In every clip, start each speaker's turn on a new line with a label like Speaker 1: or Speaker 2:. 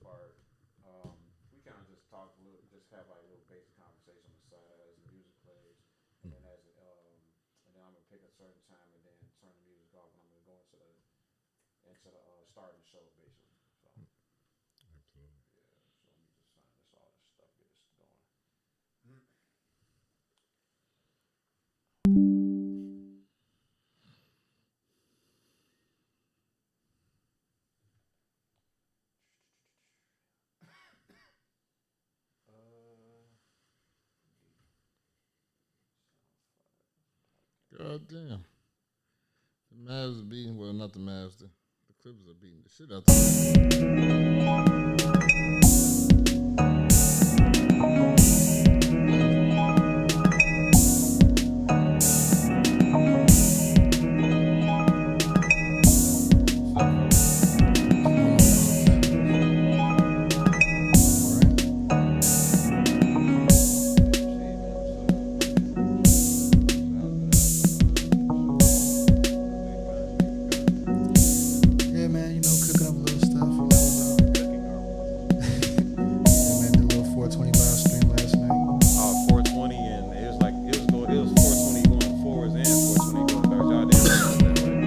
Speaker 1: part, we kind of just talk a little, just have like a little basic conversation on the side as the music plays, and then and then I'm gonna pick a certain time and then turn the music off, and I'm gonna go into the starting the show basically. So
Speaker 2: Absolutely.
Speaker 1: yeah, so let me just sign this all this stuff, get this going. Uh,
Speaker 2: God damn. The Mavs are beating, well, not the Mavs, the Clippers are beating the shit out
Speaker 3: Yeah, man, you know, cooking up a little stuff, you know. Yeah, man, did a little 420 live stream last night.
Speaker 1: 420, and it was 420 going forwards and 420 going back. Y'all didn't realize that, right?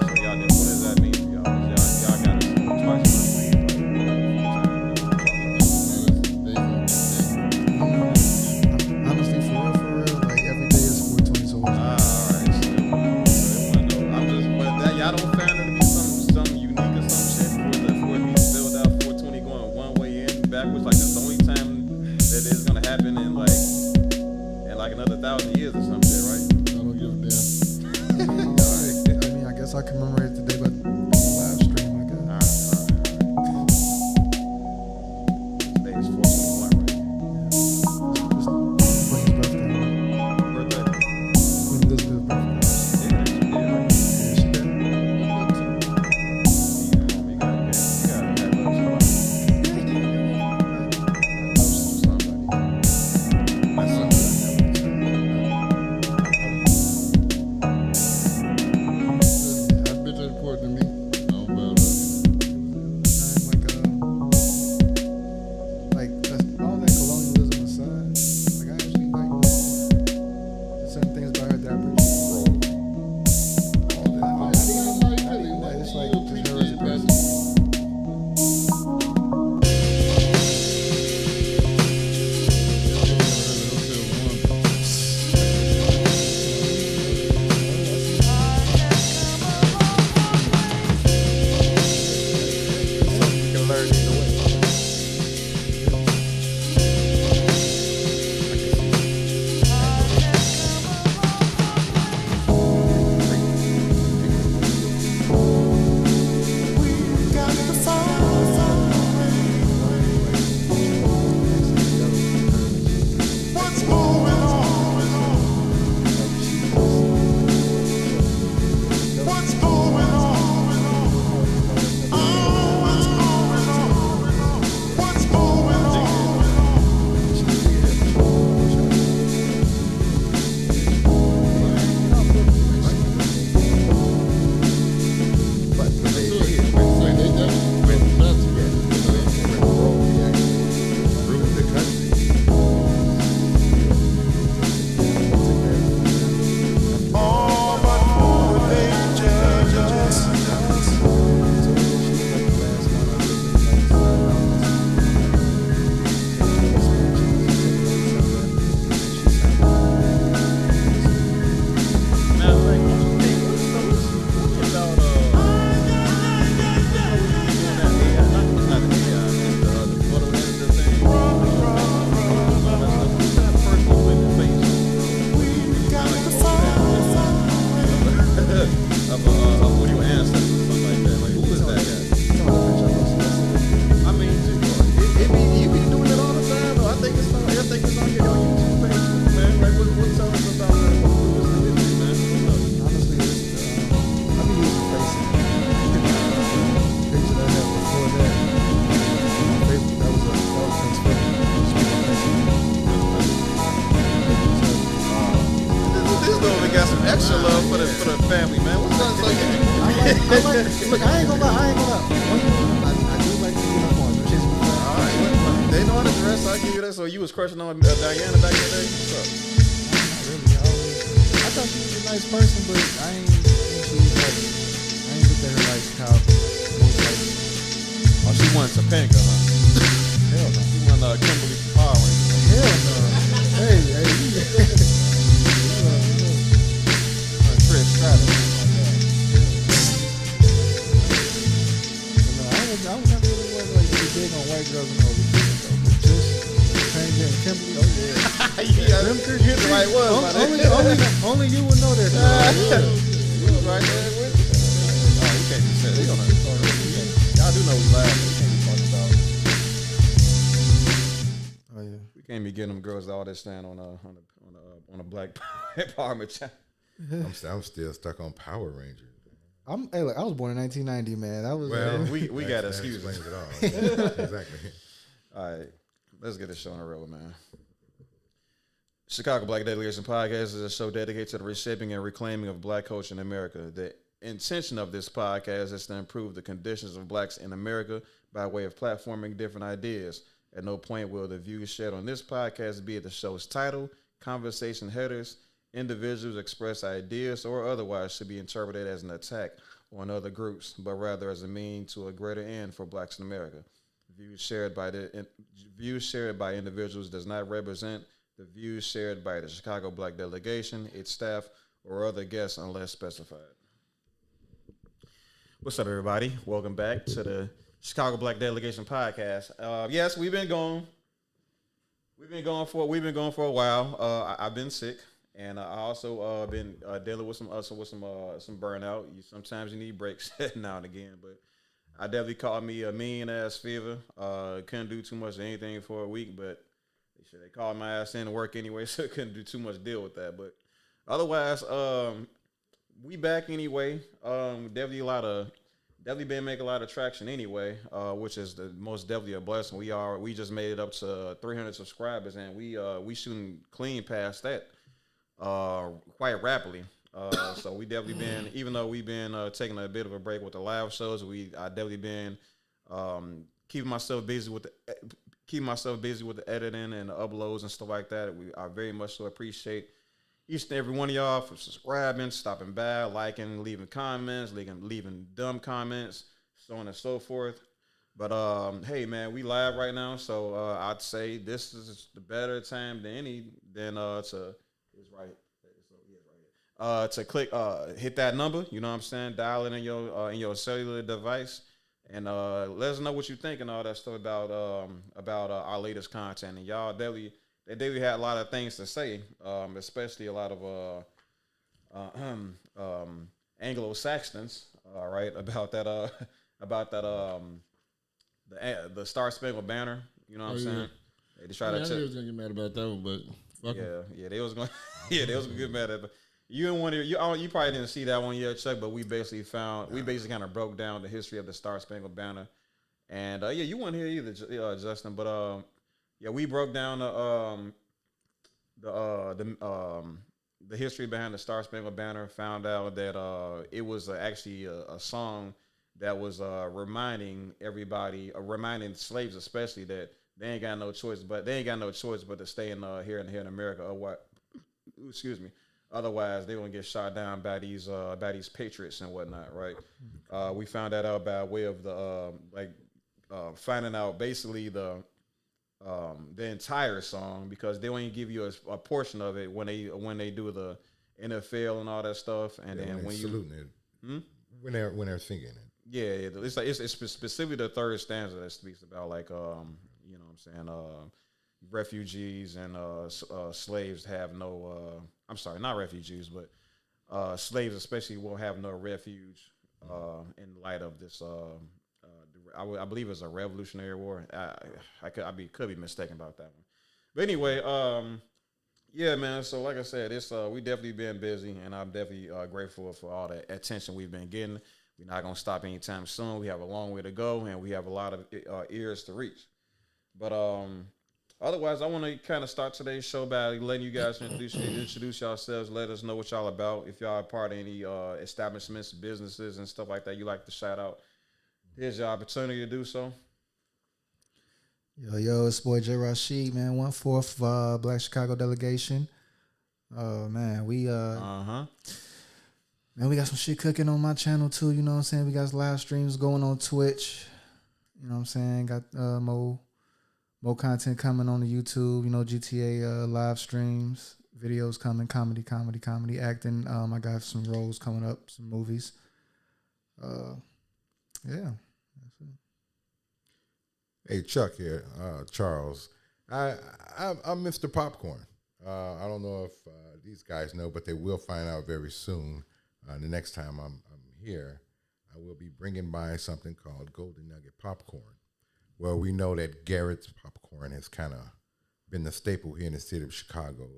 Speaker 1: So y'all didn't. What does that mean for y'all? 'Cause y'all got us twice as much weed,
Speaker 3: Honestly, for real, like every day is 420, so what's
Speaker 1: alright. So it wasn't no. I'm just, but that y'all don't find it to be some unique or some shit for it be spelled out 420 going one way in backwards. Like this the only time that it's gonna happen in like another 1,000 years or some shit, right?
Speaker 2: I don't give a damn.
Speaker 3: Alright. I mean, I guess I commemorate today by the live stream, I guess.
Speaker 1: Alright. Today is 421, right?
Speaker 3: It's Queen's birthday.
Speaker 1: Birthday.
Speaker 3: Queen Elizabeth's birthday.
Speaker 1: Yeah, she did, right?
Speaker 3: Yeah, she did.
Speaker 1: You gotta have love somebody. That's something.
Speaker 2: That bitch ain't poured
Speaker 1: give you that. So you was crushing on Diana back in the day? What's up?
Speaker 3: Not really. I thought she was a nice person, but I ain't think she was like. I ain't looked at her like how most like.
Speaker 1: Oh, she won Topanga, huh?
Speaker 3: Hell no.
Speaker 1: She won Kimberly from Power Rangers.
Speaker 3: Hell no. Hey.
Speaker 1: Trish Stratus.
Speaker 3: I was never really like big on white girls and all this shit though. But just Topanga and Kimberly, oh yeah.
Speaker 1: Yeah,
Speaker 3: Them three,
Speaker 1: you hit the right ones.
Speaker 3: only you would know that.
Speaker 1: You was right there with it. Oh, we can't be saying. Y'all do know we live. We can't be talking about.
Speaker 3: Oh yeah.
Speaker 1: We can't be getting them girls all that stand on a black empowerment channel.
Speaker 4: I'm still stuck on Power Rangers.
Speaker 3: Hey, look, I was born in 1990, man. That was
Speaker 1: Well, we got excuses.
Speaker 4: Explains it all. Exactly.
Speaker 1: All right, let's get this show on the road, man. Chicago Black Delegation Podcast is a show dedicated to the reshaping and reclaiming of black culture in America. The intention of this podcast is to improve the conditions of blacks in America by way of platforming different ideas. At no point will the views shared on this podcast be the show's title, conversation headers, individuals express ideas, or otherwise should be interpreted as an attack on other groups, but rather as a means to a greater end for blacks in America. Views shared by individuals does not represent the views shared by the Chicago Black Delegation, its staff, or other guests unless specified. What's up, everybody? Welcome back to the Chicago Black Delegation Podcast. Yes, we've been gone. We've been gone for a while. I've been sick, and I also been dealing with some burnout. Sometimes you need breaks now and again, but I definitely caught me a mean ass fever. Couldn't do too much of anything for a week, but they called my ass in to work anyway, so I couldn't do too much deal with that. But otherwise, we back anyway. Definitely been making a lot of traction anyway, which is the most definitely a blessing. We just made it up to 300 subscribers, and we shooting clean past that quite rapidly. So we definitely been, even though we've been taking a bit of a break with the live shows, I definitely been keeping myself busy with the editing and the uploads and stuff like that. I very much so appreciate each and every one of y'all for subscribing, stopping by, liking, leaving comments, leaving dumb comments, so on and so forth. But hey man, we live right now, so I'd say this is the better time to click hit that number, you know what I'm saying? Dial it in your cellular device, and let us know what you think and all that stuff about our latest content. And y'all definitely had a lot of things to say, especially a lot of Anglo-Saxons, right, about that the Star Spangled Banner, you know what I'm saying? They try to.
Speaker 2: I knew they was gonna get mad about that one, but fuck 'em.
Speaker 1: Yeah, they was going. Yeah, they was gonna get mad at. But you probably didn't see that one yet, Chuck. But we basically kind of broke down the history of the Star Spangled Banner, and you weren't here either, Justin. But yeah, we broke down the history behind the Star Spangled Banner. Found out that it was actually a song that was reminding slaves especially that they ain't got no choice but to stay in here in America, or what? Excuse me. Otherwise, they're gonna get shot down by these patriots and whatnot, right? We found that out by way of the finding out basically the entire song, because they only give you a portion of it when they do the NFL and all that stuff, and then when you
Speaker 4: saluting it, when they're singing it.
Speaker 1: Yeah, it's specifically the third stanza that speaks about you know what I'm saying, refugees and slaves have no. I'm sorry, not refugees, but slaves especially will have no refuge in light of this. I believe it's a Revolutionary War. I could be mistaken about that one. But anyway, yeah, man. So like I said, we definitely been busy, and I'm definitely grateful for all the attention we've been getting. We're not gonna stop anytime soon. We have a long way to go, and we have a lot of ears to reach. But otherwise, I want to kind of start today's show by letting you guys introduce yourselves. Let us know what y'all about. If y'all are part of any establishments, businesses, and stuff like that, you like to shout out. Here's your opportunity to do so.
Speaker 3: Yo, it's boy J. Rashid, man. 1/4 Black Chicago delegation. Man,
Speaker 1: huh.
Speaker 3: man, we got some shit cooking on my channel too. You know what I'm saying? We got live streams going on Twitch. You know what I'm saying? Got more content coming on the YouTube. You know, GTA live streams, videos coming, comedy, acting. I got some roles coming up, some movies. Yeah.
Speaker 4: Hey, Chuck here, Charles. I'm Mr. Popcorn. I don't know if these guys know, but they will find out very soon. The next time I'm here, I will be bringing by something called Golden Nugget Popcorn. Well, we know that Garrett's Popcorn has kind of been the staple here in the city of Chicago.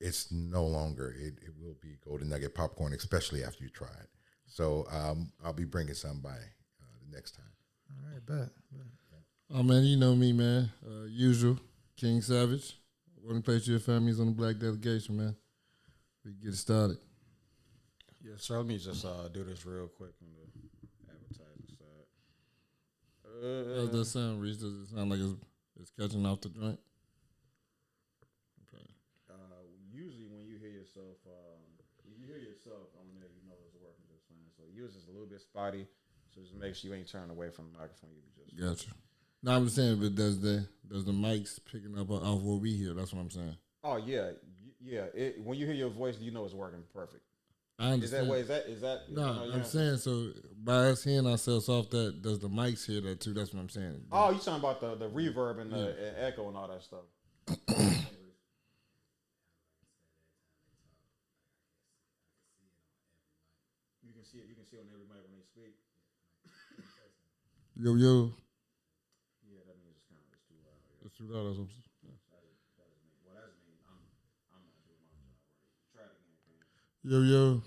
Speaker 4: It's no longer. It will be Golden Nugget Popcorn, especially after you try it. So I'll be bringing some by the next time.
Speaker 3: All right, bet.
Speaker 2: Oh man, you know me, man. Usual King Savage. One place your family's on the black delegation, man. We get it started.
Speaker 1: Yeah, so let me just do this real quick on the advertising side.
Speaker 2: How's that sound, Reese? Does it sound like it's catching off the joint? Okay.
Speaker 1: Usually when you hear yourself, if you hear yourself on there, you know it's working just fine. So yours is a little bit spotty, so just make sure you ain't turning away from the microphone. You be just
Speaker 2: Gotcha. No, I'm just saying, but does the mics picking up off what we hear? That's what I'm saying.
Speaker 1: Oh yeah, yeah. When you hear your voice, you know it's working perfect.
Speaker 2: I understand.
Speaker 1: Is that?
Speaker 2: No, I'm saying so. By us hearing ourselves off that, does the mics hear that too? That's what I'm saying.
Speaker 1: Oh, you talking about the reverb and the and echo and all that stuff. You can see it. You can see on every mic when they speak.
Speaker 2: Yo,
Speaker 1: Yeah, that means it's too loud. Yeah.
Speaker 2: it's too loud. That's what I'm saying.
Speaker 1: Well, that's me. I'm not doing my job right. Try it again, King.
Speaker 2: Yo.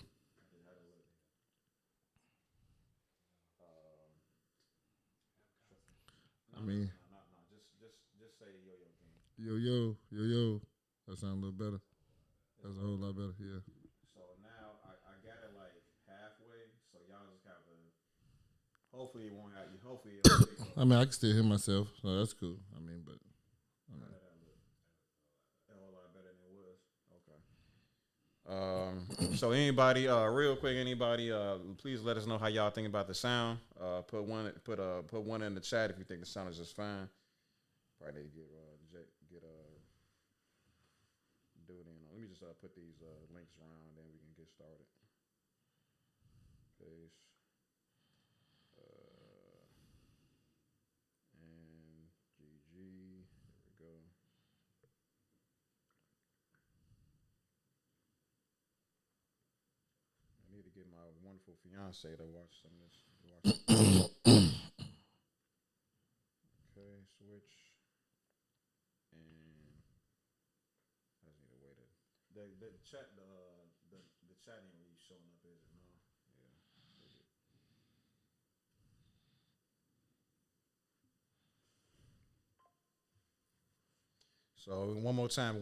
Speaker 2: I mean,
Speaker 1: No. Just say yo, King.
Speaker 2: yo. That sounds a little better. That's a whole lot better. Yeah.
Speaker 1: So now I got it like halfway. So y'all just have to. Hopefully it won't have you. Hopefully it'll pick up.
Speaker 2: I mean, I can still hear myself, so that's cool. I mean, but
Speaker 1: A whole lot better than it was. Okay. So anybody, real quick, anybody, please let us know how y'all think about the sound. Put one in the chat if you think the sound is just fine. Probably need to get do it in. Let me just put these links around, then we can get started. Paste. And GG. There we go. I need to get my wonderful fiance to watch some of this. Okay, switch. And I just need to wait it. The chat the chat ain't really showing up, is it? No. Yeah. Is it? So one more time,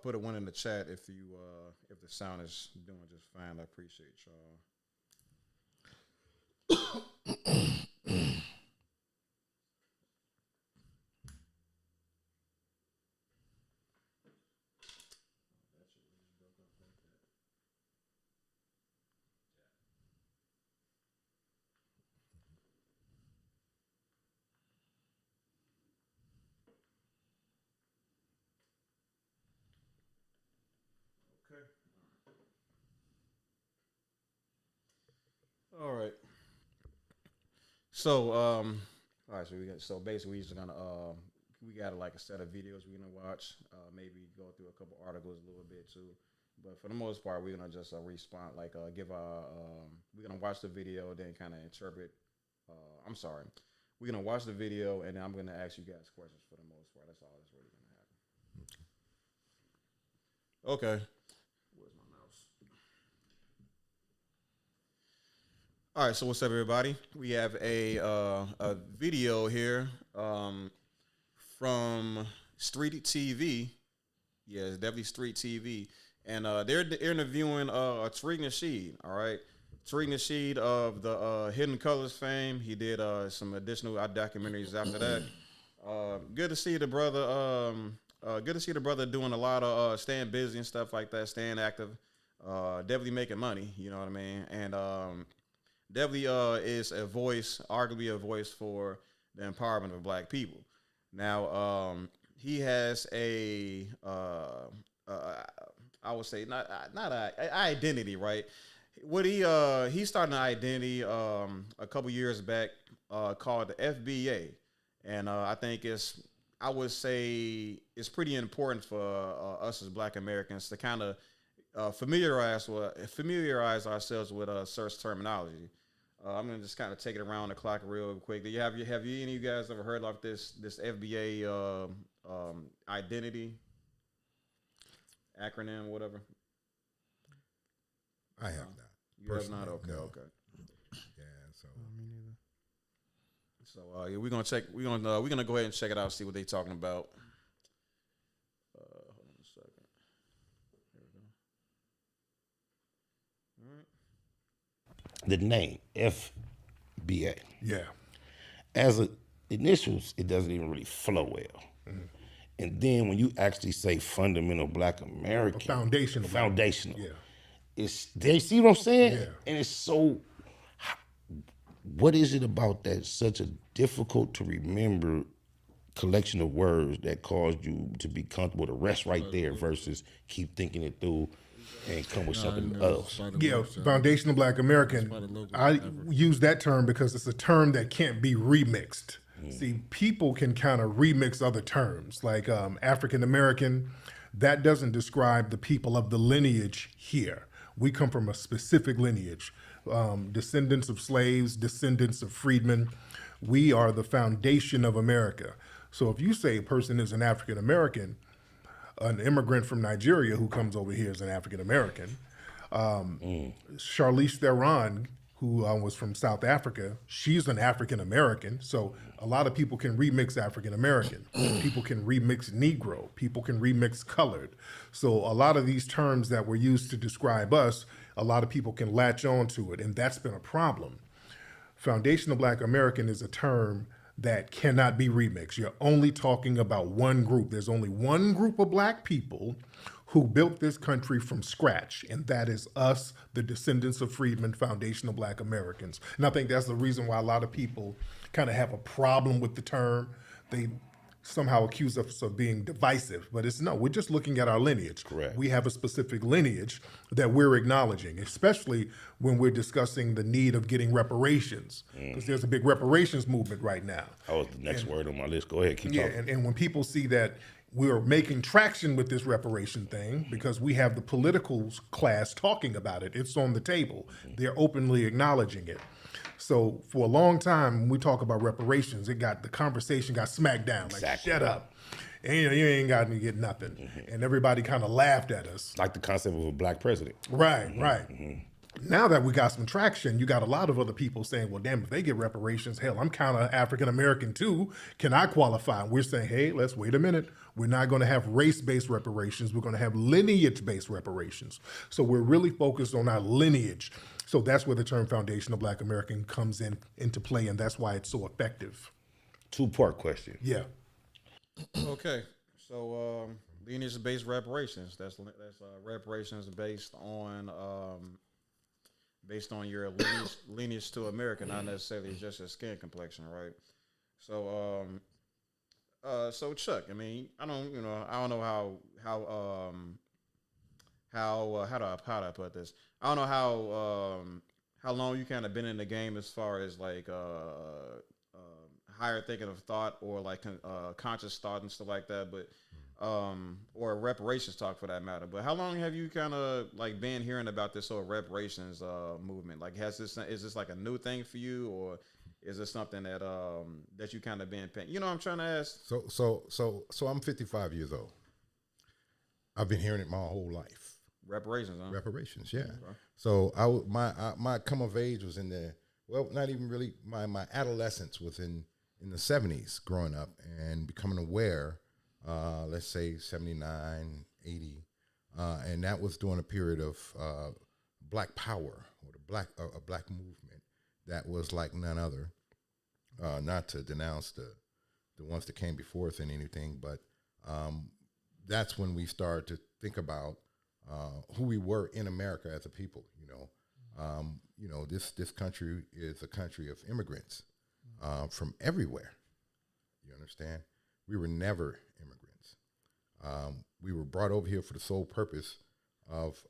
Speaker 1: put a one in the chat if the sound is doing just fine. I appreciate y'all. Okay. All right. So, all right. So basically, we're just gonna we got like a set of videos we're gonna watch. Maybe go through a couple articles a little bit too. But for the most part, we're gonna just respond, like give our. We're gonna watch the video, then kind of interpret. I'm sorry. We're gonna watch the video, and then I'm gonna ask you guys questions for the most part. That's all that's really gonna happen. Okay. Where's my mouse? All right, so what's up, everybody? We have a video here from Street TV. Yeah, it's definitely Street TV, and they're interviewing Tariq Nasheed. All right, Tariq Nasheed of the Hidden Colors fame. He did some additional documentaries after that. Good to see the brother. Good to see the brother doing a lot of staying busy and stuff like that, staying active. Definitely making money. You know what I mean? And definitely is a voice, arguably a voice for the empowerment of Black people. Now, he has I would say not a identity, right? What he started an identity a couple years back called the FBA, and I think I would say it's pretty important for us as Black Americans to kind of familiarize ourselves with search terminology. I'm gonna just kind of take it around the clock real quick. Have you any of you guys ever heard of this FBA identity acronym, whatever?
Speaker 4: I have not.
Speaker 1: You have not?
Speaker 4: Personally,
Speaker 1: Okay,
Speaker 4: no.
Speaker 1: okay.
Speaker 4: Yeah, so
Speaker 3: Me neither.
Speaker 1: So yeah, we're gonna check. We're gonna go ahead and check it out. See what they talking about. Hold on a second. Here we go. All right.
Speaker 5: The name FBA.
Speaker 6: Yeah.
Speaker 5: As initials, it doesn't even really flow well. And then when you actually say fundamental Black American,
Speaker 6: Foundational. Yeah.
Speaker 5: it's they see what I'm saying,
Speaker 6: Yeah.
Speaker 5: and it's so. What is it about that such a difficult to remember collection of words that caused you to be comfortable to rest right there versus keep thinking it through and come with something else?
Speaker 6: Yeah, foundational Black American. I use that term because it's a term that can't be remixed. See, people can kind of remix other terms, like African American. That doesn't describe the people of the lineage here. We come from a specific lineage, descendants of slaves, descendants of freedmen. We are the foundation of America. So if you say a person is an African American, an immigrant from Nigeria who comes over here is an African American. Charlize Theron, who was from South Africa, she's an African American. So a lot of people can remix African American. People can remix Negro. People can remix colored. So a lot of these terms that were used to describe us, a lot of people can latch on to it, and that's been a problem. Foundational Black American is a term that cannot be remixed. You're only talking about one group. There's only one group of Black people who built this country from scratch, and that is us, the descendants of freedmen, foundational Black Americans. And I think that's the reason why a lot of people kind of have a problem with the term. They somehow accuse us of being divisive, but it's no, we're just looking at our lineage.
Speaker 5: Correct.
Speaker 6: We have a specific lineage that we're acknowledging, especially when we're discussing the need of getting reparations, because there's a big reparations movement right now.
Speaker 5: That was the next word on my list. Go ahead, keep
Speaker 6: Yeah,
Speaker 5: talking.
Speaker 6: and when people see that we're making traction with this reparation thing because we have the political class talking about it, it's on the table. They're openly acknowledging it. So for a long time, when we talk about reparations, the conversation got smacked down. Like,
Speaker 5: Exactly.
Speaker 6: shut up. And, you ain't got to get nothing. And everybody kind of laughed at us.
Speaker 5: Like the concept of a Black president.
Speaker 6: Right, right. Now that we got some traction, you got a lot of other people saying, well, damn, if they get reparations, hell, I'm kind of African American too. Can I qualify? And we're saying, hey, let's wait a minute. We're not going to have race-based reparations. We're going to have lineage-based reparations. So we're really focused on our lineage. So that's where the term foundational Black American comes into play, and that's why it's so effective.
Speaker 5: Two-part question.
Speaker 6: Yeah.
Speaker 1: Okay, so lineage-based reparations. That's reparations based on your lineage to America, not necessarily just your skin complexion, right? So so Chuck, I mean, I don't know how do I put this? I don't know how long you kind of been in the game as far as like higher thinking of thought or like conscious thought and stuff like that, but or reparations talk for that matter. But how long have you kind of like been hearing about this whole reparations movement? Like, is this like a new thing for you, or is this something that that you kind of been paying? You know what I'm trying to ask?
Speaker 4: So I'm 55 years old. I've been hearing it my whole life.
Speaker 1: Reparations, huh?
Speaker 4: Reparations, yeah.
Speaker 1: Okay.
Speaker 4: So my come of age was in the, well, not even really, my adolescence was in the 70s growing up and becoming aware, let's say 79, 80, and that was during a period of Black Power, or a black movement that was like none other. Not to denounce the the ones that came before us than anything. But that's when we started to think about who we were in America as a people. This country is a country of immigrants from everywhere. You understand? We were never immigrants. We were brought over here for the sole purpose of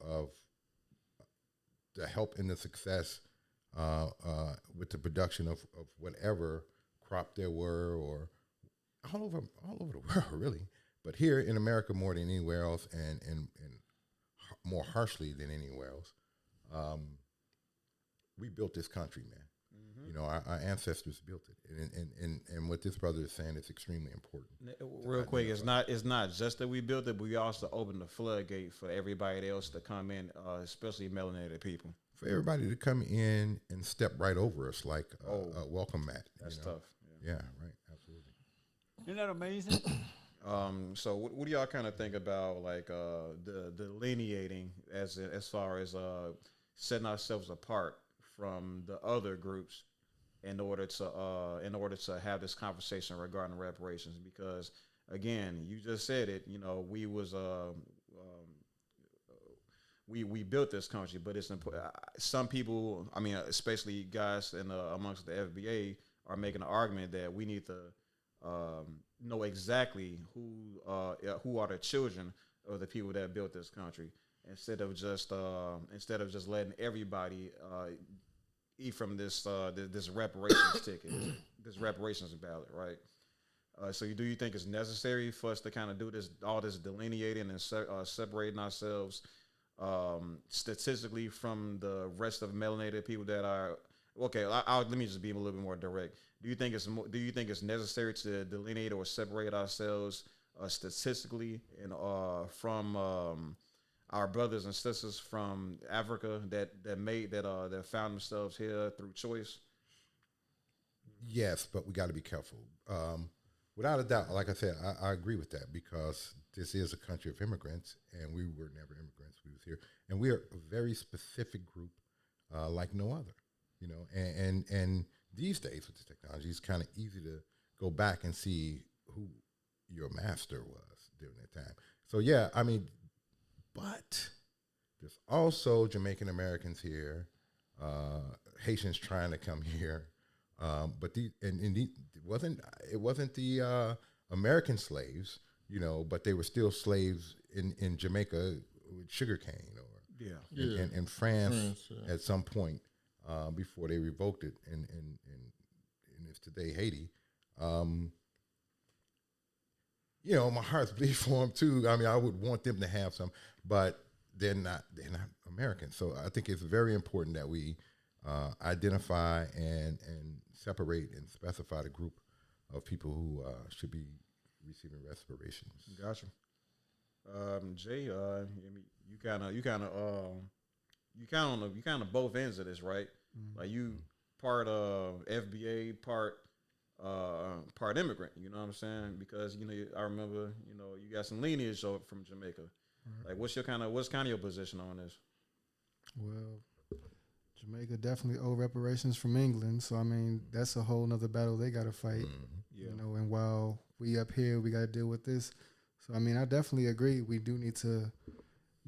Speaker 4: the help and the success with the production of whatever crop there were, or all over the world, really. But here in America, more than anywhere else, and more harshly than anywhere else, we built this country, man. Our ancestors built it, and what this brother is saying is extremely important.
Speaker 1: Real quick, it's not just that we built it, but we also opened the floodgate for everybody else to come in, especially melanated people.
Speaker 4: For everybody to come in and step right over us like a welcome mat.
Speaker 1: That's tough.
Speaker 4: Yeah, right, absolutely.
Speaker 7: Isn't that amazing?
Speaker 1: So what do y'all kind of think about like the delineating as far as setting ourselves apart from the other groups in order to have this conversation regarding reparations? Because again, you just said it. We was we built this country, but it's some people. I mean, especially guys amongst the FBA are making an argument that we need to know exactly who are the children of the people that built this country, instead of just letting everybody eat from this reparations ticket, this reparations ballot, right? So do you think it's necessary for us to kind of do all this delineating and separating ourselves statistically from the rest of melanated people that are okay? Let me just be a little bit more direct. Do you think it's necessary to delineate or separate ourselves statistically and from our brothers and sisters from Africa that found themselves here through choice?
Speaker 4: Yes, but we got to be careful. Without a doubt, like I said, I agree with that, because this is a country of immigrants, and we were never immigrants. We was here, and we are a very specific group, like no other. And these days with the technology, it's kind of easy to go back and see who your master was during that time. So yeah, I mean, but there's also Jamaican Americans here, Haitians trying to come here, but it wasn't the American slaves, but they were still slaves in Jamaica with sugarcane, or in France at some point before they revoked it, and it's today Haiti. My heart's bleed for them too. I mean, I would want them to have some, but they're not American. So I think it's very important that we identify and separate and specify the group of people who should be receiving reparations.
Speaker 1: Gotcha. Jay, you kind of both ends of this, right? Mm-hmm. Like you part FBA, part immigrant. You know what I'm saying? Because I remember you got some lineage from Jamaica. Mm-hmm. Like what's kind of your position on this?
Speaker 3: Well, Jamaica definitely owe reparations from England, so I mean that's a whole nother battle they got to fight. Mm-hmm. Yeah. And while we up here, we got to deal with this. So I mean, I definitely agree. We do need to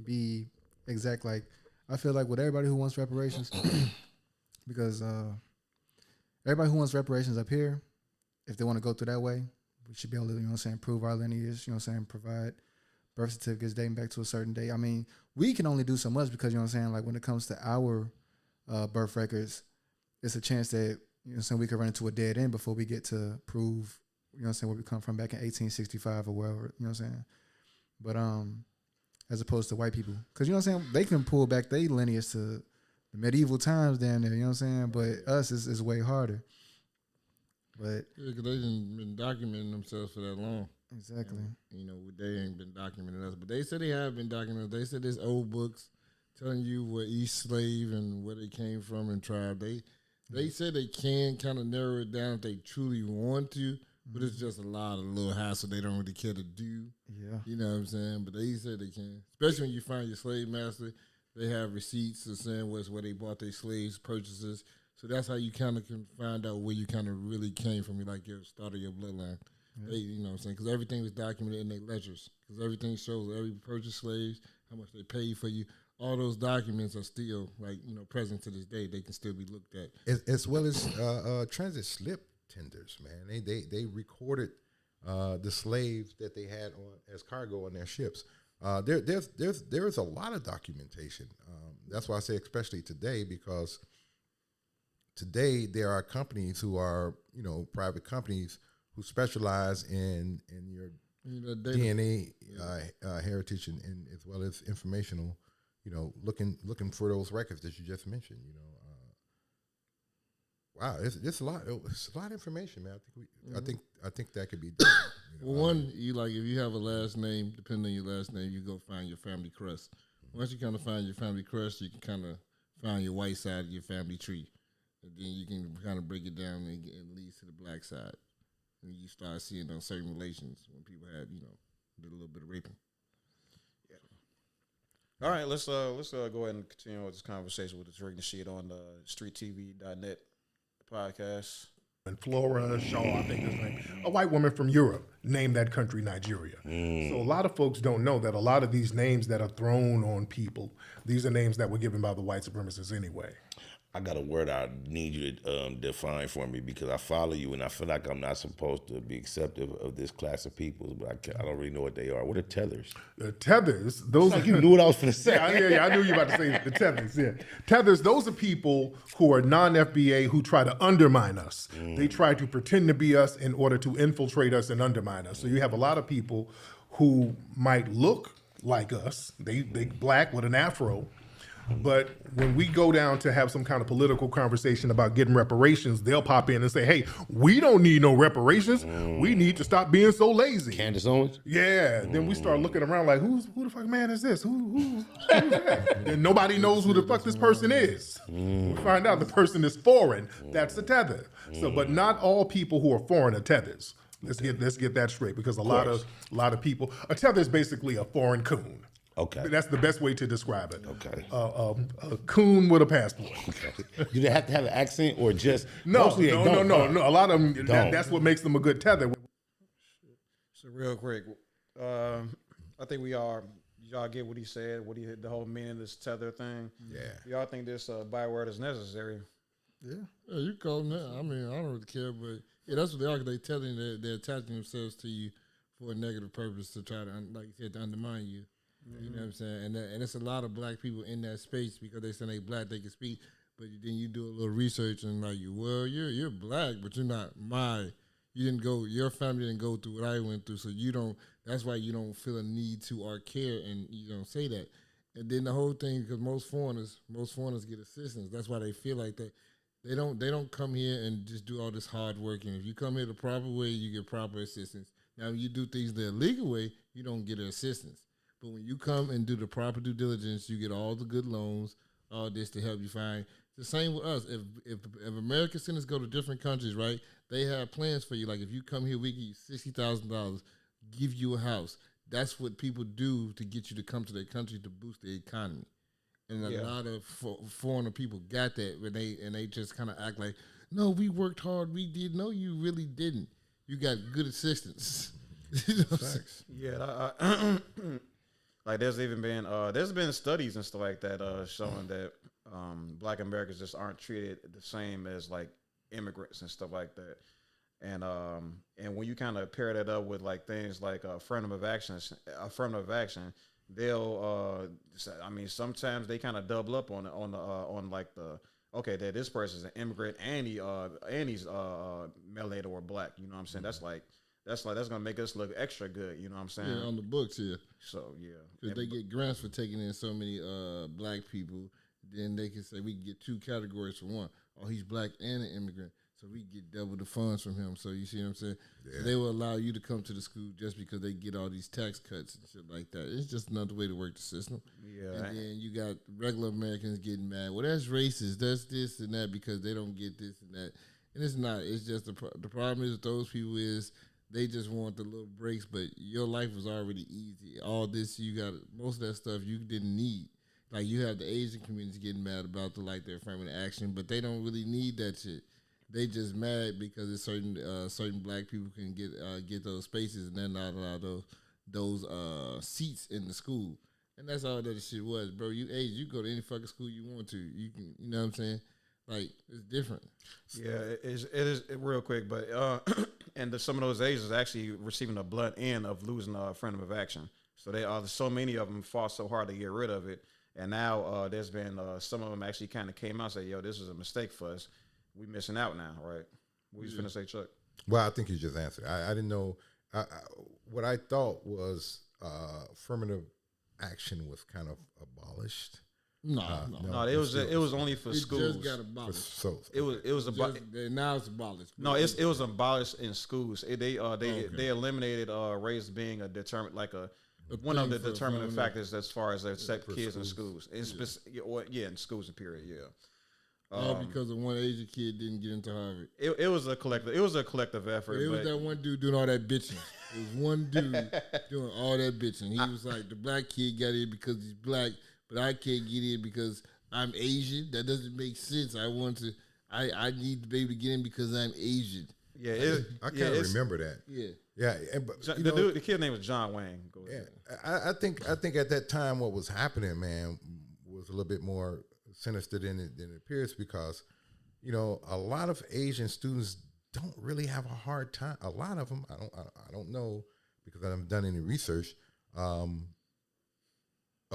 Speaker 3: be exact. Like I feel like with everybody who wants reparations, because everybody who wants reparations up here, if they want to go through that way, we should be able to, prove our lineage, provide birth certificates dating back to a certain date. I mean, we can only do so much because, like when it comes to our birth records, it's a chance that, we could run into a dead end before we get to prove, where we come from back in 1865 or wherever, But as opposed to white people, because, they can pull back their lineage to the medieval times down there, But us is way harder. But
Speaker 2: yeah, cause they done been documenting themselves for that long.
Speaker 3: Exactly.
Speaker 2: And, they ain't been documenting us, but they said they have been documenting us. They said there's old books telling you where each slave and where they came from and tribe. They said they can kind of narrow it down if they truly want to, but it's just a lot of little hassle they don't really care to do.
Speaker 3: Yeah.
Speaker 2: You know what I'm saying? But they said they can, especially when you find your slave master. They have receipts of saying where they bought their slaves, purchases. So that's how you kind of can find out where you kind of really came from, like your start of your bloodline. They, you know what I'm saying? Because everything was documented in their ledgers. Because everything shows every purchased slaves, how much they paid for you. All those documents are still, like, you know, present to this day. They can still be looked at.
Speaker 4: As well as transit slip tenders, man. They recorded the slaves that they had on as cargo on their ships. There's a lot of documentation. That's why I say especially today, because today there are companies who are, you know, private companies who specialize in your DNA heritage and as well as informational, you know, looking for those records that you just mentioned. You know, wow, it's a lot. It's a lot of information, man. I think that could be done. You know,
Speaker 2: Well, one, you like if you have a last name, depending on your last name, you go find your family crest. Once you kind of find your family crest, you can kind of find your white side of your family tree, and then you can kind of break it down and it leads to the black side, and you start seeing those certain relations when people had, you know, did a little bit of raping.
Speaker 1: All right, let's go ahead and continue with this conversation with the Drink the Shit on the StreetTV.net podcast.
Speaker 6: And Flora Shaw, I think his name, a white woman from Europe, named that country Nigeria. So a lot of folks don't know that a lot of these names that are thrown on people, these are names that were given by the white supremacists anyway.
Speaker 5: I got a word I need you to define for me, because I follow you and I feel like I'm not supposed to be acceptive of this class of people, but I don't really know what they are. What are tethers?
Speaker 6: Tethers, those
Speaker 5: Like you knew what I was going to say.
Speaker 6: Yeah, I knew you were about to say the tethers. Yeah, tethers. Those are people who are non-FBA who try to undermine us. They try to pretend to be us in order to infiltrate us and undermine us. So you have a lot of people who might look like us. They black with an afro. But when we go down to have some kind of political conversation about getting reparations, they'll pop in and say, hey, we don't need no reparations. We need to stop being so lazy.
Speaker 5: Candace Owens?
Speaker 6: Yeah. Then we start looking around like, who the fuck man is this? Who's that? Then nobody knows who the fuck this person is. We find out the person is foreign. That's a tether. So, but not all people who are foreign are tethers. Let's get that straight, because a lot of people, a tether is basically a foreign coon.
Speaker 5: Okay.
Speaker 6: That's the best way to describe it.
Speaker 5: Okay.
Speaker 6: A coon with a passport.
Speaker 5: Do they have to have an accent or just
Speaker 6: No.
Speaker 5: mostly they don't?
Speaker 6: A lot of them, that's what makes them a good tether.
Speaker 1: So real quick, I think y'all get what he said, the whole meaning of this tether thing.
Speaker 4: Yeah.
Speaker 1: Y'all think this byword is necessary?
Speaker 2: Yeah, you call them that. I mean, I don't really care, but yeah, that's what they are. They telling you they're attaching themselves to you for a negative purpose to try to, like you said, to undermine you. You know what I'm saying? And it's a lot of black people in that space because they say they black, they can speak. But then you do a little research and like, well, you're black, but you're not your family didn't go through what I went through. So that's why you don't feel a need to or care, and you don't say that. And then the whole thing, because most foreigners get assistance. That's why they feel like that. They don't come here and just do all this hard work. And if you come here the proper way, you get proper assistance. Now, when you do things the illegal way, you don't get assistance. But when you come and do the proper due diligence, you get all the good loans, all this to help you find. The same with us. If American citizens go to different countries, right, they have plans for you. Like if you come here, we give you $60,000, give you a house. That's what people do to get you to come to their country to boost the economy. And a lot of foreigner people got that, but they just kind of act like, no, we worked hard, we did. No, you really didn't. You got good assistance. You know what I'm saying?
Speaker 1: Yeah. Like there's been studies and stuff like that showing that black Americans just aren't treated the same as like immigrants and stuff like that. And when you kind of pair that up with like things like affirmative action, they'll sometimes they kind of double up on like the okay, that this person's an immigrant and he's melanated or black. You know what I'm saying? That's gonna make us look extra good. You know what I'm saying?
Speaker 2: Yeah, on the books here.
Speaker 1: So yeah,
Speaker 2: if they get grants for taking in so many black people, then they can say we can get two categories for one. Oh, he's black and an immigrant, so we get double the funds from him. So you see what I'm saying? Yeah. So they will allow you to come to the school just because they get all these tax cuts and shit like that. It's just another way to work the system. Yeah. And then you got regular Americans getting mad. Well, that's racist. That's this and that because they don't get this and that. And it's not. It's just the problem is with those people is they just want the little breaks, but your life was already easy. All this, you got most of that stuff you didn't need. Like you have the Asian community getting mad about their affirmative action, but they don't really need that shit. They just mad because it's certain black people can get those spaces and they're not allowed those seats in the school. And that's all that shit was, bro. You go to any fucking school you want to. You can, you know what I'm saying? Like, it's different.
Speaker 1: Yeah, it is real quick, but and some of those Asians actually receiving a blunt end of losing affirmative action. So they are so many of them fought so hard to get rid of it, and now there's been some of them actually kind of came out and say, "Yo, this is a mistake for us. We missing out now, right?" What you finna say, Chuck?
Speaker 4: Well, I think you just answered. I didn't know. What I thought was affirmative action was kind of abolished.
Speaker 2: No.
Speaker 1: It was only for
Speaker 2: It
Speaker 1: schools.
Speaker 2: just got abolished.
Speaker 4: So
Speaker 1: It was abolished.
Speaker 2: Now it's abolished.
Speaker 1: No, it was abolished in schools. They eliminated race being a determined one of the
Speaker 2: thing for
Speaker 1: determining
Speaker 2: affirmative.
Speaker 1: factors as far as accept
Speaker 4: For
Speaker 1: kids in
Speaker 4: schools.
Speaker 1: schools. In schools, period. Yeah.
Speaker 2: All because of one Asian kid didn't get into Harvard.
Speaker 1: It was a collective. It was a collective effort.
Speaker 2: It was
Speaker 1: but
Speaker 2: that one dude doing all that bitching. It was one dude doing all that bitching. He was like, the black kid got in because he's black, but I can't get in because I'm Asian. That doesn't make sense. I need to be able to get in because I'm Asian.
Speaker 1: yeah,
Speaker 4: I can't remember that.
Speaker 2: Yeah.
Speaker 4: But
Speaker 1: the kid's name was John Wayne.
Speaker 4: I think at that time what was happening, man, was a little bit more sinister than it appears because, a lot of Asian students don't really have a hard time. A lot of them, I don't know because I haven't done any research of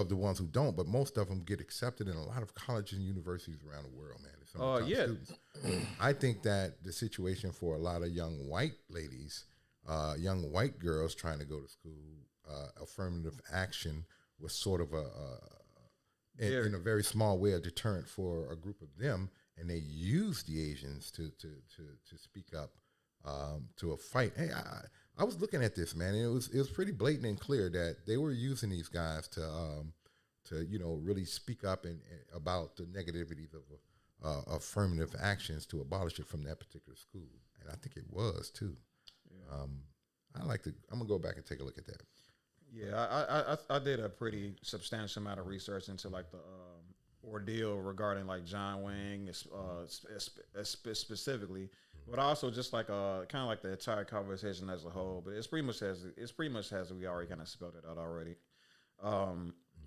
Speaker 4: the ones who don't, but most of them get accepted in a lot of colleges and universities around the world, man. Some of the top students. I think that the situation for a lot of young white ladies, young white girls trying to go to school, affirmative action was sort of in a very small way a deterrent for a group of them, and they used the Asians to speak up to a fight. Hey, I was looking at this, man, and it was pretty blatant and clear that they were using these guys to really speak up and about the negativities of affirmative actions to abolish it from that particular school, and I think it was too. Yeah. I'm gonna go back and take a look at that.
Speaker 1: Yeah, I did a pretty substantial amount of research into like the ordeal regarding like John Wayne specifically, but also just like kind of like the entire conversation as a whole. But it's pretty much as we already kind of spelled it out already.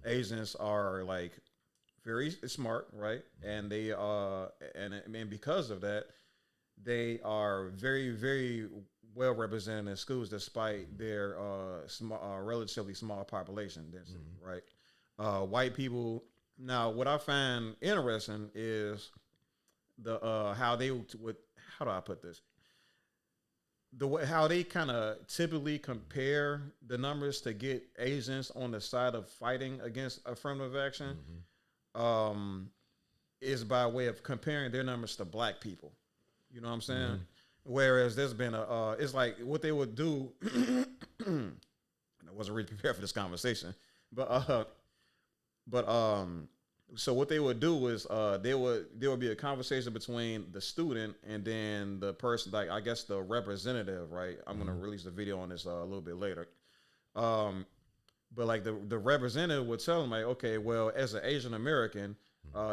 Speaker 1: Asians are like very smart, right? And they and because of that, they are very, very well represented in schools despite their relatively small population density, right? White people. Now, what I find interesting is how they would. How do I put this? How they kind of typically compare the numbers to get Asians on the side of fighting against affirmative action is by way of comparing their numbers to black people. You know what I'm saying? Whereas there's been it's like what they would do. And I wasn't really prepared for this conversation, but so what they would do is there would be a conversation between the student and then the person, like I guess the representative, right? I'm gonna release the video on this a little bit later. But like the representative would tell them like, okay, well, as an Asian American,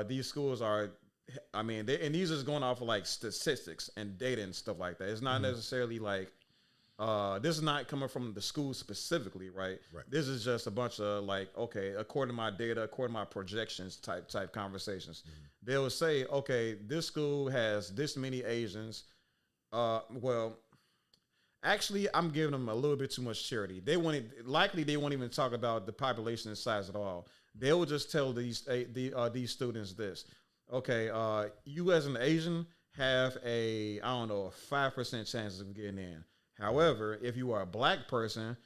Speaker 1: these schools are. I mean, and these is going off of like statistics and data and stuff like that. It's not necessarily like this is not coming from the school specifically, right? This is just a bunch of like, okay, according to my data, according to my projections type conversations. They will say, okay, this school has this many Asians. Well, actually, I'm giving them a little bit too much charity. They won't even talk about the population size at all. They will just tell these students this. Okay, you as an Asian have a 5% chance of getting in. However, if you are a black person,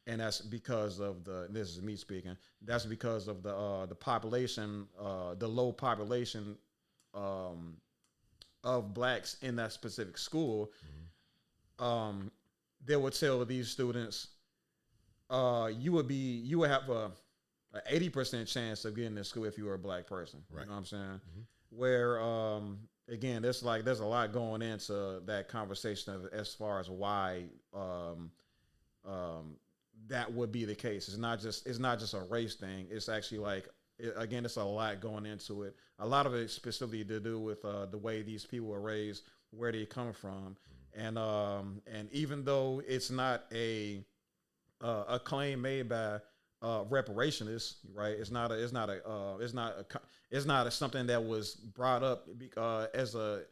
Speaker 1: and that's because of this is me speaking, that's because of the population, the low population of blacks in that specific school, they would tell these students, you would have a 80% chance of getting to school if you were a black person. Right. You know what I'm saying? Where again, there's a lot going into that conversation as far as why that would be the case. It's not just a race thing. It's actually like it's a lot going into it. A lot of it specifically to do with the way these people were raised, where they come from, and even though it's not a claim made by reparationists, right? It's not something that was brought up as a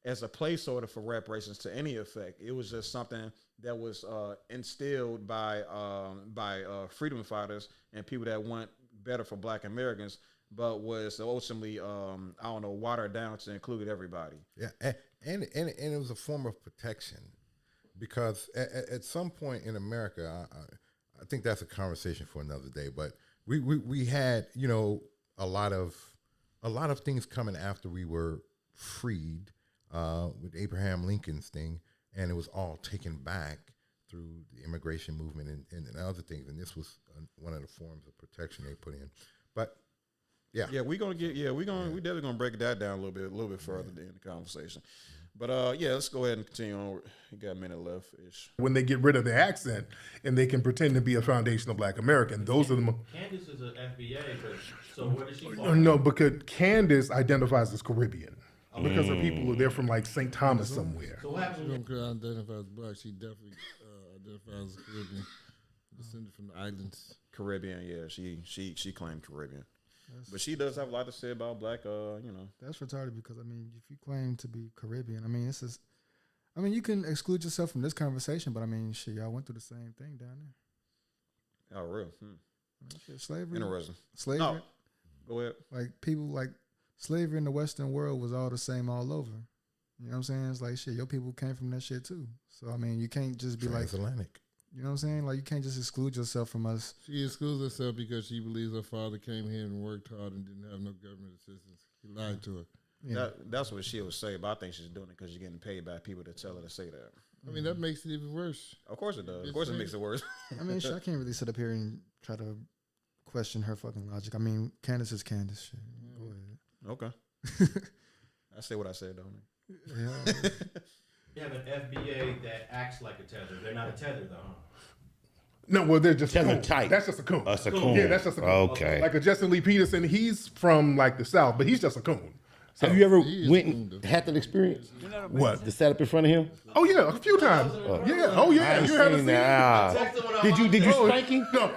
Speaker 1: placeholder for reparations to any effect. It was just something that was instilled by freedom fighters and people that want better for Black Americans, but was ultimately watered down to include everybody.
Speaker 4: Yeah, and it was a form of protection, because at some point in America, I think that's a conversation for another day. But we had a lot of things coming after we were freed with Abraham Lincoln's thing, and it was all taken back through the immigration movement and other things. And this was one of the forms of protection they put in. But yeah,
Speaker 1: we definitely gonna break that down a little bit further in the conversation. But let's go ahead and continue on. We got a minute left ish.
Speaker 6: When they get rid of the accent and they can pretend to be a foundational Black American, those are the.
Speaker 8: Candace is an FBA, so where does she fall?
Speaker 6: No, because Candace identifies as Caribbean. Because her people are there from like St. Thomas somewhere.
Speaker 8: So what happens
Speaker 2: She don't identify as Black. She definitely identifies as Caribbean, descended from the islands.
Speaker 1: Caribbean, yeah, she claimed Caribbean, but she does have a lot to say about Black.
Speaker 3: That's retarded because I mean, if you claim to be Caribbean, I mean, you can exclude yourself from this conversation, but I mean, shit, y'all went through the same thing down there.
Speaker 1: Oh, real?
Speaker 3: I mean, shit, slavery.
Speaker 1: Interesting.
Speaker 3: Slavery.
Speaker 1: No, go ahead.
Speaker 3: Like people like slavery in the Western world was all the same all over. You know what I'm saying? It's like shit, your people came from that shit too. So I mean, you can't just be like,
Speaker 4: transatlantic.
Speaker 3: you know what I'm saying? Like you can't just exclude yourself from us.
Speaker 2: She excludes herself because she believes her father came here and worked hard and didn't have no government assistance. He lied to her.
Speaker 3: Yeah.
Speaker 1: That's what she would say, but I think she's doing it because she's getting paid by people to tell her to say that.
Speaker 2: I mean, that makes it even worse.
Speaker 1: Of course it does. Of course it makes it worse.
Speaker 3: I mean, shit, I can't really sit up here and try to question her fucking logic. I mean, Candace is Candace. Shit. Go ahead.
Speaker 1: Okay. I say what I said, don't I?
Speaker 3: Yeah.
Speaker 8: You have an FBA that acts like a tether. They're not a tether though, huh?
Speaker 6: No, well, they're just
Speaker 5: Tether
Speaker 6: coon.
Speaker 5: tight.
Speaker 6: That's just a coon.
Speaker 5: That's a coon.
Speaker 6: Yeah, that's just a coon.
Speaker 5: Okay.
Speaker 6: Like a Justin Lee Peterson, he's from like the South, but he's just a coon. So,
Speaker 5: Have you ever
Speaker 2: He is
Speaker 5: went
Speaker 2: cool,
Speaker 5: and
Speaker 2: though.
Speaker 5: had that experience?
Speaker 6: what?
Speaker 5: To set up in front of him?
Speaker 6: Oh yeah, a few times. Yeah. Oh yeah.
Speaker 5: I ain't
Speaker 6: You haven't
Speaker 5: seen
Speaker 6: seen
Speaker 5: that.
Speaker 6: it?
Speaker 5: Did you spank him?
Speaker 6: No.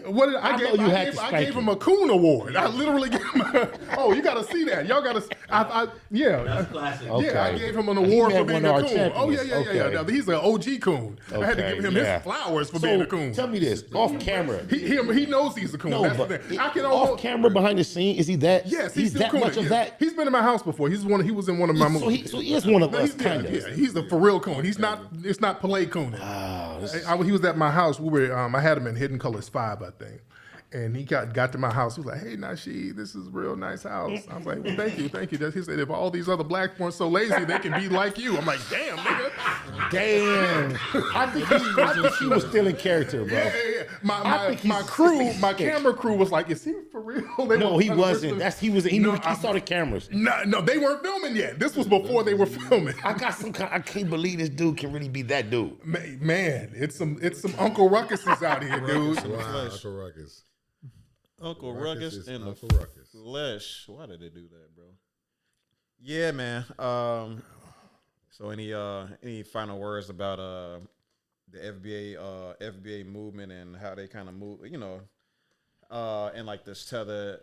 Speaker 6: What did I
Speaker 5: I
Speaker 6: gave?
Speaker 5: know you had
Speaker 6: I gave,
Speaker 5: to
Speaker 6: I
Speaker 5: spank
Speaker 6: gave
Speaker 5: him.
Speaker 6: him a coon award. I literally gave him. You got to see that. Y'all got to. Yeah.
Speaker 8: That's classic.
Speaker 5: Okay.
Speaker 6: Yeah, I gave him an
Speaker 5: He
Speaker 6: award
Speaker 5: met
Speaker 6: for being
Speaker 5: one of
Speaker 6: a
Speaker 5: our
Speaker 6: coon. Oh yeah.
Speaker 5: champions. Okay.
Speaker 6: Now, he's an OG coon. I had to
Speaker 5: Okay,
Speaker 6: give him
Speaker 5: yeah.
Speaker 6: his flowers for being a coon.
Speaker 5: Tell me this, off camera.
Speaker 6: He knows he's a coon.
Speaker 5: No,
Speaker 6: That's
Speaker 5: but
Speaker 6: the thing. I can
Speaker 5: off
Speaker 6: almost.
Speaker 5: camera behind the scene, is he that?
Speaker 6: Yes,
Speaker 5: he's
Speaker 6: still
Speaker 5: that
Speaker 6: cooning.
Speaker 5: much of
Speaker 6: Yeah.
Speaker 5: that.
Speaker 6: He's been in my house before. He was in one of my
Speaker 5: So
Speaker 6: movies.
Speaker 5: he is one of us,
Speaker 6: Yeah,
Speaker 5: kind of.
Speaker 6: yeah, he's the for real coon. He's not. It's not Palais cooning. He was at my house. We were. I had him in Hidden Colors 5, I think. And he got to my house. He was like, "Hey, Nasheed, this is a real nice house." I was like, "Well, thank you." He said, "If all these other blacks weren't so lazy, they can be like you." I'm like, "Damn, nigga."
Speaker 5: Damn. I think he was still in character, bro.
Speaker 6: Yeah.
Speaker 5: I think
Speaker 6: My
Speaker 5: he's
Speaker 6: crew, my
Speaker 5: sick.
Speaker 6: camera crew was like, "Is he for real?" They
Speaker 5: No,
Speaker 6: were
Speaker 5: he
Speaker 6: trying to
Speaker 5: wasn't.
Speaker 6: push
Speaker 5: He
Speaker 6: I'm-
Speaker 5: saw the cameras.
Speaker 6: No, they weren't filming yet. This was before they were filming.
Speaker 5: I can't believe this dude can really be that dude.
Speaker 6: Man, it's some Uncle Ruckuses out here, dude.
Speaker 4: Wow, Uncle Ruckus.
Speaker 1: Uncle
Speaker 4: Ruckus
Speaker 1: Ruckus
Speaker 4: is
Speaker 1: in
Speaker 4: Uncle
Speaker 1: the
Speaker 4: Ruckus.
Speaker 1: flesh. Why did they do that, bro? Yeah, man. So any final words about the FBA movement and how they kind of move, and like this tether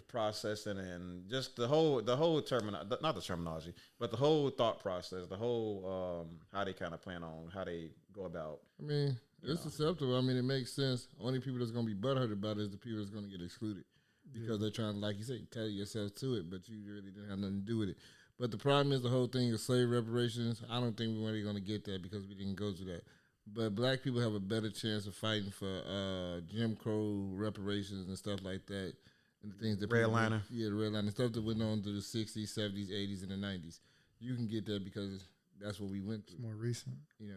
Speaker 1: processing and just the whole not the terminology, but the whole thought process, the whole how they kind of plan on how they go about.
Speaker 2: I mean, it's acceptable. I mean, it makes sense. Only people that's going to be butthurt about it is the people that's going to get excluded because they're trying to, like you say, tether yourself to it, but you really didn't have nothing to do with it. But the problem is the whole thing of slave reparations. I don't think we're really going to get that because we didn't go through that. But black people have a better chance of fighting for Jim Crow reparations and stuff like that. And the things that
Speaker 1: Redliner.
Speaker 2: Yeah, the redliner stuff that went on through the 60s, 70s, 80s, and the 90s. You can get that because that's what we went through.
Speaker 3: More recent.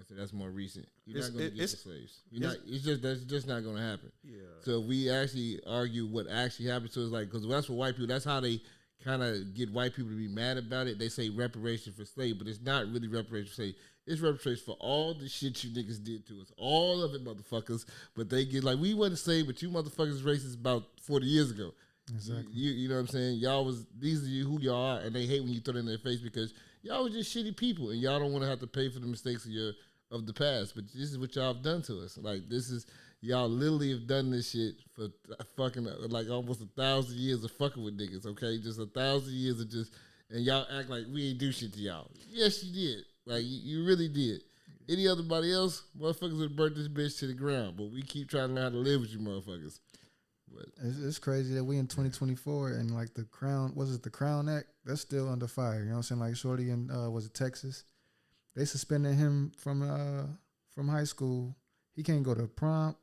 Speaker 2: So that's more recent. You're
Speaker 1: It's-
Speaker 2: not going to get
Speaker 1: it's-
Speaker 2: the slaves. That's just not going to happen.
Speaker 1: Yeah.
Speaker 2: So if we actually argue what actually happened to us, like, because that's what white people, that's how they kind of get white people to be mad about it. They say reparation for slaves, but it's not really reparation for slaves. It's reparation for all the shit you niggas did to us. All of it, motherfuckers. But they get like, we wasn't slaves, but you motherfuckers racist about 40 years ago.
Speaker 3: Exactly.
Speaker 2: You know what I'm saying? Y'all was, these are you who y'all are, and they hate when you throw it in their face because Y'all was just shitty people, and y'all don't want to have to pay for the mistakes of the past. But this is what y'all have done to us. Like, this is, y'all literally have done this shit for fucking like almost 1,000 years of fucking with niggas. Okay, just 1,000 years of just, and y'all act like we ain't do shit to y'all. Yes, you did. Like, you really did. Any other body else, motherfuckers would burn this bitch to the ground. But we keep trying to learn how to live with you motherfuckers. But
Speaker 3: It's crazy that we in 2024 and like the Crown, was it the Crown Act? That's still under fire. You know what I'm saying? Like Shorty in was it Texas? They suspended him from high school. He can't go to prom.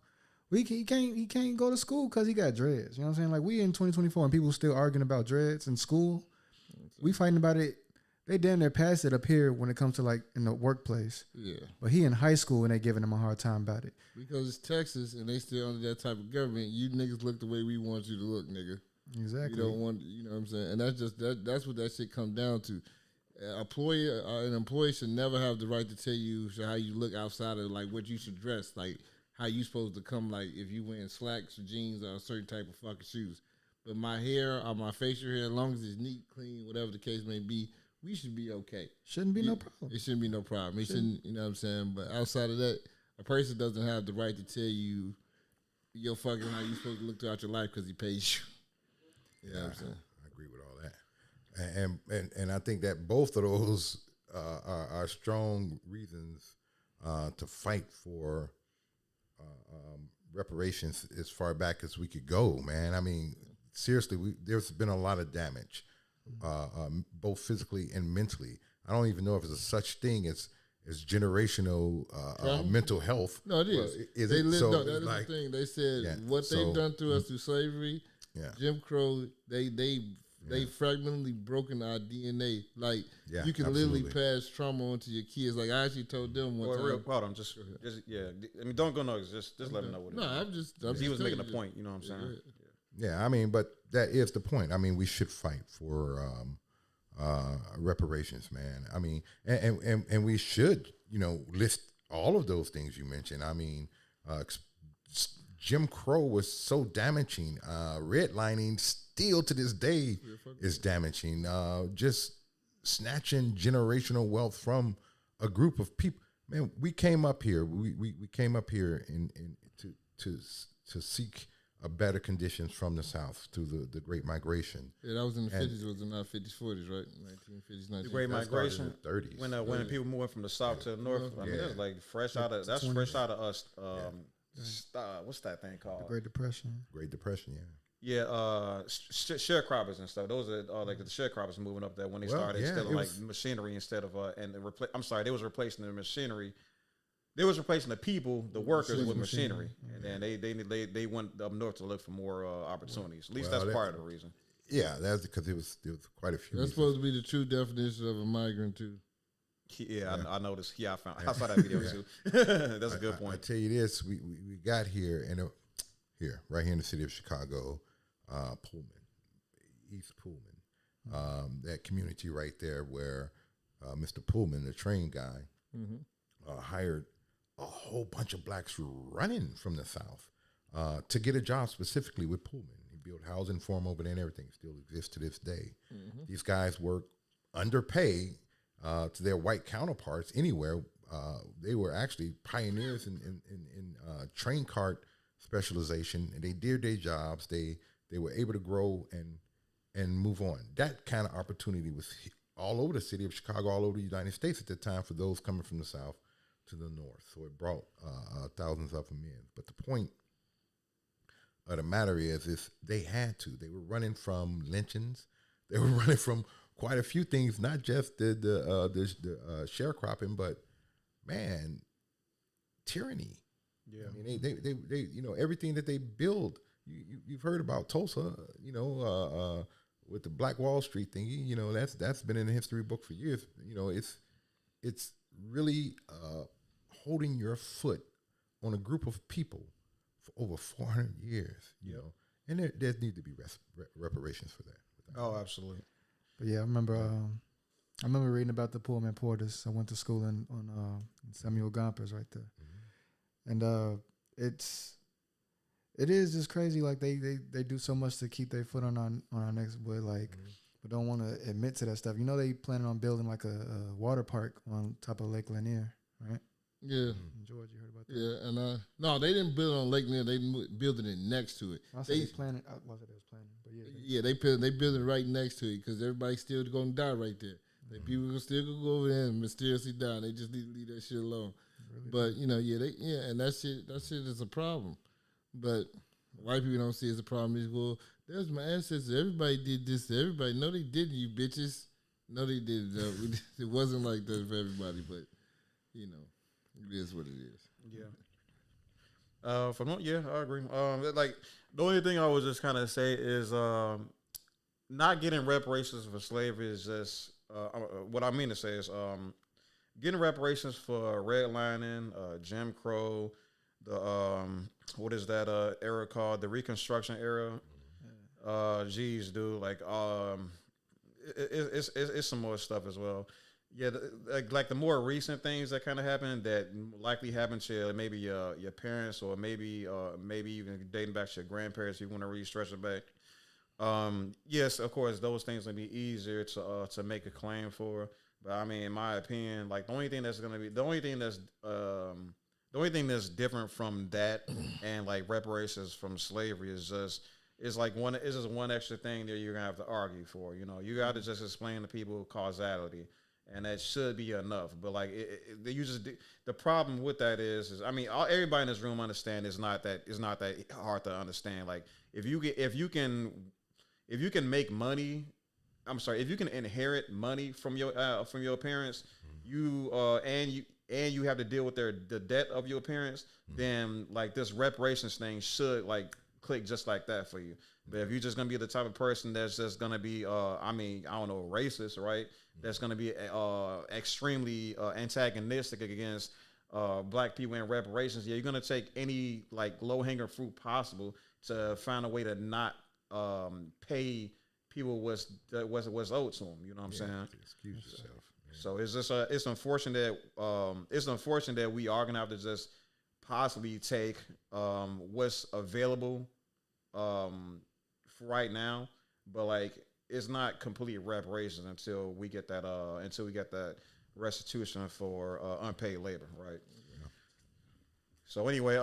Speaker 3: He can't go to school because he got dreads. You know what I'm saying? Like, we in 2024 and people still arguing about dreads in school. We fighting about it. They damn near passed it up here when it comes to like in the workplace.
Speaker 2: yeah.
Speaker 3: But he in high school and they giving him a hard time about it.
Speaker 2: Because it's Texas and they still under that type of government, you niggas look the way we want you to look, nigga.
Speaker 3: Exactly.
Speaker 2: You don't want, you know what I'm saying? And that's just that's what that shit comes down to. An employee should never have the right to tell you how you look outside of like what you should dress, like how you supposed to come, like if you wearing slacks or jeans or a certain type of fucking shoes. But my hair or my facial hair, as long as it's neat, clean, whatever the case may be, we should be okay.
Speaker 3: Shouldn't be no problem.
Speaker 2: It shouldn't be no problem. It shouldn't, you know what I'm saying? But outside of that, a person doesn't have the right to tell you your fucking how you supposed to look throughout your life because he pays you. You know what I'm saying?
Speaker 4: I agree with all that, and I think that both of those are strong reasons to fight for reparations as far back as we could go. Man, I mean, seriously, there's been a lot of damage, both physically and mentally. I don't even know if there's a such thing as generational mental health.
Speaker 2: No, it is.
Speaker 4: Well, is
Speaker 2: they
Speaker 4: it?
Speaker 2: lived
Speaker 4: So
Speaker 2: up. That
Speaker 4: it's
Speaker 2: is
Speaker 4: like,
Speaker 2: the thing. They said
Speaker 4: yeah,
Speaker 2: what
Speaker 4: so-
Speaker 2: they've done to us through slavery,
Speaker 4: Yeah.
Speaker 2: Jim Crow. They fragmentally broken our DNA. Like,
Speaker 4: Yeah,
Speaker 2: you can literally
Speaker 4: absolutely.
Speaker 2: pass trauma on to your kids. Like, I actually told them one
Speaker 1: Well,
Speaker 2: time.
Speaker 1: real, hold on, just yeah. I mean, don't go no. Just let him know what it
Speaker 2: No,
Speaker 1: is.
Speaker 2: I'm just
Speaker 1: He was
Speaker 2: telling
Speaker 1: making a
Speaker 2: you.
Speaker 1: point. You know what I'm saying?
Speaker 2: go ahead.
Speaker 4: Yeah, I mean, but that is the point. I mean, we should fight for reparations, man. I mean, and we should, list all of those things you mentioned. I mean, Jim Crow was so damaging. Redlining still to this day is damaging. Just snatching generational wealth from a group of people. Man, we came up here. We came up here to seek a better conditions from the South through the Great Migration.
Speaker 2: Yeah, that was in the
Speaker 4: And-
Speaker 2: 50s. It was in the 50s, 40s, right? 1950s, 1950s.
Speaker 1: The Great
Speaker 4: That started
Speaker 1: Migration.
Speaker 4: in the 30s.
Speaker 1: When people moving from the south to the north, I mean,
Speaker 4: Yeah.
Speaker 1: that's like fresh out of fresh out of us. What's that thing called?
Speaker 3: Great Depression.
Speaker 4: Great Depression, yeah.
Speaker 1: Yeah, sharecroppers and stuff. Those are like the sharecroppers moving up there when they
Speaker 4: Well,
Speaker 1: started
Speaker 4: yeah,
Speaker 1: instead of
Speaker 4: it
Speaker 1: like
Speaker 4: was-
Speaker 1: machinery instead of I'm sorry, they was replacing the machinery. They was replacing the people, the workers with machinery, and then they went up north to look for more opportunities. At least
Speaker 4: Well,
Speaker 1: that's
Speaker 4: that-
Speaker 1: part of the reason.
Speaker 4: Yeah, that's because there was quite a few.
Speaker 2: That's
Speaker 4: reasons.
Speaker 2: supposed to be the true definition of a migrant, too.
Speaker 1: Yeah, I noticed. Yeah, I saw that video too. That's a good
Speaker 4: I
Speaker 1: point.
Speaker 4: tell you this, we got here and right here in the city of Chicago, Pullman, East Pullman, that community right there where Mr. Pullman, the train guy, hired a whole bunch of blacks running from the South to get a job specifically with Pullman. He built housing for them over there and everything. Still exists to this day. These guys work underpaid to their white counterparts anywhere. They were actually pioneers in train cart specialization, and they did their jobs. They were able to grow and move on. That kind of opportunity was all over the city of Chicago, all over the United States at the time for those coming from the South to the North. So it brought thousands of them in. But the point of the matter is they had to. They were running from lynchings. They were running from quite a few things, not just the sharecropping, but man, tyranny.
Speaker 1: Yeah.
Speaker 4: I mean, they everything that they build. You've heard about Tulsa, with the Black Wall Street thingy. That's been in the history book for years. It's really holding your foot on a group of people for over 400 years. And there need to be reparations for that.
Speaker 1: Oh, absolutely.
Speaker 3: But yeah, I remember reading about the Pullman Porters. I went to school in Samuel Gompers right there, and it is just crazy. Like they do so much to keep their foot on our necks, but but don't want to admit to that stuff. You know, they planning on building like a water park on top of Lake Lanier, right?
Speaker 2: Yeah.
Speaker 3: In Georgia, you heard about that?
Speaker 2: Yeah, and no, they didn't build it on Lake Lanier. They building it next to it.
Speaker 3: I said they planning. I said they was planning, but yeah.
Speaker 2: Yeah, they building it right next to it because everybody's still going to die right there. Like people can still go over there and mysteriously die. They just need to leave that shit alone. Really? But you know, and that shit is a problem. But white people don't see it as a problem. They go, there's my ancestors. Everybody did this to everybody. No, they didn't, you bitches. No, they didn't. It wasn't like that for everybody, but you know, it is what it is.
Speaker 1: Yeah. I agree. Like the only thing I would just kind of say is not getting reparations for slavery is just what I mean to say is getting reparations for redlining, Jim Crow, the what is that era called? The Reconstruction era. Geez, dude, like it's some more stuff as well. Yeah, like the more recent things that kind of happened that likely happened to maybe your parents or maybe even dating back to your grandparents. If you want to really stretch it back. Yes, of course, those things will be easier to make a claim for. But I mean, in my opinion, like the only thing that's different from that and like reparations from slavery is just one extra thing that you're gonna have to argue for. You know, you got to just explain to people causality. And that should be enough, but like the problem with that is I mean everybody in this room understand it's not that hard to understand. Like if you can make money, if you can inherit money from your parents, and you have to deal with the debt of your parents, then like this reparations thing should like click just like that for you. But if you're just gonna be the type of person that's just gonna be, racist, right? That's gonna be extremely antagonistic against black people in reparations. Yeah, you're gonna take any like low hanging fruit possible to find a way to not pay people what's owed to them. You know what I'm saying?
Speaker 4: Excuse yourself.
Speaker 1: So it's just it's unfortunate that we are gonna have to just possibly take what's available for right now, but like it's not complete reparations until we get that restitution for unpaid labor, right? Yeah. So anyway,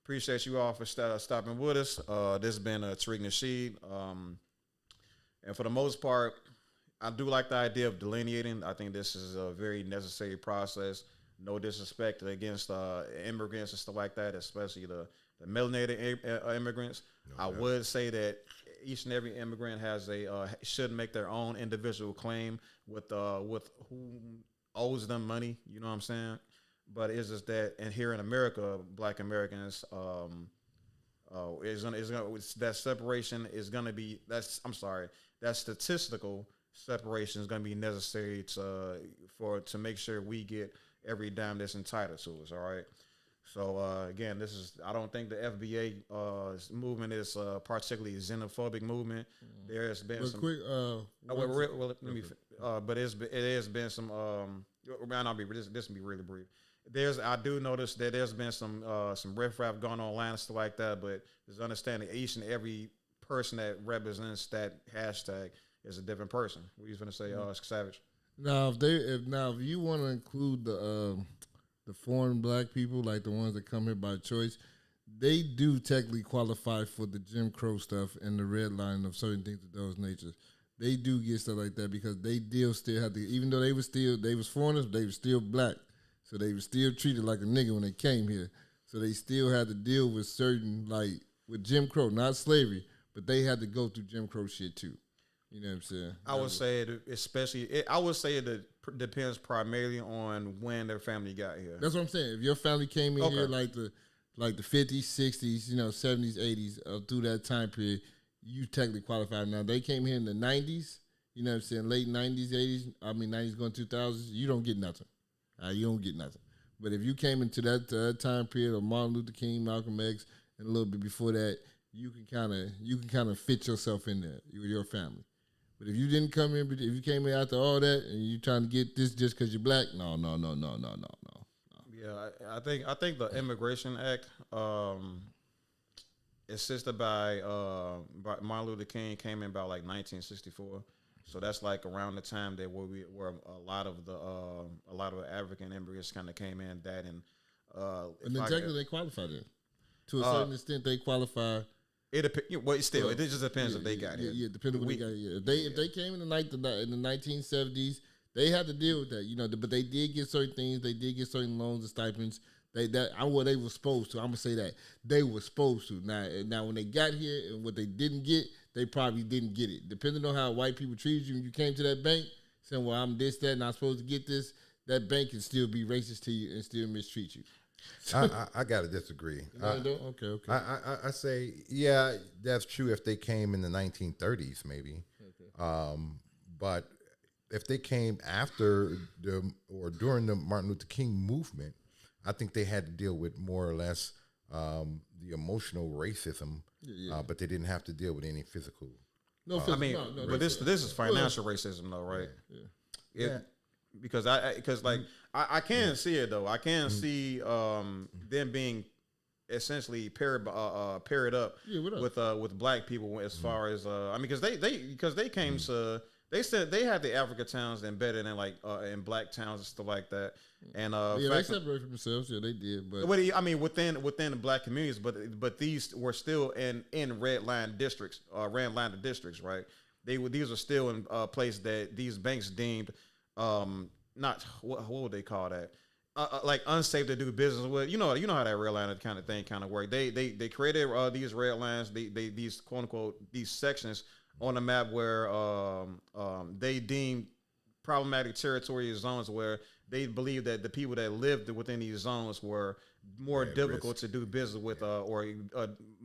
Speaker 1: appreciate you all for stopping with us. This has been Tariq Nasheed, and for the most part, I do like the idea of delineating. I think this is a very necessary process. No disrespect against immigrants and stuff like that, especially the melanated immigrants. I would say that each and every immigrant should make their own individual claim with who owes them money. You know what I'm saying? But it's just that, and here in America, Black Americans, that separation is gonna be that statistical separation is gonna be necessary to make sure we get every dime that's entitled to us. All right. So again, I don't think the FBA movement is particularly xenophobic movement. There has been some. But it has been some. This will be really brief. I do notice that there's been some riffraff going online and stuff like that. But there's understanding each and every person that represents that hashtag is a different person. What are you going to say, Savage?
Speaker 2: Now, if you want to include the foreign black people, like the ones that come here by choice, they do technically qualify for the Jim Crow stuff and the red line of certain things of those natures. They do get stuff like that because they still have to, even though they was foreigners, they were still black. So they were still treated like a nigga when they came here. So they still had to deal with certain, like, with Jim Crow, not slavery, but they had to go through Jim Crow shit too. You know what I'm saying? I would say it depends primarily on when their family got here. That's what I'm saying. If your family came in here like the 50s, 60s, 70s, 80s, through that time period, you technically qualify. Now, they came here in the 90s, you know what I'm saying, late 90s, 80s, 90s going 2000s, you don't get nothing. You don't get nothing. But if you came into that time period of Martin Luther King, Malcolm X, and a little bit before that, you can kind of fit yourself in there with your family. But if you didn't come in, if you came in after all that and you trying to get this just because you're black, no.
Speaker 1: Yeah, I think the Immigration Act, assisted by Martin Luther King, came in about like 1964. So that's like around the time that where a lot of the African immigrants kind of came in. That and
Speaker 2: And then technically they qualify then. To a certain extent, they qualify.
Speaker 1: Well, still, it just depends if they got here.
Speaker 2: Yeah, depending on what they got here. If they came in the 1970s, they had to deal with that, you know. But they did get certain things. They did get certain loans and stipends. They were supposed to. I'm gonna say that they were supposed to. Now when they got here and what they didn't get, they probably didn't get it. Depending on how white people treated you when you came to that bank, saying, "Well, I'm this, that, and I'm supposed to get this," that bank can still be racist to you and still mistreat you.
Speaker 4: I gotta disagree.
Speaker 2: Okay.
Speaker 4: I say, yeah, that's true if they came in the 1930s, maybe. But if they came after or during the Martin Luther King movement, I think they had to deal with more or less the emotional racism, but they didn't have to deal with any physical.
Speaker 1: But this is financial racism, though, right? Yeah. Because I can see it though. I can see them being essentially paired up with black people as far as because they came to. They said they had the African towns embedded in in black towns and stuff like that, and
Speaker 2: they separated from themselves. Yeah, they did. But
Speaker 1: within the black communities, but these were still in red line districts, right? These are still in places that these banks deemed not what would they call that? Like unsafe to do business with. You know how that red line kind of thing kind of work. They created these red lines. These quote unquote these sections on the map where they deemed problematic territorial zones where they believed that the people that lived within these zones were more difficult to do business with or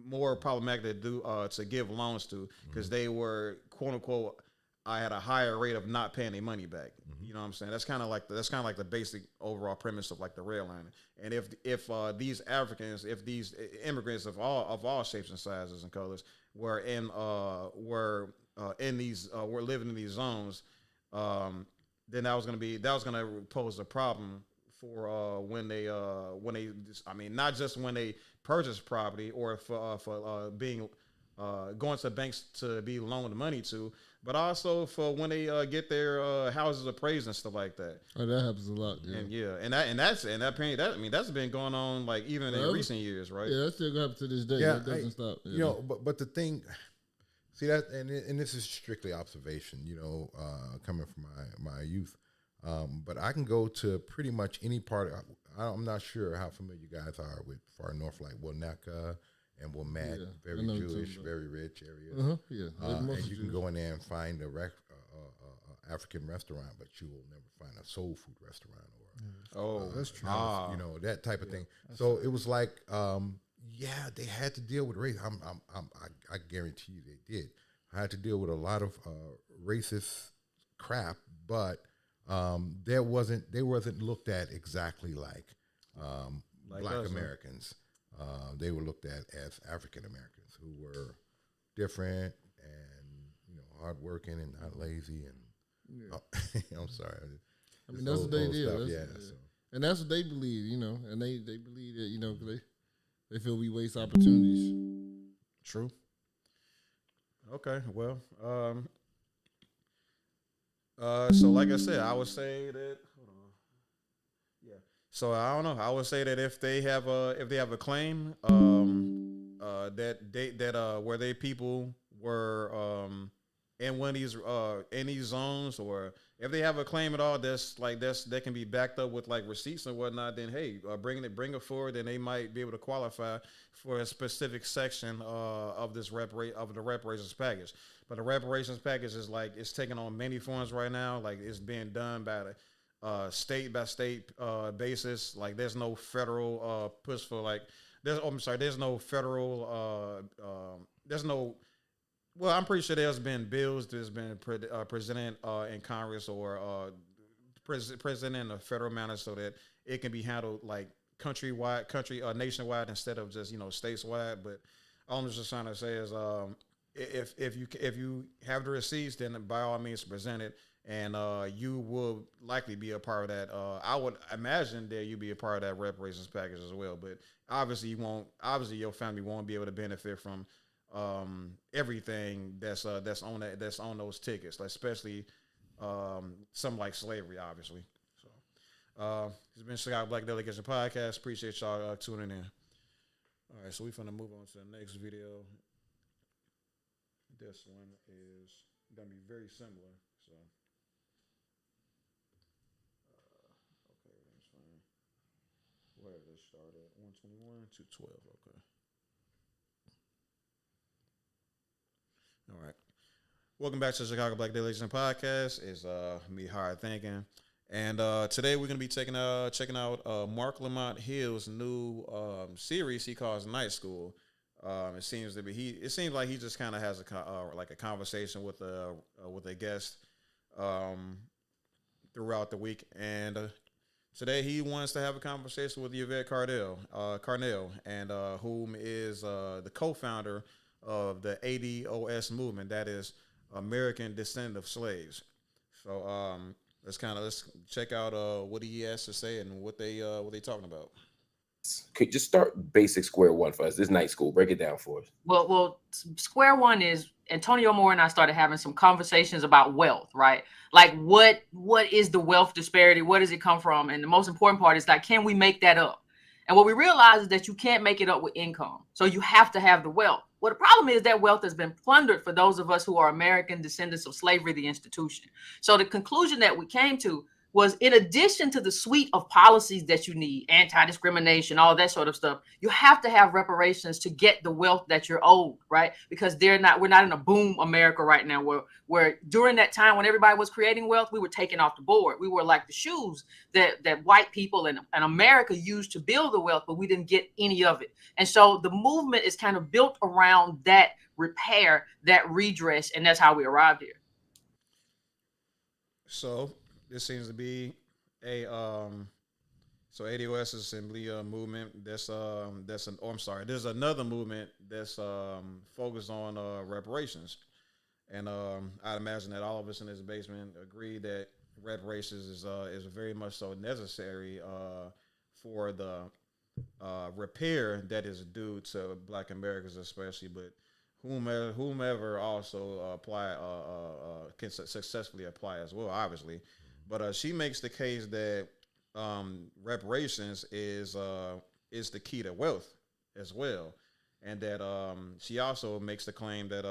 Speaker 1: more problematic to give loans to because they were quote unquote I had a higher rate of not paying their money back. You know what I'm saying? That's kind of like the basic overall premise of like the red line. And if these Africans, if these immigrants of all shapes and sizes and colors were were living in these zones, then that was gonna pose a problem for when they not just when they purchase property or for being going to banks to be loaned money to, but also for when they get their houses appraised and stuff like that.
Speaker 2: Oh, that happens a lot. Yeah,
Speaker 1: and that's been going on like even in recent years, right?
Speaker 2: Yeah, that's still going to happen to this day.
Speaker 4: Yeah,
Speaker 2: that doesn't stop.
Speaker 4: You know, but the thing, see that, and this is strictly observation. You know, coming from my youth, but I can go to pretty much any part. I'm not sure how familiar you guys are with far north, like Winnetka and Wilmette, very Jewish, very rich areas. And you can go in there and find a African restaurant, but you will never find a soul food restaurant or
Speaker 3: that's true.
Speaker 4: you know, that type of thing. So it was like, they had to deal with race. I guarantee you they did. I had to deal with a lot of racist crap, but they wasn't looked at exactly like black
Speaker 1: us,
Speaker 4: Americans. They were looked at as African Americans who were different and hardworking and not lazy and I'm sorry.
Speaker 2: I mean that's what they did.
Speaker 4: So.
Speaker 2: And that's what they believe, and they believe that 'cause they feel we waste opportunities.
Speaker 1: True. Okay, well, so like I said, I would say that. Hold on. Yeah. So I don't know. I would say that if they have a claim, that where they people were in one of these zones, or if they have a claim at all that can be backed up with like receipts and whatnot, then hey, bring it forward, and they might be able to qualify for a specific section of the reparations package. But the reparations package is it's taking on many forms right now. Like it's being done by the state by state basis. Like there's no federal push for there's no federal well, I'm pretty sure there's been bills that's been presented in Congress or presented in a federal manner so that it can be handled like nationwide instead of just stateswide. But all I'm just trying to say is if you have the receipts, then by all means present it, and you will likely be a part of that. I would imagine that you'd be a part of that reparations package as well. But obviously you won't. Obviously your family won't be able to benefit from everything that's on those tickets, like, especially something like slavery, obviously. So it's been Chicago Black Delegation Podcast. Appreciate y'all tuning in. All right, so we finna move on to the next video. This one is gonna be very similar. So okay, everything's fine. Where did it start at? 121 to 12. Okay. All right. Welcome back to the Chicago Black Delegation Podcast. It's me, Hard Thinking. And today we're gonna be checking out Mark Lamont Hill's new series he calls Night School. It seems like he just kind of has a conversation with a guest throughout the week, and today he wants to have a conversation with Yvette Carnell, and whom is the co-founder of the ADOS movement, that is American Descendant of Slaves. So let's check out what he has to say and what they talking about.
Speaker 9: Could just start basic square one for us. This night school, break it down for us.
Speaker 10: Well, square one is Antonio Moore and I started having some conversations about wealth, right? Like what is the wealth disparity? Where does it come from? And the most important part is, like, can we make that up? And what we realize is that you can't make it up with income. So you have to have the wealth. Well, the problem is that wealth has been plundered for those of us who are American descendants of slavery, the institution. So the conclusion that we came to was, in addition to the suite of policies that you need, anti-discrimination, all that sort of stuff, you have to have reparations to get the wealth that you're owed, right? Because we're not in a boom America right now where during that time when everybody was creating wealth, we were taken off the board. We were like the shoes that white people and America used to build the wealth, but we didn't get any of it. And so the movement is kind of built around that repair, that redress, and that's how we arrived here.
Speaker 1: So this seems to be a so ADOS Assembly movement. There's another movement that's focused on reparations, and I'd imagine that all of us in this basement agree that reparations is very much so necessary for the repair that is due to Black Americans, especially, but whomever also can successfully apply as well, obviously. But she makes the case that reparations is the key to wealth as well, and that she also makes the claim that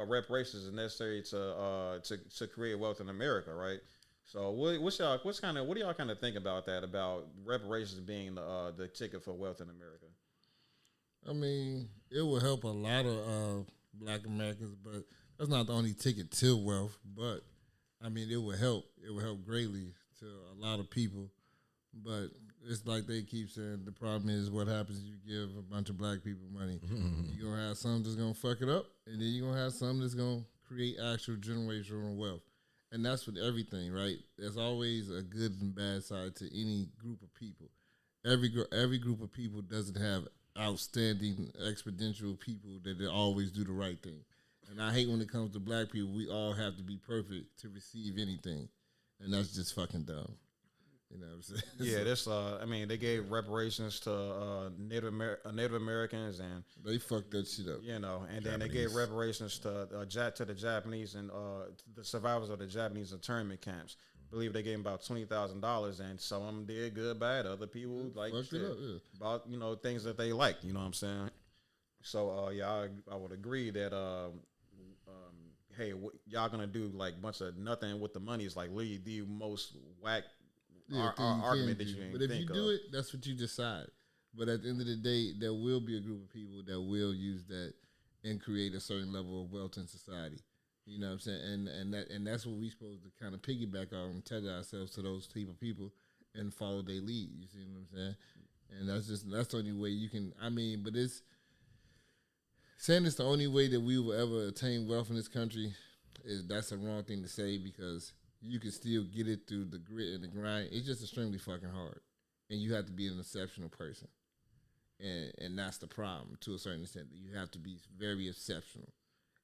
Speaker 1: reparations is necessary to create wealth in America, right? So what do y'all kind of think about that, about reparations being the ticket for wealth in America?
Speaker 2: I mean, it will help a lot of Black Americans, but that's not the only ticket to wealth. But I mean, it will help. It will help greatly to a lot of people. But it's like they keep saying, the problem is what happens if you give a bunch of Black people money. You're gonna have some that's gonna fuck it up, and then you're gonna have some that's gonna create actual generational wealth. And that's with everything, right? There's always a good and bad side to any group of people. Every group of people doesn't have outstanding, exponential people that they always do the right thing. And I hate when it comes to Black people, we all have to be perfect to receive anything. And that's just fucking dumb. You know what I'm saying?
Speaker 1: Yeah, that's. I mean, they gave reparations to Native Americans, and
Speaker 2: they fucked that shit up.
Speaker 1: You know, and then they gave reparations to the Japanese and the survivors of the Japanese internment camps. I believe they gave them about $20,000, and some of them did good, bad. Other people like about things that they like. You know what I'm saying? So I would agree that hey, what y'all gonna do like a bunch of nothing with the money is like literally the most whack. Argument that you ain't
Speaker 2: but if
Speaker 1: think
Speaker 2: you do it, that's what you decide. But at the end of the day, there will be a group of people that will use that and create a certain level of wealth in society. You know what I'm saying? And that's what we're supposed to kind of piggyback on and tether ourselves to those type of people and follow their lead. You see what I'm saying? And that's the only way you can. I mean, but saying it's the only way that we will ever attain wealth in this country that's a wrong thing to say, because you can still get it through the grit and the grind. It's just extremely fucking hard. And you have to be an exceptional person. And that's the problem to a certain extent. You have to be very exceptional.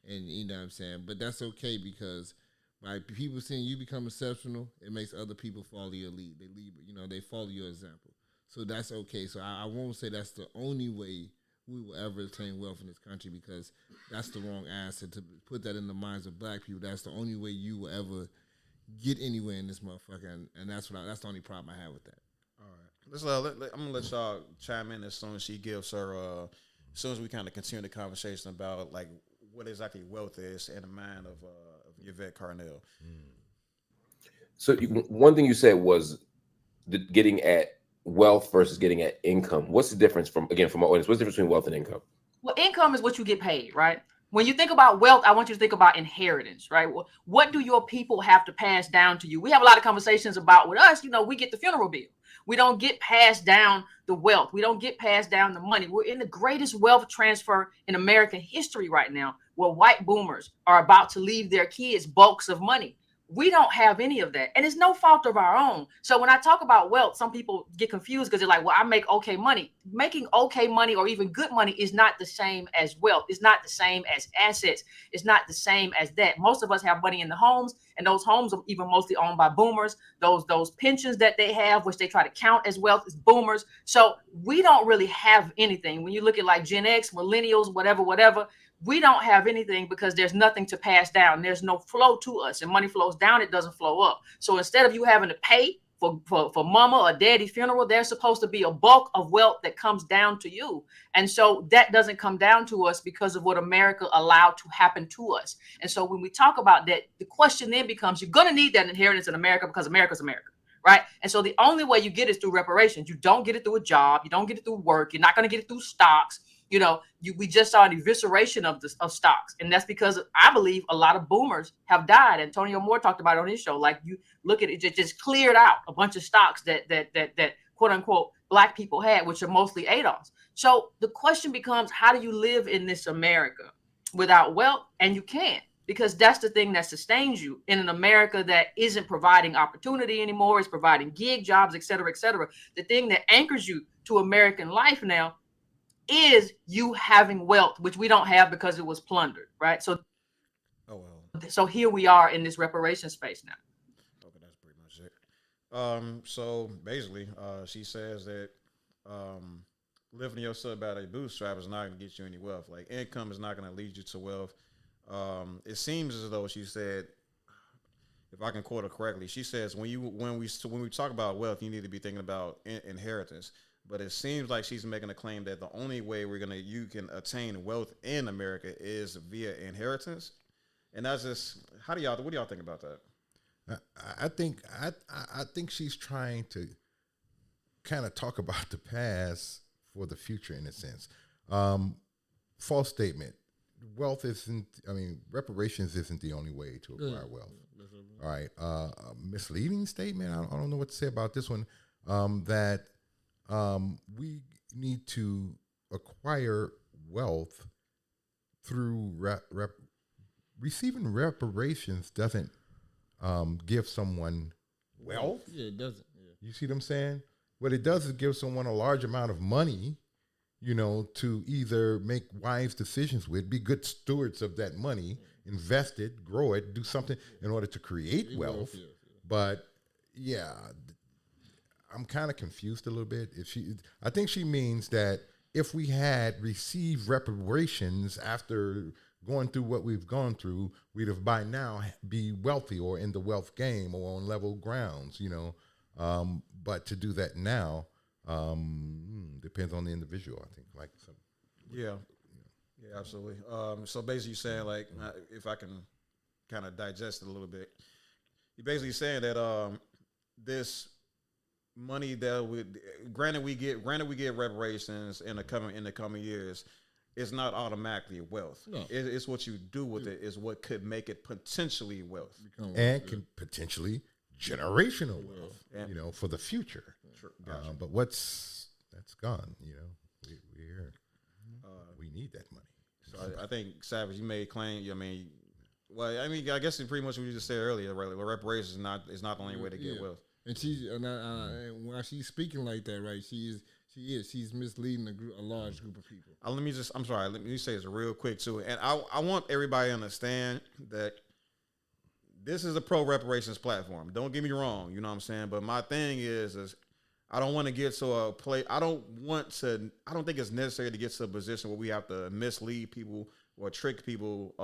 Speaker 2: And you know what I'm saying? But that's okay, because by people seeing you become exceptional, it makes other people follow your lead. They follow your example. So that's okay. So I won't say that's the only way we will ever attain wealth in this country, because that's the wrong answer to put that in the minds of black people. That's the only way you will ever get anywhere in this motherfucker, and that's that's the only problem I have with that.
Speaker 1: All right. I'm gonna let y'all chime in as soon as she gives her. As soon as we kind of continue the conversation about like what exactly wealth is in the mind of Yvette Carnell.
Speaker 9: So one thing you said was getting at wealth versus getting at income. What's the difference from our audience? What's the difference between wealth and income?
Speaker 10: Well, income is what you get paid, right? When you think about wealth, I want you to think about inheritance, right? Well, what do your people have to pass down to you? We have a lot of conversations about with us, we get the funeral bill. We don't get passed down the wealth. We don't get passed down the money. We're in the greatest wealth transfer in American history right now, where white boomers are about to leave their kids bulks of money. We don't have any of that. And it's no fault of our own. So when I talk about wealth, some people get confused because they're like, well, I make okay money. Making okay money or even good money is not the same as wealth. It's not the same as assets. It's not the same as that. Most of us have money in the homes, and those homes are even mostly owned by boomers. Those pensions that they have, which they try to count as wealth, is boomers. So we don't really have anything. When you look at like Gen X, millennials, whatever, we don't have anything because there's nothing to pass down. There's no flow to us, and money flows down. It doesn't flow up. So instead of you having to pay for mama or daddy funeral, there's supposed to be a bulk of wealth that comes down to you. And so that doesn't come down to us because of what America allowed to happen to us. And so when we talk about that, the question then becomes, you're going to need that inheritance in America because America's America. Right. And so the only way you get it is through reparations. You don't get it through a job. You don't get it through work. You're not going to get it through stocks. We just saw an evisceration of stocks. And that's because I believe a lot of boomers have died. Antonio Moore talked about it on his show. Like, you look at it, just cleared out a bunch of stocks that quote unquote black people had, which are mostly ADOS. So the question becomes, how do you live in this America without wealth? And you can't, because that's the thing that sustains you in an America that isn't providing opportunity anymore. It's providing gig jobs, et cetera, et cetera. The thing that anchors you to American life now is you having wealth, which we don't have because it was plundered, right? So, so here we are in this reparation space now.
Speaker 1: Okay, that's pretty much it. So basically, she says that lifting yourself out of a bootstrap is not going to get you any wealth. Like, income is not going to lead you to wealth. It seems as though she said, if I can quote her correctly, she says when we talk about wealth, you need to be thinking about inheritance. But it seems like she's making a claim that the only way you can attain wealth in America is via inheritance. And that's just, what do y'all think about that?
Speaker 4: I think she's trying to kind of talk about the past for the future in a sense. False statement. Reparations isn't the only way to acquire wealth. All right. Misleading statement. I don't know what to say about this one. That we need to acquire wealth through receiving reparations doesn't give someone wealth.
Speaker 2: Yeah, it doesn't. Yeah.
Speaker 4: You see what I'm saying? What it does is give someone a large amount of money, to either make wise decisions with, be good stewards of that money, invest it, grow it, do something in order to create wealth. Yeah. But yeah, I'm kind of confused a little bit. I think she means that if we had received reparations after going through what we've gone through, we'd have by now be wealthy or in the wealth game or on level grounds, but to do that now depends on the individual, I think.
Speaker 1: Yeah, absolutely. So basically you're saying, like, if I can kind of digest it a little bit, you're basically saying that this money that granted we get reparations in the coming years, it's not automatically wealth. No. It's what you do with it is what could make it potentially wealth,
Speaker 4: and can potentially generational wealth, for the future.
Speaker 1: Sure. Gotcha.
Speaker 4: But that's gone. We're here. We need that money.
Speaker 1: So I think, Savage, you made a claim. I guess it's pretty much what you just said earlier. Right? Like, reparations is not the only way to get wealth.
Speaker 2: And while she's speaking like that, right? She's misleading a large group of people.
Speaker 1: Let me say this real quick too, and I want everybody to understand that this is a pro reparations platform. Don't get me wrong, you know what I'm saying. But my thing is I don't want to get to a place. I don't think it's necessary to get to a position where we have to mislead people or trick people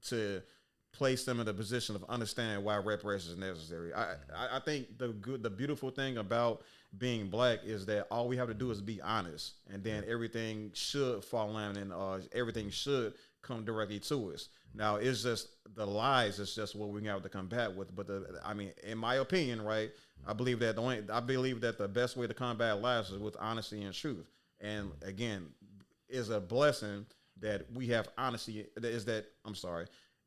Speaker 1: to place them in a position of understanding why reparations is necessary. I think the beautiful thing about being black is that all we have to do is be honest, and then everything should fall in, and everything should come directly to us. Now it's just the lies. It's just what we have to combat with. But in my opinion, right, I believe that the best way to combat lies is with honesty and truth. And again, is a blessing that we have honesty.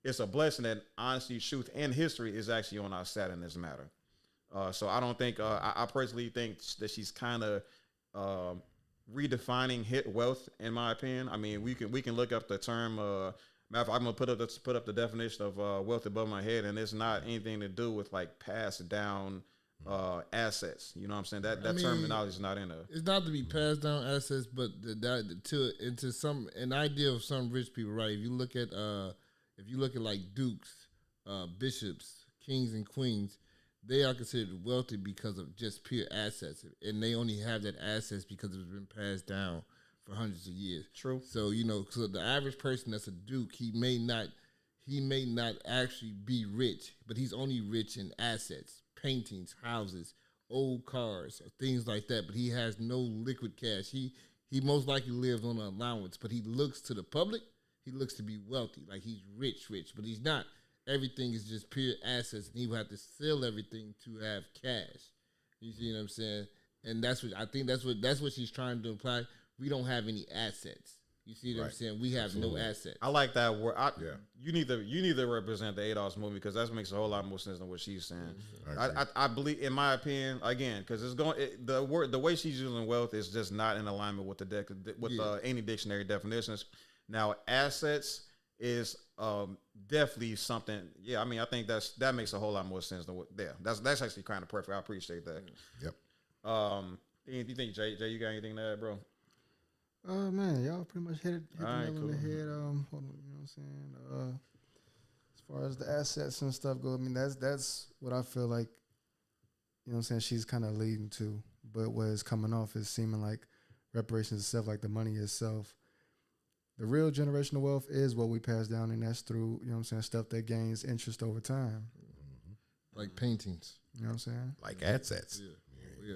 Speaker 1: It's a blessing that honesty, truth, and history is actually on our side in this matter. So I don't think I personally think that she's kind of redefining hit wealth, in my opinion. I mean, we can look up the term. I'm gonna put up the definition of wealth above my head, and it's not anything to do with like passed down assets. You know what I'm saying? That terminology is not in there.
Speaker 2: It's not to be passed down assets, but an idea of some rich people, right? If you look at like dukes, bishops, kings, and queens, they are considered wealthy because of just pure assets, and they only have that assets because it's been passed down for hundreds of years.
Speaker 1: True.
Speaker 2: So so the average person that's a duke, he may not actually be rich, but he's only rich in assets, paintings, houses, old cars, things like that. But he has no liquid cash. He most likely lives on an allowance, but he looks to the public. He looks to be wealthy, like he's rich, but he's not. Everything is just pure assets, and he would have to sell everything to have cash. You see what I'm saying? And that's what she's trying to imply. We don't have any assets. You see what I'm saying? We have no assets.
Speaker 1: I like that word. You need to represent the ADOS movie, because that makes a whole lot more sense than what she's saying. I believe, in my opinion, again, because the way she's using wealth is just not in alignment with any dictionary definitions. Now, assets is definitely something. Yeah, I mean, I think that makes a whole lot more sense than what. Yeah, that's actually kind of perfect. I appreciate that.
Speaker 4: Yep.
Speaker 1: You think Jay, you got anything to add, bro?
Speaker 3: Man, y'all pretty much hit the
Speaker 1: All right,
Speaker 3: nail on the head. Hold on, you know what I'm saying? As far as the assets and stuff go, I mean, that's what I feel like, you know what I'm saying, she's kind of leading to. But what is coming off is seeming like reparations itself, like the money itself. The real generational wealth is what we pass down, and that's through, you know what I'm saying, stuff that gains interest over time.
Speaker 2: Like paintings.
Speaker 3: You know what I'm saying?
Speaker 4: Like assets.
Speaker 2: Yeah.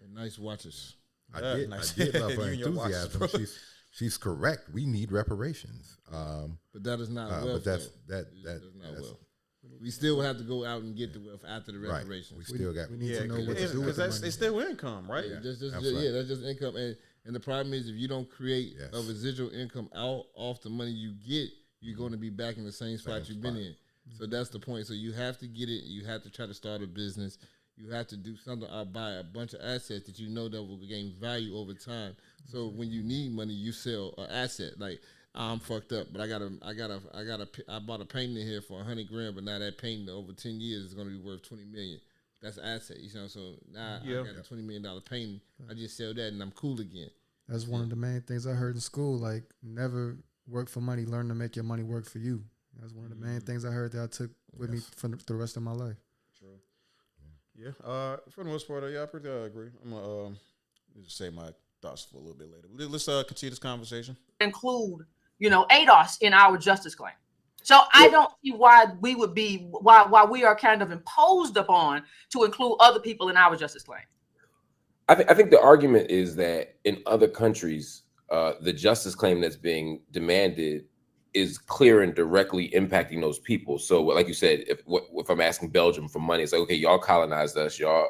Speaker 2: And nice watches.
Speaker 4: I did love her enthusiasm. She's correct. We need reparations.
Speaker 2: But that is not wealth.
Speaker 4: But that's
Speaker 2: not wealth. We still have to go out and get the wealth after the reparations.
Speaker 4: Right. We need
Speaker 3: to know what to do with the money.
Speaker 1: It's still income, right?
Speaker 2: Yeah, that's just income. And the problem is, if you don't create a residual income off the money you get, you're going to be back in the same spot you've been in. So that's the point. So you have to get it. You have to try to start a business. You have to do something or buy a bunch of assets that you know that will gain value over time. So when you need money, you sell an asset. Like, I'm fucked up, but I bought a painting here for $100,000, but now that painting over 10 years is going to be worth $20 million. That's an asset, you know. So now I got a $20 million painting. I just sell that and I'm cool again.
Speaker 3: That's one of the main things I heard in school. Like, never work for money. Learn to make your money work for you. That's one of the main things I heard that I took with me for the rest of my life.
Speaker 1: True. Yeah. For the most part, I pretty agree. I'm gonna just say my thoughts for a little bit later. Let's continue this conversation.
Speaker 10: Include, ADOS in our justice claim. So I don't see why we would be why we are kind of imposed upon to include other people in our justice claim.
Speaker 9: I think the argument is that in other countries, the justice claim that's being demanded is clear and directly impacting those people. So, like you said, if I'm asking Belgium for money, it's like, okay, y'all colonized us, y'all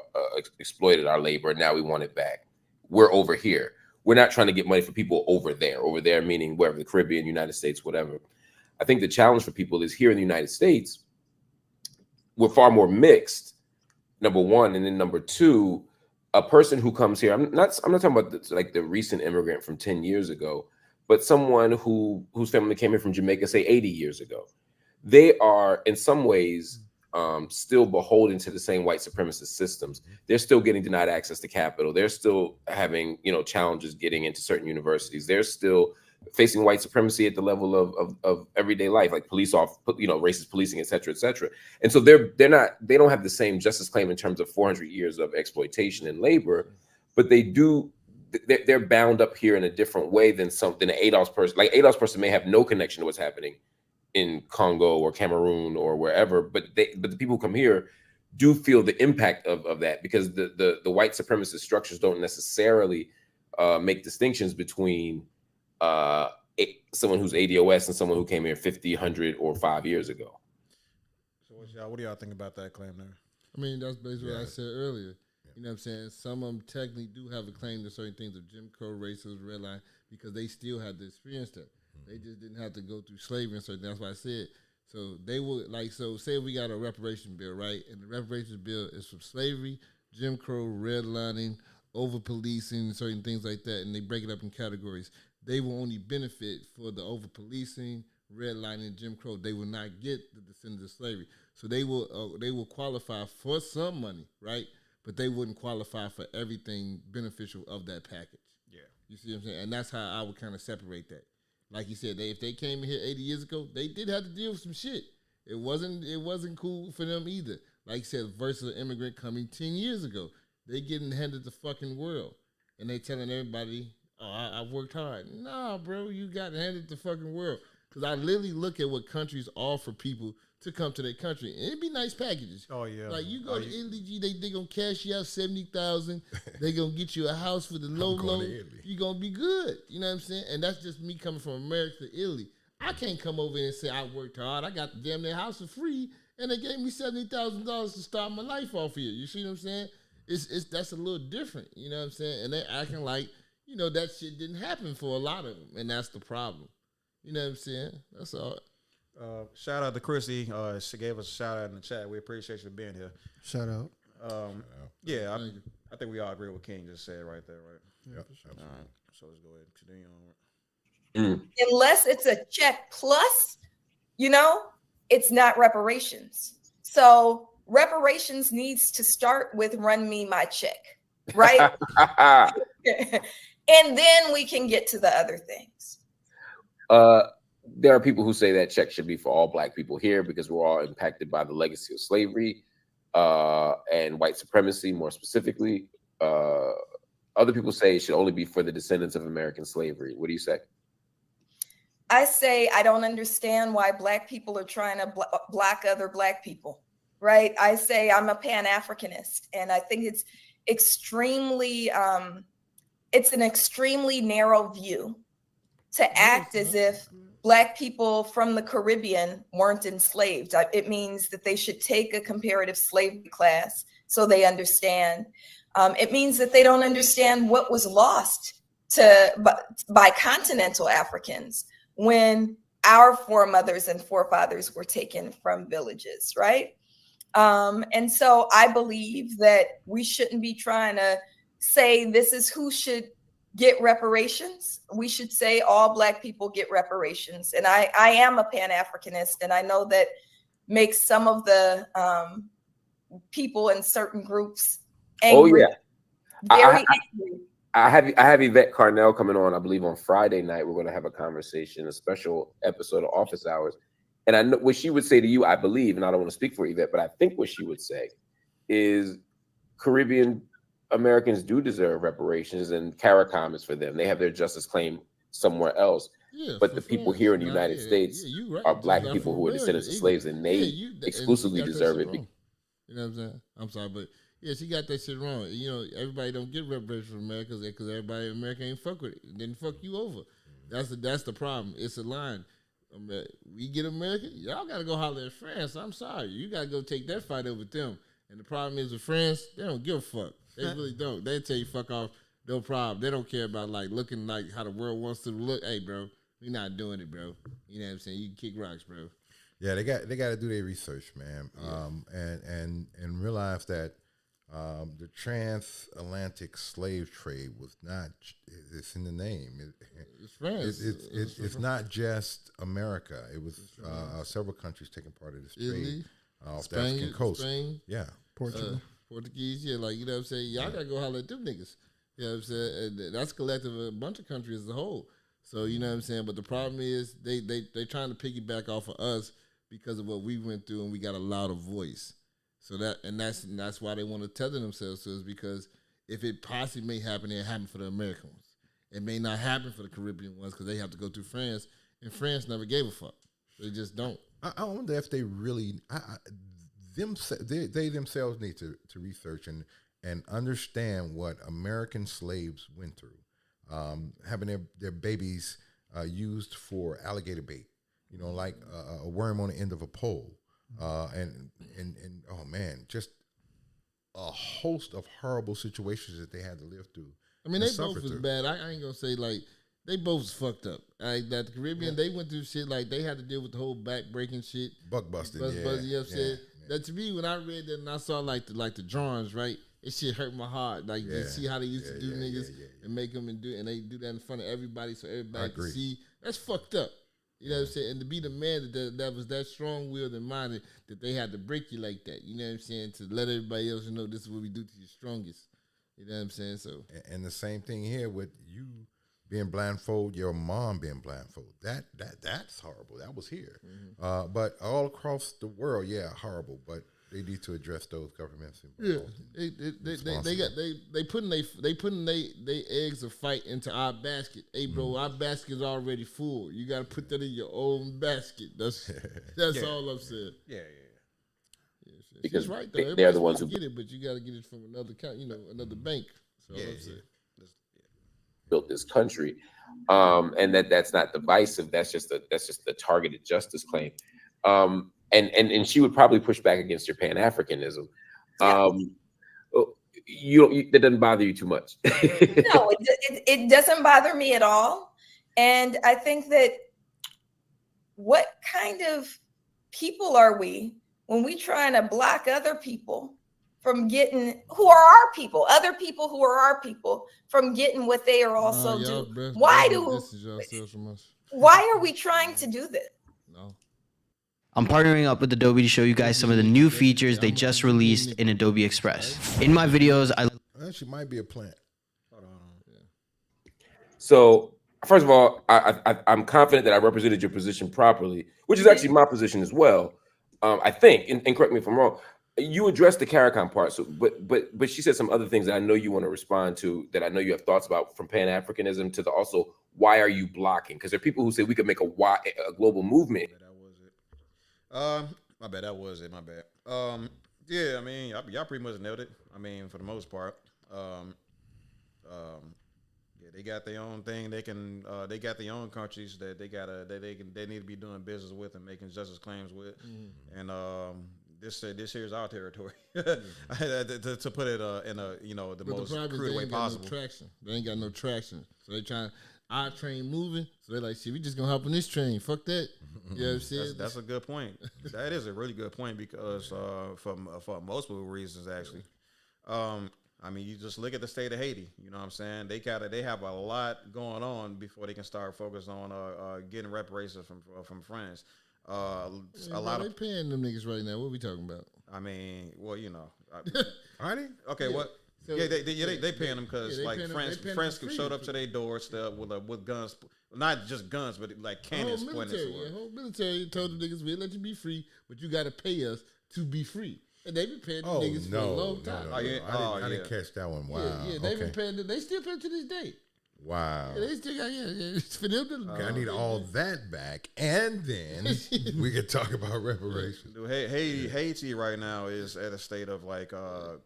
Speaker 9: exploited our labor, and now we want it back. We're over here. We're not trying to get money for people over there. Over there meaning wherever, the Caribbean, United States, whatever. I think the challenge for people is here in the United States, we're far more mixed, number one, and then number two, a person who comes here, I'm not talking about the recent immigrant from 10 years ago, but someone whose family came here from Jamaica, say 80 years ago. They are in some ways still beholden to the same white supremacist systems. They're still getting denied access to capital. They're still having, challenges getting into certain universities. They're still facing white supremacy at the level of everyday life, like racist policing, et cetera, et cetera. And so they don't have the same justice claim in terms of 400 years of exploitation and labor, but they're bound up here in a different way than an Adolf's person. Like Adolf's person may have no connection to what's happening in Congo or Cameroon or wherever, but the people who come here do feel the impact of that, because the white supremacist structures don't necessarily make distinctions between someone who's ADOS and someone who came here 50, 100, or 5 years ago.
Speaker 1: So what do y'all think about that claim there?
Speaker 2: I mean, that's basically what I said earlier. You know what I'm saying? Some of them technically do have a claim to certain things of Jim Crow, racism, red line, because they still had to experience that. They just didn't have to go through slavery and certain. That's why I said. So they would say we got a reparation bill, right? And the reparations bill is from slavery, Jim Crow, redlining, over policing, certain things like that, and they break it up in categories. They will only benefit for the over policing, redlining, Jim Crow. They will not get the descendants of slavery. So they will qualify for some money, right? But they wouldn't qualify for everything beneficial of that package.
Speaker 1: Yeah.
Speaker 2: You see what I'm saying? And that's how I would kind of separate that. Like you said, if they came here 80 years ago, they did have to deal with some shit. It wasn't cool for them either. Like you said, versus an immigrant coming 10 years ago. They getting handed the fucking world. And they telling everybody, I've worked hard. Nah, bro, you got handed the fucking world. Because I literally look at what countries offer people to come to their country. And it'd be nice packages.
Speaker 1: Oh, yeah.
Speaker 2: Like, you go to Italy, they going to cash you out $70,000. They going to get you a house for the low. You going to be good. You know what I'm saying? And that's just me coming from America to Italy. I can't come over here and say I worked hard. I got the damn near house for free. And they gave me $70,000 to start my life off here. You see what I'm saying? That's a little different. You know what I'm saying? And they acting like, that shit didn't happen for a lot of them. And that's the problem. You know what I'm saying? That's all.
Speaker 1: Shout out to Chrissy. She gave us a shout out in the chat. We appreciate you being here.
Speaker 3: Shout out.
Speaker 1: Yeah, I think we all agree with what King just said right there, right?
Speaker 4: Yeah.
Speaker 1: All right. So let's go ahead and continue on.
Speaker 11: Unless it's a check plus, it's not reparations. So reparations needs to start with run me my check, right? And then we can get to the other things.
Speaker 9: There are people who say that check should be for all Black people here because we're all impacted by the legacy of slavery and white supremacy, more specifically. Other people say it should only be for the descendants of American slavery. What do you say?
Speaker 11: I say I don't understand why Black people are trying to block other Black people, right? I say I'm a Pan-Africanist, and I think it's it's an extremely narrow view to act as if Black people from the Caribbean weren't enslaved. It means that they should take a comparative slavery class so they understand. It means that they don't understand what was lost by continental Africans when our foremothers and forefathers were taken from villages, right? And so I believe that we shouldn't be trying to say this is who should get reparations. We should say all Black people get reparations. And I am a Pan-Africanist, and I know that makes some of the people in certain groups angry.
Speaker 9: Oh yeah,
Speaker 11: very angry.
Speaker 9: I have Yvette Carnell coming on, I believe on Friday night. We're going to have a conversation, a special episode of Office Hours. And I know what she would say to you, I believe, and I don't want to speak for Yvette, but I think what she would say is Caribbean Americans do deserve reparations, and CARICOM is for them. They have their justice claim somewhere else. Yeah, but the people here in the United States are Black people who are descendants of slaves, and they exclusively deserve it.
Speaker 2: You know what I'm saying? I'm sorry, but yeah, she got that shit wrong. Everybody don't get reparations from America because everybody in America ain't fuck with it. Then fuck you over. That's the problem. It's a line. We get America, y'all got to go holler at France. I'm sorry. You got to go take that fight over with them. And the problem is with France, they don't give a fuck. They really don't. They tell you fuck off, no problem. They don't care about looking like how the world wants to look. Hey, bro, we not doing it, bro. You know what I'm saying? You can kick rocks, bro.
Speaker 4: Yeah, they got to do their research, man, and realize that the transatlantic slave trade was not. It's in the name.
Speaker 2: It's France.
Speaker 4: It's not just America. It was several countries taking part of this trade off the African coast.
Speaker 2: Spain,
Speaker 4: yeah,
Speaker 2: Portugal. Portuguese, yeah, you know what I'm saying? Y'all gotta go holler at them niggas. You know what I'm saying? And that's collective of a bunch of countries as a whole. So you know what I'm saying. But the problem is they trying to piggyback off of us because of what we went through, and we got a louder voice. So that's why they want to tether themselves to us, because if it possibly may happen, it happen for the American ones. It may not happen for the Caribbean ones because they have to go through France, and France never gave a fuck. They just don't.
Speaker 4: I wonder if they really they themselves need to research and understand what American slaves went through, having their babies used for alligator bait, like a worm on the end of a pole, and oh man, just a host of horrible situations that they had to live through.
Speaker 2: I mean, they both was bad. I ain't gonna say like they both was fucked up. Like that the Caribbean, they went through shit like they had to deal with the whole back breaking shit,
Speaker 4: buck busting.
Speaker 2: You know what I'm saying? That to me, when I read that and I saw like the drawings, right, it shit hurt my heart. Like you see how they used to do niggas and make them and they do that in front of everybody so everybody can see. That's fucked up. You know what I'm saying? And to be the man that was that strong-willed and minded that they had to break you like that. You know what I'm saying? To let everybody else know this is what we do to your strongest. You know what I'm saying? So
Speaker 4: and the same thing here with you being blindfolded, your mom being blindfolded. That's horrible. That was here, but all across the world, horrible. But they need to address those governments involved.
Speaker 2: They putting they eggs of fight into our basket. Hey, bro, our basket is already full. You got to put that in your own basket. That's all I'm saying.
Speaker 9: Because
Speaker 2: right though.
Speaker 9: they're the ones who
Speaker 2: get it, but you got to get it from another another bank. So I'm saying.
Speaker 9: Built this country, and that's not divisive. That's just the targeted justice claim. And she would probably push back against your Pan-Africanism. That doesn't bother you too much.
Speaker 11: No, it doesn't bother me at all. And I think that what kind of people are we when we trying to block other people from getting, who are our people, other people who are our people, from getting what they are also doing? Why are we trying to do this?
Speaker 2: No.
Speaker 12: I'm partnering up with Adobe to show you guys some of the new features they just released in Adobe Express. In my videos,
Speaker 4: she might be a plant. Hold on.
Speaker 9: So first of all, I'm confident that I represented your position properly, which is actually my position as well. I think, and correct me if I'm wrong. You addressed the CARICOM part, so but she said some other things that I know you want to respond to, that I know you have thoughts about, from Pan-Africanism to the also why are you blocking? Because there are people who say we could make a global movement.
Speaker 1: My bad. That was it. My bad. Yeah. I mean, y'all pretty much nailed it. I mean, for the most part. Yeah, they got their own thing. They got their own countries that they need to be doing business with and making justice claims with. And this here is our territory. to put it in the most crude way possible.
Speaker 2: They ain't got no traction. So they trying. Our train moving, so they're like, shit, we just gonna hop on this train. Fuck that. You know what I'm saying?
Speaker 1: That's a good point. That is a really good point, because for multiple reasons, actually. I mean, you just look at the state of Haiti. You know what I'm saying? They have a lot going on before they can start focusing on getting reparations from France.
Speaker 2: They paying them niggas right now. What are we talking about?
Speaker 1: I mean, well,
Speaker 4: Are they?
Speaker 1: Okay,
Speaker 2: yeah.
Speaker 1: what? So they paying them because France showed up to their doorstep with guns, not just guns, but like cannons pointed to
Speaker 2: the whole military told the niggas, we'll let you be free, but you got to pay us to be free. And they've been paying the niggas for a long time.
Speaker 4: No. I didn't catch that one. Wow.
Speaker 2: Yeah, they've been paying. They still pay to this day.
Speaker 4: Wow.
Speaker 2: Yeah, they still got It's for them to.
Speaker 4: I need all that back, and then we could talk about reparations.
Speaker 1: Haiti right now is at a state of like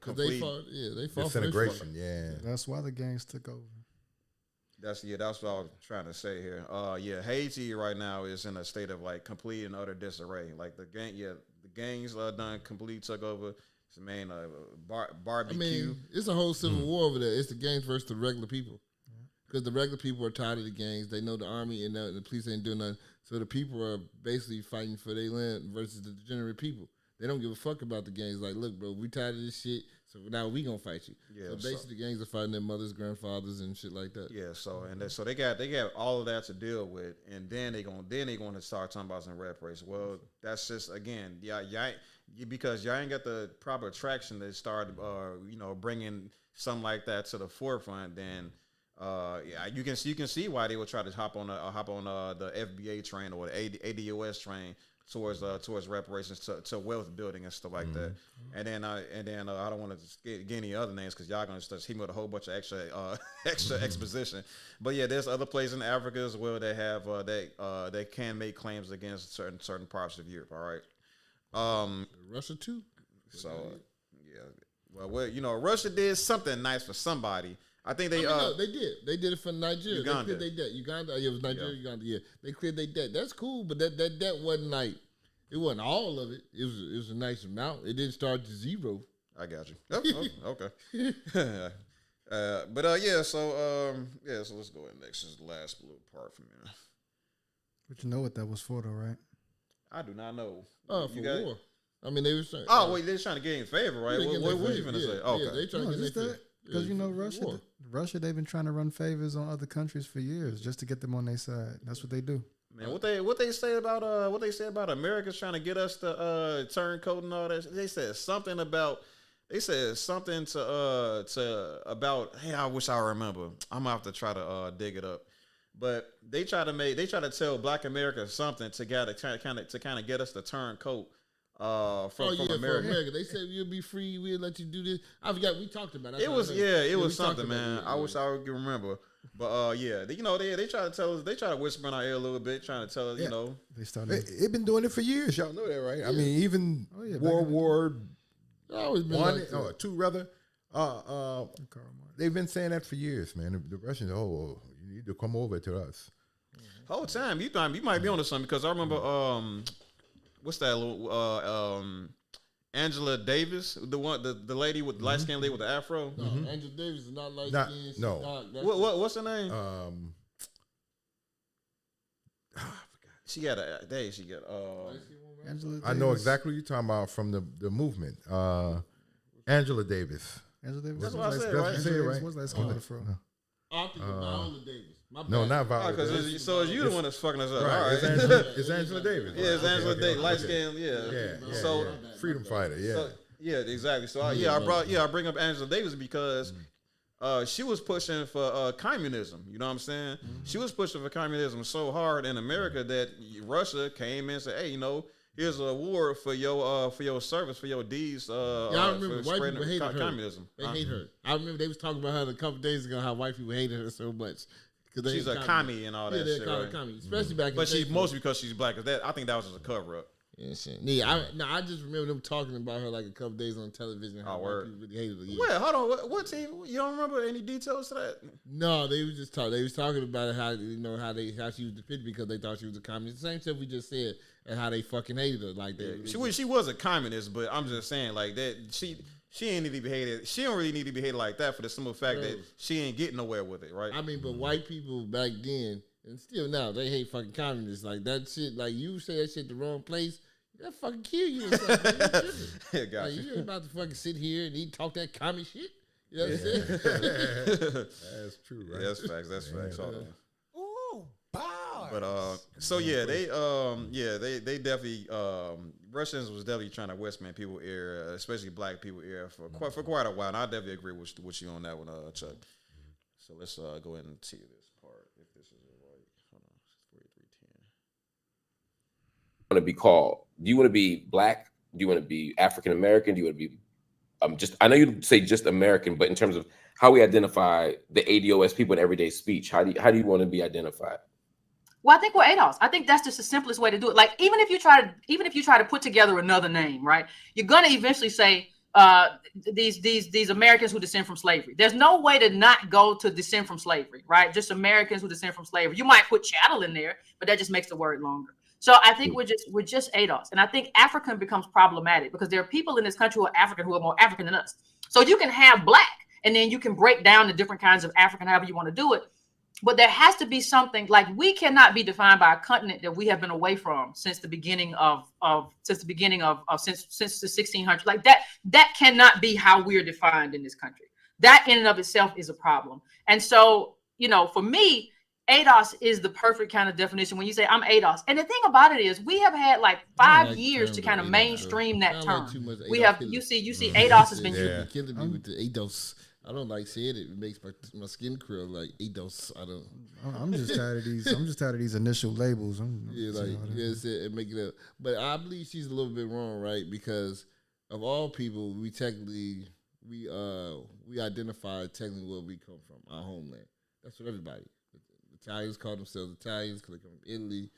Speaker 1: complete
Speaker 2: they fought
Speaker 4: disintegration. Yeah,
Speaker 3: that's why the gangs took over.
Speaker 1: That's what I was trying to say here. Haiti right now is in a state of like complete and utter disarray. Like the gangs done complete took over. It's barbecue.
Speaker 2: I mean, it's a whole civil war over there. It's the gangs versus the regular people. Because the regular people are tired of the gangs. They know the army and the police ain't doing nothing. So the people are basically fighting for their land versus the degenerate people. They don't give a fuck about the gangs. Like, look, bro, we tired of this shit, so now we gonna fight you. Yeah, so basically the gangs are fighting their mothers, grandfathers, and shit like that.
Speaker 1: Yeah, so they got all of that to deal with, and then they gonna start talking about some reparations. Well, that's just again, because y'all ain't got the proper traction to start, bringing something like that to the forefront. Then Yeah, you can see why they would try to hop on the FBA train or the ADOS train towards reparations to wealth building and stuff like that. And then I don't want to get any other names because y'all gonna start hit me with a whole bunch of extra exposition. But yeah, there's other places in Africa as well that have they can make claims against certain parts of Europe. All right,
Speaker 2: Russia too.
Speaker 1: So yeah, well, Russia did something nice for somebody. I think they
Speaker 2: they did. They did it for Nigeria.
Speaker 1: Uganda.
Speaker 2: They cleared their debt. Uganda. Yeah, it was Nigeria, Uganda. Yeah, they cleared their debt. That's cool, but that debt wasn't like it wasn't all of it. It was a nice amount. It didn't start to zero.
Speaker 1: I got you. Okay. So let's go ahead next. This is the last little part from here.
Speaker 3: But you know what that was for, though, right?
Speaker 1: I do not know.
Speaker 2: For war. I mean, they were saying.
Speaker 1: Oh, wait, they're trying to get in favor, right? What were you going to say? Okay.
Speaker 2: Yeah, they trying to get in favor.
Speaker 3: Because Russia, they've been trying to run favors on other countries for years just to get them on their side. That's what they do.
Speaker 1: Man, what they say about Americans trying to get us to turncoat and all that. They said something about about. Hey, I wish I remember. I'm gonna have to try to dig it up. But they try to tell Black America something to kind of get us to turn coat. From America.
Speaker 2: For America. They said you'll be free. We'll let you do this. I forgot we talked about it.
Speaker 1: It was something, man. I wish I could remember. But they try to tell us. They try to whisper in our ear a little bit, trying to tell us,
Speaker 3: They started.
Speaker 4: They've been doing it for years. Y'all know that, right? I mean, even World War I, two rather. They've been saying that for years, man. The Russians, you need to come over to us.
Speaker 1: Whole time you might be onto something because I remember what's that little Angela Davis, the lady with the light skinned lady with the afro.
Speaker 2: No, Angela Davis is not light skinned.
Speaker 4: No.
Speaker 1: What's her name? I forgot. She got
Speaker 3: Angela Davis.
Speaker 4: I know exactly what you're talking about from the movement. Angela Davis.
Speaker 3: Angela Davis.
Speaker 1: That's what I said, right?
Speaker 4: Say it right.
Speaker 3: What's that skinned afro?
Speaker 2: I think Viola Davis.
Speaker 4: No, not Viola.
Speaker 1: So it's you the one that's fucking us up.
Speaker 4: Right.
Speaker 1: All right.
Speaker 4: It's Angela Davis.
Speaker 1: Yeah, it's Angela Davis, light skin.
Speaker 4: Yeah.
Speaker 1: So
Speaker 4: freedom fighter. Yeah.
Speaker 1: So, yeah, exactly. So I bring up Angela Davis because she was pushing for communism. You know what I'm saying? She was pushing for communism so hard in America that Russia came in and said, "Hey, here's an award for your service, for your deeds."
Speaker 2: I remember white people hated her.
Speaker 1: Communism.
Speaker 2: They hate her. I remember they was talking about her a couple days ago how white people hated her so much.
Speaker 1: She's a commie and all that shit.
Speaker 2: Yeah, they're commie, especially back in the
Speaker 1: But
Speaker 2: day.
Speaker 1: she's mostly because she's black. I think that was just a cover up.
Speaker 2: Yeah, shit. Yeah, I just remember them talking about her like a couple days on television. How white people really hated her. Yeah.
Speaker 1: Well, hold on. What team? You don't remember any details to that?
Speaker 2: No, they was just talking. They was talking about how how she was defeated because they thought she was a communist. The same stuff we just said and how they fucking hated her. Like
Speaker 1: she was a communist, but I'm just saying like that she ain't need to be hated. She don't really need to be hated like that for the simple fact that she ain't getting nowhere with it, right?
Speaker 2: I mean, but white people back then and still now they hate fucking communists. Like that shit. Like you say that shit the wrong place. That fucking kill you or something.
Speaker 1: Got
Speaker 2: you ain't about to fucking sit here and talk that commie shit. You know what I'm saying?
Speaker 4: That's true, right?
Speaker 1: Yeah, that's facts. That's facts.
Speaker 7: Ooh, bars.
Speaker 1: But so yeah, they definitely Russians was definitely trying to Westman people ear, especially black people ear for quite a while. And I definitely agree with you on that one, Chuck. So let's go ahead and see this part if this is right. Hold on, 4310.
Speaker 9: Want to be called? Do you want to be black? Do you want to be African American? Do you want to be I know you say just American, but in terms of how we identify the ADOS people in everyday speech, how do you want to be identified?
Speaker 10: Well, I think we're ADOS. I think that's just the simplest way to do it. Like even if you try to put together another name, right? You're gonna eventually say these Americans who descend from slavery. There's no way to not go to descend from slavery, right? Just Americans who descend from slavery. You might put chattel in there, but that just makes the word longer. So I think we're just ADOS. And I think African becomes problematic because there are people in this country who are African who are more African than us. So you can have black and then you can break down the different kinds of African, however you want to do it. But there has to be something like we cannot be defined by a continent that we have been away from since the beginning since the 1600s. Like that cannot be how we're defined in this country. That in and of itself is a problem. And so, for me, ADOS is the perfect kind of definition when you say I'm ADOS. And the thing about it is we have had like 5 years to kind of mainstream that term. We have, you see ADOS has been used.
Speaker 2: killing me with the ADOS. I don't like seeing it. It makes my skin curl like Eidos. I don't.
Speaker 3: I'm just tired of these. I'm just tired of these initial labels.
Speaker 2: It make it up. But I believe she's a little bit wrong, right? Because of all people, we technically we identify technically where we come from, our homeland. That's what everybody. Italians call themselves Italians because they come from Italy.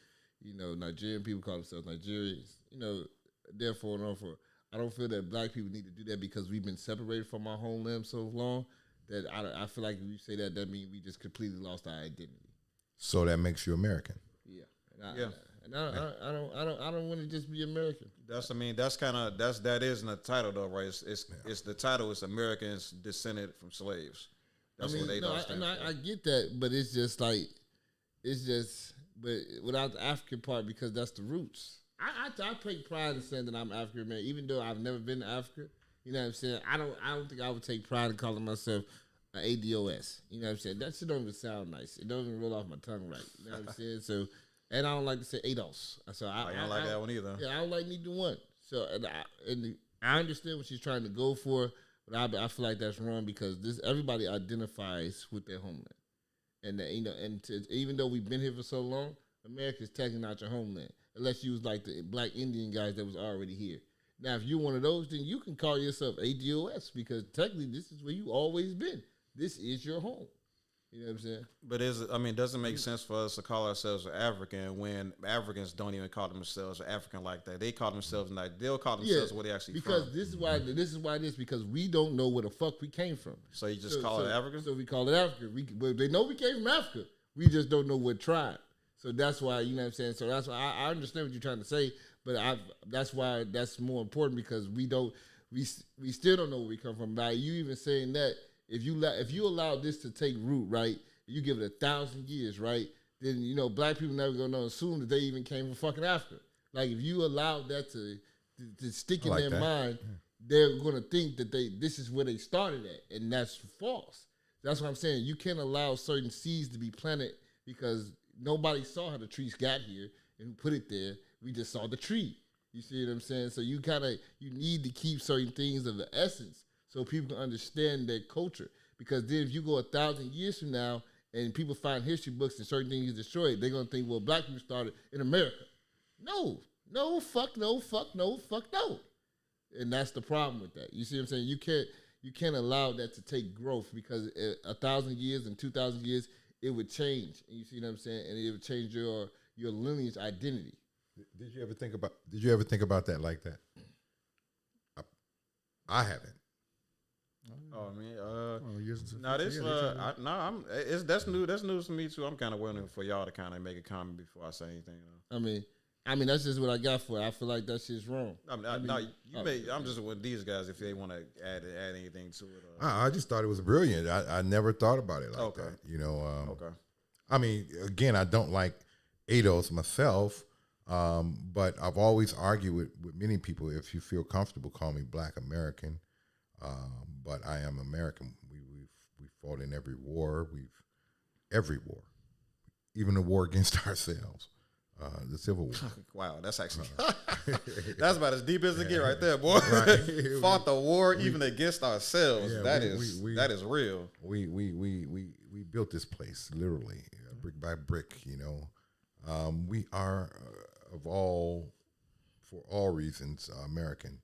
Speaker 2: Nigerian people call themselves Nigerians. Therefore and therefore. I don't feel that black people need to do that because we've been separated from our homeland so long that I feel like if you say that, that means we just completely lost our identity.
Speaker 4: So that makes you American.
Speaker 2: Yeah. I don't want to just be American.
Speaker 1: That is in the title though, right? It's the title is Americans descended from slaves. That's what they don't.
Speaker 2: I get that, but but without the African part because that's the roots. I take pride in saying that I'm African American, even though I've never been to Africa. You know what I'm saying? I don't think I would take pride in calling myself an ADOS. You know what I'm saying? That shit don't even sound nice. It doesn't even roll off my tongue right. You know what I'm saying? So, and I don't like to say ADOS. So I
Speaker 1: don't like that one either.
Speaker 2: Yeah, I don't like neither one. So, I understand what she's trying to go for, but I feel like that's wrong because everybody identifies with their homeland, and even though we've been here for so long, America's technically not your homeland. Unless you was like the black Indian guys that was already here. Now, if you're one of those, then you can call yourself ADOS because technically this is where you always been. This is your home. You know what I'm saying?
Speaker 1: But does it make sense for us to call ourselves African when Africans don't even call themselves African like that? They call themselves they'll call themselves where they actually
Speaker 2: because
Speaker 1: from.
Speaker 2: This is why because we don't know where the fuck we came from.
Speaker 1: So you just call it African?
Speaker 2: So we call it African. They know we came from Africa. We just don't know what tribe. So that's why, you know what I'm saying? So that's why I understand what you're trying to say, but that's why that's more important because we still don't know where we come from. By you even saying that, if you allow this to take root, right, you give it 1,000 years, right, then, black people never gonna assume that they even came from fucking Africa. Like, if you allow that to stick in their mind, they're gonna think that this is where they started at, and that's false. That's what I'm saying. You can't allow certain seeds to be planted because nobody saw how the trees got here and put it there. We just saw the tree. You see what I'm saying? So you need to keep certain things of the essence so people can understand their culture. Because then if you go 1,000 years from now and people find history books and certain things destroyed, they're going to think, well, black people started in America. No, fuck no. And that's the problem with that. You see what I'm saying? You can't allow that to take growth because 1,000 years and 2,000 years, it would change. And you see what I'm saying? And it would change your lineage identity.
Speaker 4: Did you ever think about that like that? I haven't.
Speaker 1: Oh, that's new. That's news to me too. I'm kind of waiting for y'all to kind of make a comment before I say anything.
Speaker 2: I mean, that's just what I got for it. I feel like that shit's wrong.
Speaker 1: I'm just with these guys if they want to add anything to it.
Speaker 4: I just thought it was brilliant. I never thought about it like that.
Speaker 1: Okay.
Speaker 4: I mean, again, I don't like ADOS myself, but I've always argued with many people. If you feel comfortable, call me Black American. But I am American. We fought in every war. Every war, even the war against ourselves. The Civil War.
Speaker 1: Wow, that's actually that's about as deep as it get right there, boy. Right. Fought the war even against ourselves. Yeah, that is real.
Speaker 4: We built this place literally brick by brick. We are for all reasons American,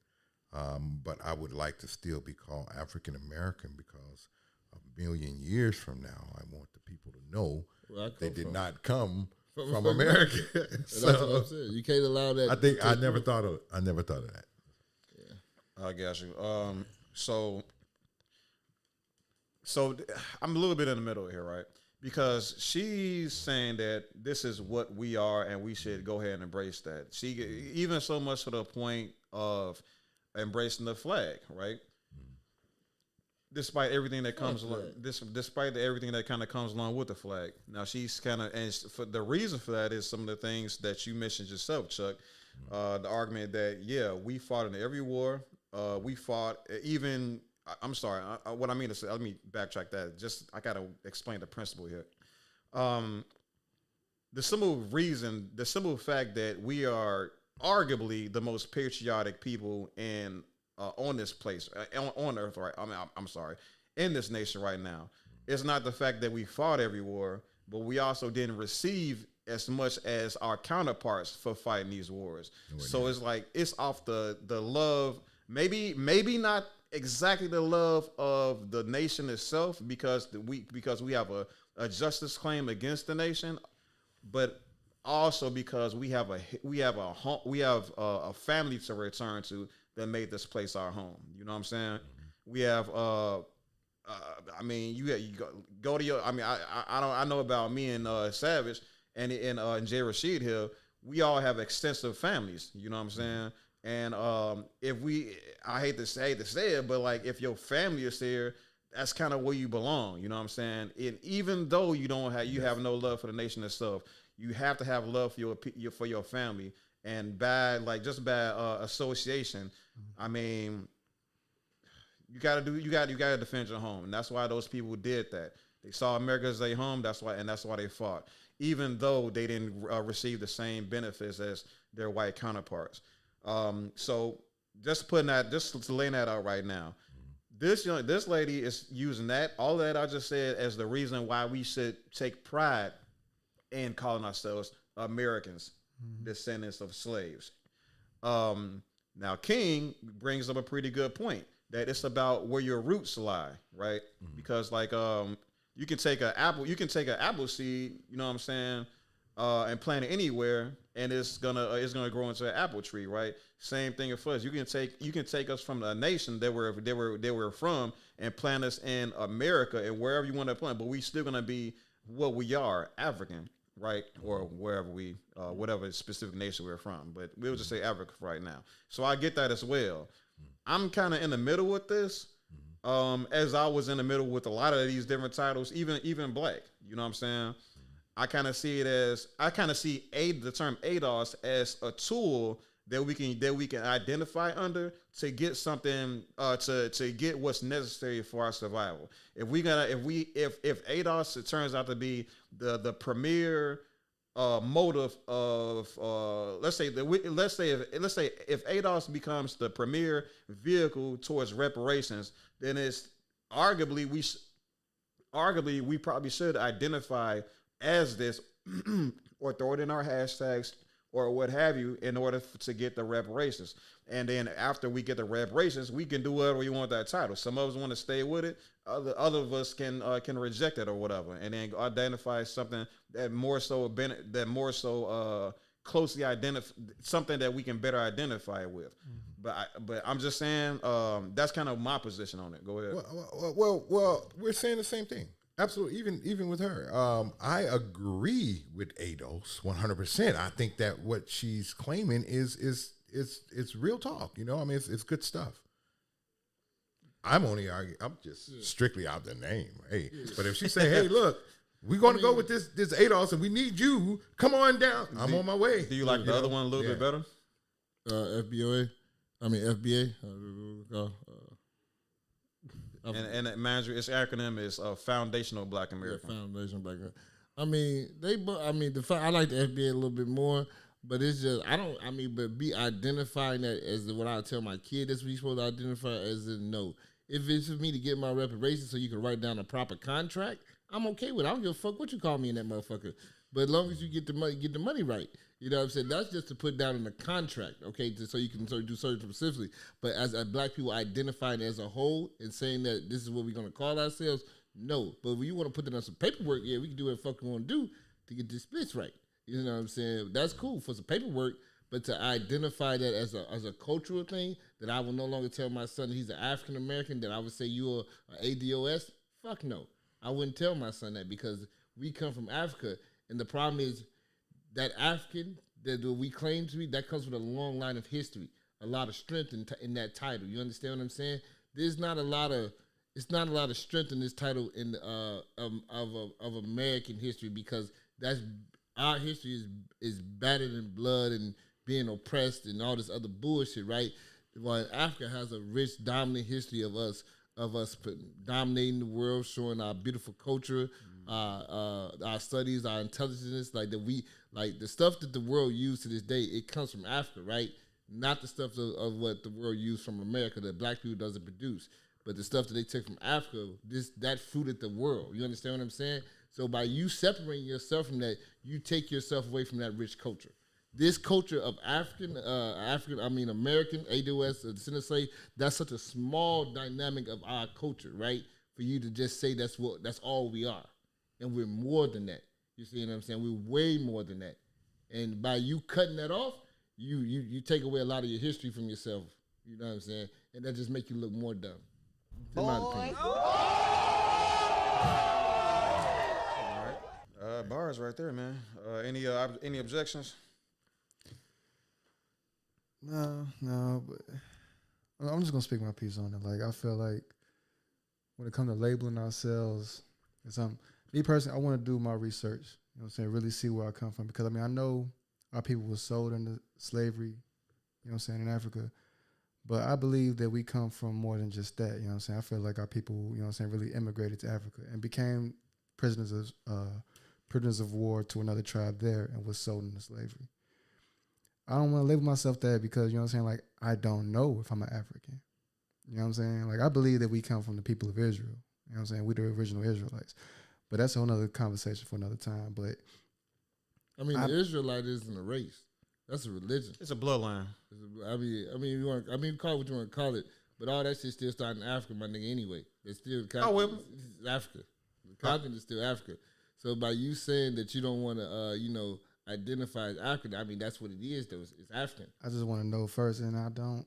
Speaker 4: but I would like to still be called African American because a million years from now, I want the people to know they did not come from America. So,
Speaker 2: that's what I'm saying. You can't allow that.
Speaker 4: I never thought of that.
Speaker 1: Yeah, I got you. So I'm a little bit in the middle here, right? Because she's saying that this is what we are, and we should go ahead and embrace that. She even so much to the point of embracing the flag, right? Despite everything that comes along, despite everything that kind of comes along with the flag. Now she's kind of, and for the reason for that is some of the things that you mentioned yourself, Chuck. The argument that we fought in every war. We fought even. I'm sorry. What I mean to say, let me backtrack that. I gotta explain the principle here. The simple fact that we are arguably the most patriotic people on this place, on Earth, right? I'm sorry, in this nation right now. It's not the fact that we fought every war, but we also didn't receive as much as our counterparts for fighting these wars. So it's like it's off the love, maybe not exactly the love of the nation itself, because we have a justice claim against the nation, but also because we have a family to return to that made this place our home. You know what I'm saying? We have I mean, you go to your. I mean, I know about me and Savage and Jay Rashid here. We all have extensive families. You know what I'm saying? And if I hate to say it, but like if your family is here, that's kind of where you belong. You know what I'm saying? And even though you have no love for the nation itself, you have to have love for your family. And bad association. I mean, you gotta defend your home, and that's why those people did that. They saw America as their home. That's why they fought, even though they didn't receive the same benefits as their white counterparts. So just laying that out right now. This lady is using all that I just said as the reason why we should take pride in calling ourselves Americans, descendants of slaves. Now King brings up a pretty good point, that it's about where your roots lie, right? Because like you can take an apple seed, you know what I'm saying, and plant it anywhere, and it's gonna grow into an apple tree, right? Same thing for us. You can take us from a nation that we're from and plant us in America and wherever you want to plant, but we still gonna be what we are, African, right? Or wherever whatever specific nation we're from, but we'll just say Africa for right now. So I get that as well. I'm kind of in the middle with this, as I was in the middle with a lot of these different titles, even Black. You know what I'm saying? I kind of see the term ADOS as a tool that we can identify under to get something to get what's necessary for our survival. If ADOS, it turns out to be the premier motive of let's say if ADOS becomes the premier vehicle towards reparations, then it's arguably we probably should identify as this or throw it in our hashtags or what have you in order to get the reparations. And then after we get the reparations, we can do whatever we want that title. Some of us want to stay with it. Other of us can reject it or whatever, and then identify something that more so closely identify something that we can better identify with. But I'm just saying that's kind of my position on it. Go ahead.
Speaker 4: Well, we're saying the same thing. Absolutely. Even with her, I agree with ADOS 100%. I think that what she's claiming is real talk. You know, I mean, it's good stuff. I'm just strictly out the name. Hey, but if she say, hey, look, we're going to go with this ADOS and we need you, come on down. I'm on my way.
Speaker 1: Do you like the other one a little bit better?
Speaker 2: FBA.
Speaker 1: And manager, its acronym is Foundational Black American.
Speaker 2: Yeah, Foundational Black American. I mean, I like the FBA a little bit more, but it's just but be identifying that as what I tell my kid that's what you're supposed to identify as a no. If it's for me to get my reparations so you can write down a proper contract, I'm okay with it. I don't give a fuck what you call me in that motherfucker. But as long as you get the money right. You know what I'm saying? That's just to put down in the contract, okay, so you can do something specifically. But as Black people identifying as a whole and saying that this is what we're going to call ourselves, no. But when you want to put that on some paperwork, yeah, we can do what the fuck we want to do to get the splits right. You know what I'm saying? That's cool for some paperwork, but to identify that as a cultural thing, that I will no longer tell my son that he's an African American, that I would say you're an ADOS, fuck no. I wouldn't tell my son that because we come from Africa, and the problem is that African that we claim to be, that comes with a long line of history, a lot of strength in that title. You understand what I'm saying? It's not a lot of strength in this title in of American history, because that's our history is battered in blood and being oppressed and all this other bullshit, right? While Africa has a rich, dominant history of us dominating the world, showing our beautiful culture, our studies, our intelligence, like the stuff that the world used to this day, it comes from Africa, right? Not the stuff of what the world used from America that Black people doesn't produce. but the stuff that they took from Africa, that fruited the world. You understand what I'm saying? So by you separating yourself from that, you take yourself away from that rich culture. This culture of American, ADOS, descendant slave, that's such a small dynamic of our culture, right? For you to just say that's all we are. And we're more than that. You see what I'm saying? We're way more than that. And by you cutting that off, you take away a lot of your history from yourself. You know what I'm saying? And that just make you look more dumb. In my opinion.
Speaker 1: Bars right there, man. Any objections?
Speaker 3: No, but I'm just gonna speak my piece on it. Like, I feel like when it comes to labeling ourselves, me personally, I want to do my research. You know what I'm saying? Really see where I come from, because I know our people were sold into slavery. You know what I'm saying, in Africa, but I believe that we come from more than just that. You know what I'm saying? I feel like our people, you know what I'm saying, really immigrated to Africa and became prisoners of war to another tribe there and was sold into slavery. I don't want to label myself that because, you know what I'm saying, like, I don't know if I'm an African. You know what I'm saying? Like, I believe that we come from the people of Israel. You know what I'm saying? We're the original Israelites. But that's a whole other conversation for another time. But
Speaker 2: the Israelite isn't a race. That's a religion.
Speaker 1: It's a bloodline.
Speaker 2: You call it what you want to call it, but all that shit still started in Africa, my nigga, anyway. It's still it's Africa. The continent is still Africa. So by you saying that you don't want to, identify as African, that's what it is, though. It's African.
Speaker 3: I just want to know first, and I don't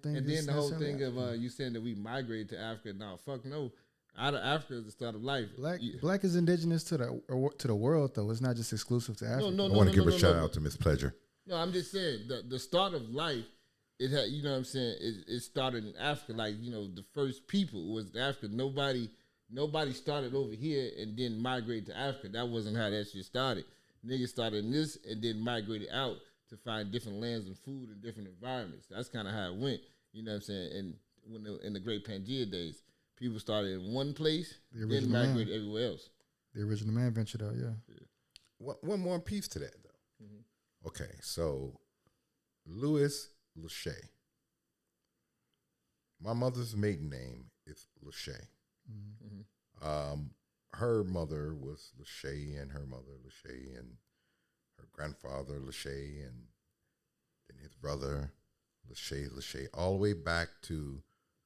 Speaker 3: think.
Speaker 2: And then the whole thing of you saying that we migrated to Africa. No, fuck no. Out of Africa is the start of life.
Speaker 3: Black is indigenous to the world, though. It's not just exclusive to Africa.
Speaker 4: I want to give a shout out to Miss Pleasure.
Speaker 2: No, I'm just saying the start of life. It had, you know what I'm saying. It started in Africa. Like, the first people was Africa. Nobody started over here and then migrated to Africa. That wasn't how that shit started. Niggas started in this and then migrated out to find different lands and food and different environments. That's kind of how it went. You know what I'm saying? And in the Great Pangea days, people started in one place, then migrated everywhere else.
Speaker 3: The original man ventured out, yeah.
Speaker 4: One more piece to that, though. Mm-hmm. Okay, so Louis Lachey. My mother's maiden name is Lachey. Mm-hmm. Her mother was Lachey, and her mother Lachey, and her grandfather Lachey, and then his brother Lachey, all the way back to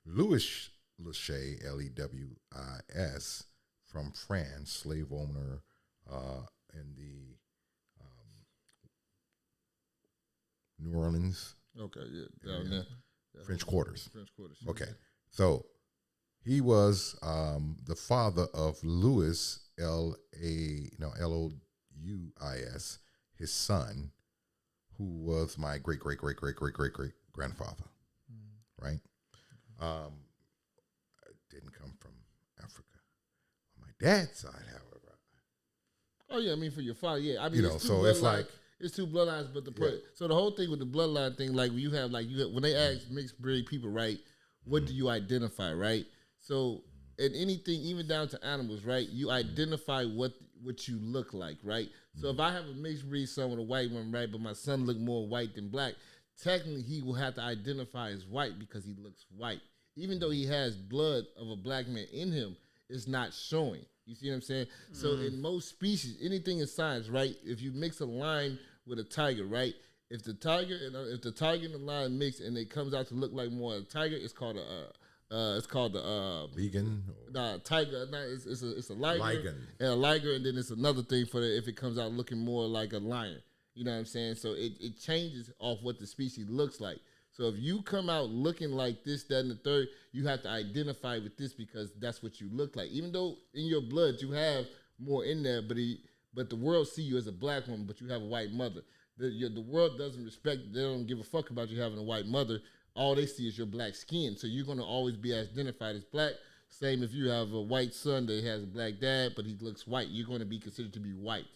Speaker 4: Louis Lachey, Lewis, from France, slave owner in the New Orleans.
Speaker 2: Okay, yeah, down there.
Speaker 4: French Quarters.
Speaker 2: French Quarters.
Speaker 4: Okay, so he was the father of Louis, Louis, his son, who was my great grandfather, right? Didn't come from Africa. On my dad's side, however.
Speaker 2: Oh yeah, for your father, yeah.
Speaker 4: So it's like
Speaker 2: it's two bloodlines, but so the whole thing with the bloodline thing, like when you have when they ask mixed breed people, right? What do you identify, right? So in anything, even down to animals, right? You identify what you look like, right? So if I have a mixed breed son with a white one, right, but my son look more white than black, technically he will have to identify as white because he looks white. Even though he has blood of a black man in him, it's not showing. You see what I'm saying? So in most species, anything in science, right? If you mix a lion with a tiger, right? If the tiger and the lion mix and it comes out to look like more a tiger, it's called the
Speaker 4: vegan.
Speaker 2: Tiger. No, it's a liger.
Speaker 4: Ligon.
Speaker 2: And a liger, and then it's another thing for if it comes out looking more like a lion. You know what I'm saying? So it changes off what the species looks like. So if you come out looking like this, that, and the third, you have to identify with this because that's what you look like. Even though in your blood you have more in there, but the world see you as a black woman, but you have a white mother. The world doesn't respect. They don't give a fuck about you having a white mother. All they see is your black skin. So you're gonna always be identified as black. Same if you have a white son that has a black dad, but he looks white. You're gonna be considered to be white.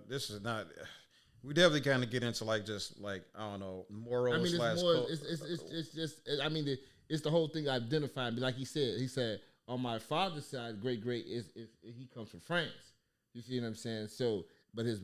Speaker 1: This is not. We definitely kind of get into I don't know, moral.
Speaker 2: It's more. It's just. It's the whole thing identifying. Like he said on my father's side, great is he comes from France. You see what I'm saying? So, but his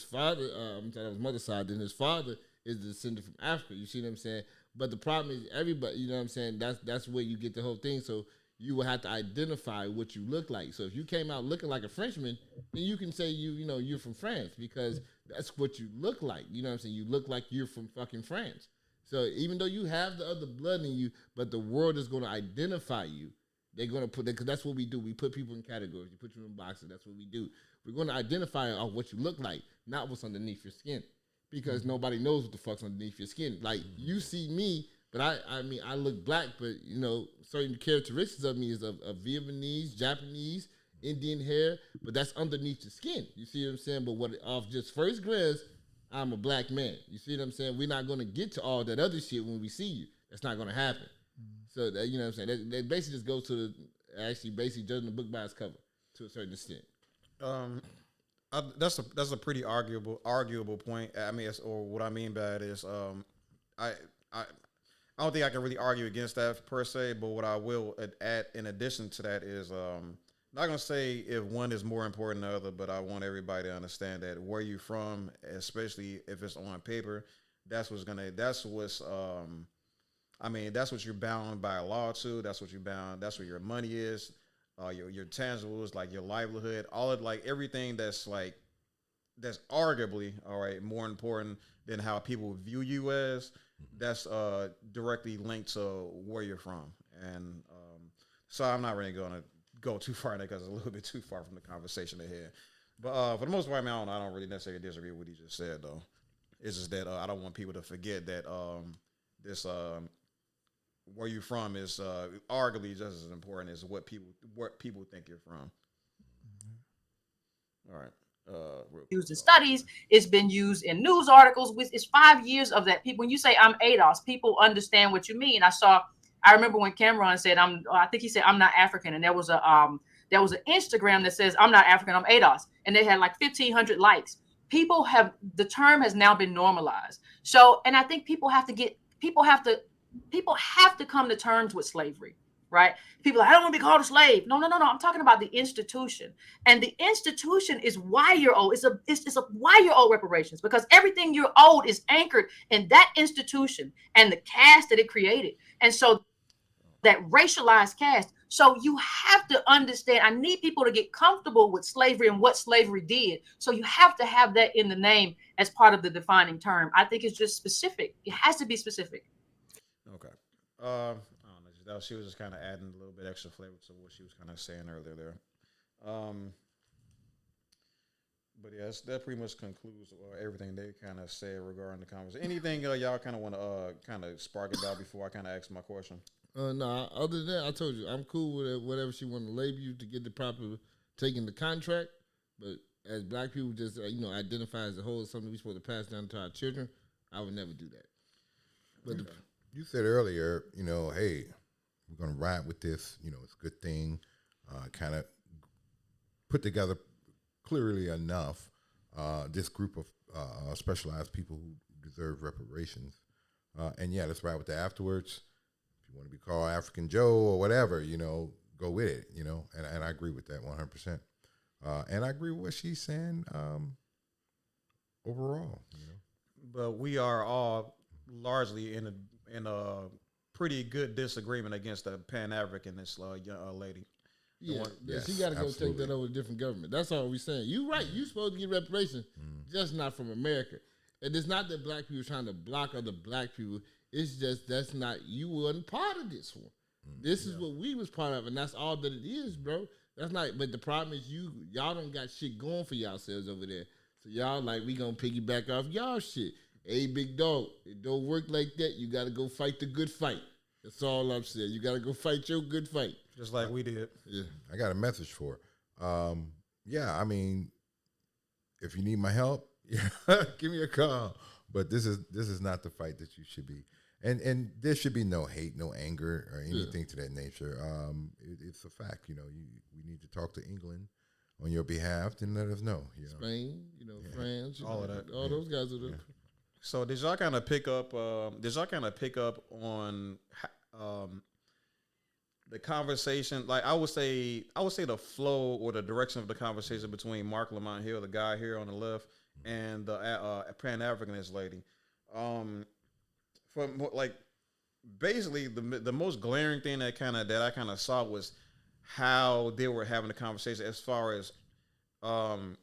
Speaker 2: father, his mother's side, then his father is the descendant from Africa. You see what I'm saying? But the problem is everybody, you know what I'm saying? That's where you get the whole thing. So you will have to identify what you look like. So if you came out looking like a Frenchman, then you can say you're from France because that's what you look like. You know what I'm saying? You look like you're from fucking France. So even though you have the other blood in you, but the world is going to identify you. They're going to put, because that's what we do. We put people in categories. We put you in boxes. That's what we do. We're going to identify what you look like, not what's underneath your skin, because nobody knows what the fuck's underneath your skin. Like, you see me, but I mean, I look black, but, you know, certain characteristics of me is of Vietnamese, Japanese, Indian hair, but that's underneath the skin. You see what I'm saying? But off just first glance, I'm a black man. You see what I'm saying? We're not going to get to all that other shit when we see you. That's not going to happen. So, that, you know what I'm saying? That basically just goes to basically judging the book by its cover to a certain extent.
Speaker 1: That's a pretty arguable point. I mean, or what I mean by it is, I don't think I can really argue against that per se. But what I will add in addition to that is, not gonna say if one is more important than the other, but I want everybody to understand that where you're from, especially if it's on paper, that's what you're bound by law to. That's what you're bound. That's where your money is, your tangibles, like your livelihood, all of like everything that's arguably more important than how people view you as. That's directly linked to where you're from, and so I'm not really gonna go too far in there because it's a little bit too far from the conversation ahead. But for the most part, I mean, I don't really necessarily disagree with what he just said though. It's just that I don't want people to forget that this where you're from is arguably just as important as what people think you're from. All right.
Speaker 10: Used in studies, it's been used in news articles. It's 5 years of that. People, when you say I'm ADOS, people understand what you mean. I remember when Cameron said I think he said I'm not African, and there was an Instagram that says I'm not African, I'm ADOS, and they had like 1,500 likes. The term has now been normalized. So, and I think people have to come to terms with slavery, right? People are like, I don't want to be called a slave. No. I'm talking about the institution, and the institution is why you're owed. It's why you're owed reparations, because everything you're owed is anchored in that institution and the caste that it created, and so that racialized caste. So you have to understand. I need people to get comfortable with slavery and what slavery did. So you have to have that in the name as part of the defining term. I think it's just specific. It has to be specific.
Speaker 1: Okay. I don't know. She was just kind of adding a little bit extra flavor to what she was kind of saying earlier there. But yes, that pretty much concludes everything they kind of said regarding the conversation. Anything y'all kind of want to kind of spark it out before I kind of ask my question?
Speaker 2: No, other than that, I told you, I'm cool with it, whatever she want to label you to get the proper taking the contract. But as black people just, identify as a whole, something we're supposed to pass down to our children, I would never do that. But
Speaker 4: you said earlier, hey, we're going to ride with this. It's a good thing. Kind of put together clearly enough this group of specialized people who deserve reparations. And yeah, let's ride with that afterwards. If you want to be called African Joe or whatever, go with it, and I agree with that 100%. And I agree with what she's saying overall.
Speaker 1: But we are all largely in a pretty good disagreement against the Pan-Africanist young lady.
Speaker 2: Yeah,
Speaker 4: yes,
Speaker 2: she got to go
Speaker 4: absolutely.
Speaker 2: take that over to a different government. That's all we're saying. You right. You supposed to get reparations, just not from America. And it's not that black people trying to block other black people. It's just that's not, you wasn't part of this one. This is what we was part of, and that's all that it is, bro. That's not, but the problem is y'all don't got shit going for yourselves over there. So y'all like, we gonna piggyback off y'all shit. Hey, big dog, it don't work like that. You got to go fight the good fight. That's all I'm saying. You got to go fight your good fight.
Speaker 1: Just like we did.
Speaker 4: Yeah, I got a message for her. Yeah, I mean, if you need my help, give me a call. But this is not the fight that you should be. And there should be no hate, no anger, or anything to that nature. It's a fact. We need to talk to England on your behalf. Then let us know.
Speaker 2: Spain, France,
Speaker 1: all of that.
Speaker 2: All those guys are there.
Speaker 1: So did y'all kind of pick up? On the conversation? Like I would say the flow or the direction of the conversation between Mark Lamont Hill, the guy here on the left, and the Pan-Africanist lady. basically the most glaring thing that I kind of saw was how they were having a conversation as far as um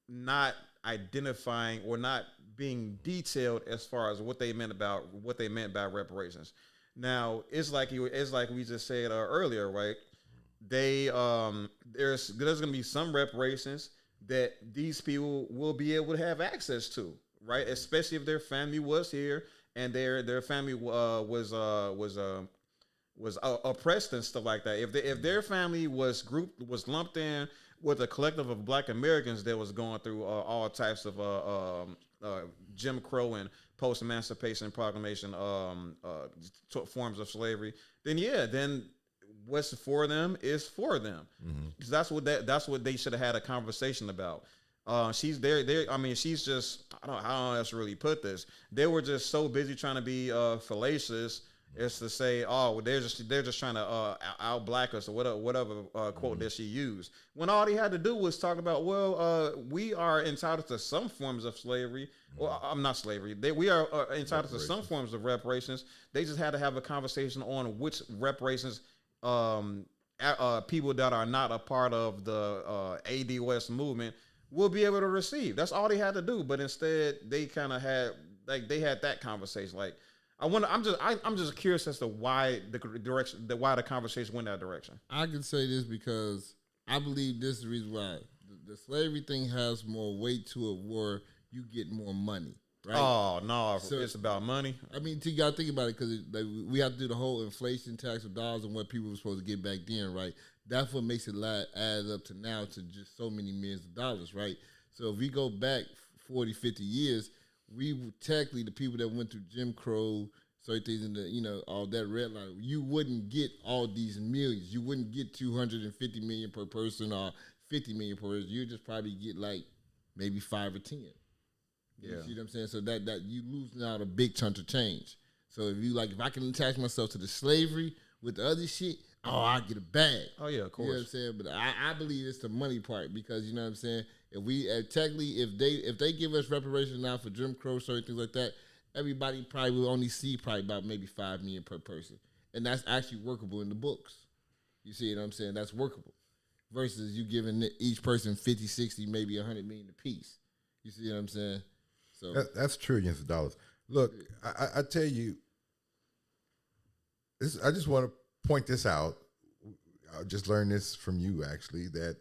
Speaker 1: not identifying or not being detailed as far as what they meant by reparations. Now it's like we just said earlier, right? They there's going to be some reparations that these people will be able to have access to, right? Especially if their family was here and their family was oppressed and stuff like that. If their family was lumped in with a collective of Black Americans that was going through all types of Jim Crow and post Emancipation Proclamation forms of slavery, then what's for them is for them. Because that's what they should have had a conversation about. She's there. I mean, she's just. I don't know how else to really put this. They were just so busy trying to be fallacious as to say, oh, well, they're just trying to out black us or whatever quote that she used. When all he had to do was talk about, well, we are entitled to some forms of slavery. Well, I'm not slavery. We are entitled to some forms of reparations. They just had to have a conversation on which reparations people that are not a part of the AD West movement will be able to receive. That's all they had to do. But instead, they kind of had they had that conversation. Like, I'm just curious as to why why the conversation went that direction.
Speaker 2: I can say this because I believe this is the reason why the slavery thing has more weight to it, where you get more money. Right?
Speaker 1: Oh no, so, it's about money.
Speaker 2: I mean, you got to think about it because we have to do the whole inflation tax of dollars and what people were supposed to get back then, right? That's what makes it add up to now to just so many millions of dollars, right? So if we go back 40, 50 years, we technically, the people that went through Jim Crow, certain things in the, all that red line, you wouldn't get all these millions. You wouldn't get 250 million per person or 50 million per person. You'd just probably get like maybe 5 or 10. You see what I'm saying? So that you losing out a big chunk of change. So if I can attach myself to the slavery with the other shit, I get a bag.
Speaker 1: Oh yeah, of course.
Speaker 2: You know what I'm saying? But I believe it's the money part because you know what I'm saying. If we technically if they give us reparations now for Jim Crow, certain things like that, everybody probably will only see probably about maybe 5 million per person, and that's actually workable in the books. You see what I'm saying? That's workable versus you giving each person 50, 60, maybe 100 million apiece. You see what I'm saying? So
Speaker 4: that's trillions of dollars. Look, I tell you, I just want to point this out. I just learned this from you, actually, that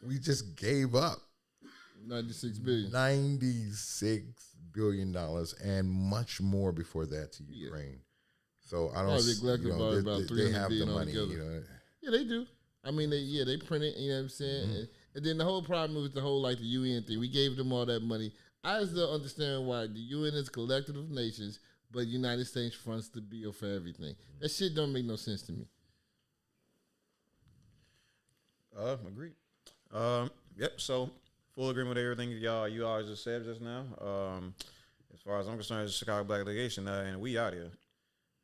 Speaker 4: we just gave up
Speaker 2: $96 billion.
Speaker 4: $96 billion and much more before that to Ukraine. So I don't. They have the money.
Speaker 2: Yeah, they do. I mean, they print it. You know what I'm saying? And then the whole problem with the whole the UN thing. We gave them all that money. I still understand why the UN is a collective of nations, but the United States fronts the bill for everything. That shit don't make no sense to me.
Speaker 1: Agreed. Yep. So full agreement with everything you all just said just now. As far as I'm concerned, it's Chicago Black Legation, and we out here.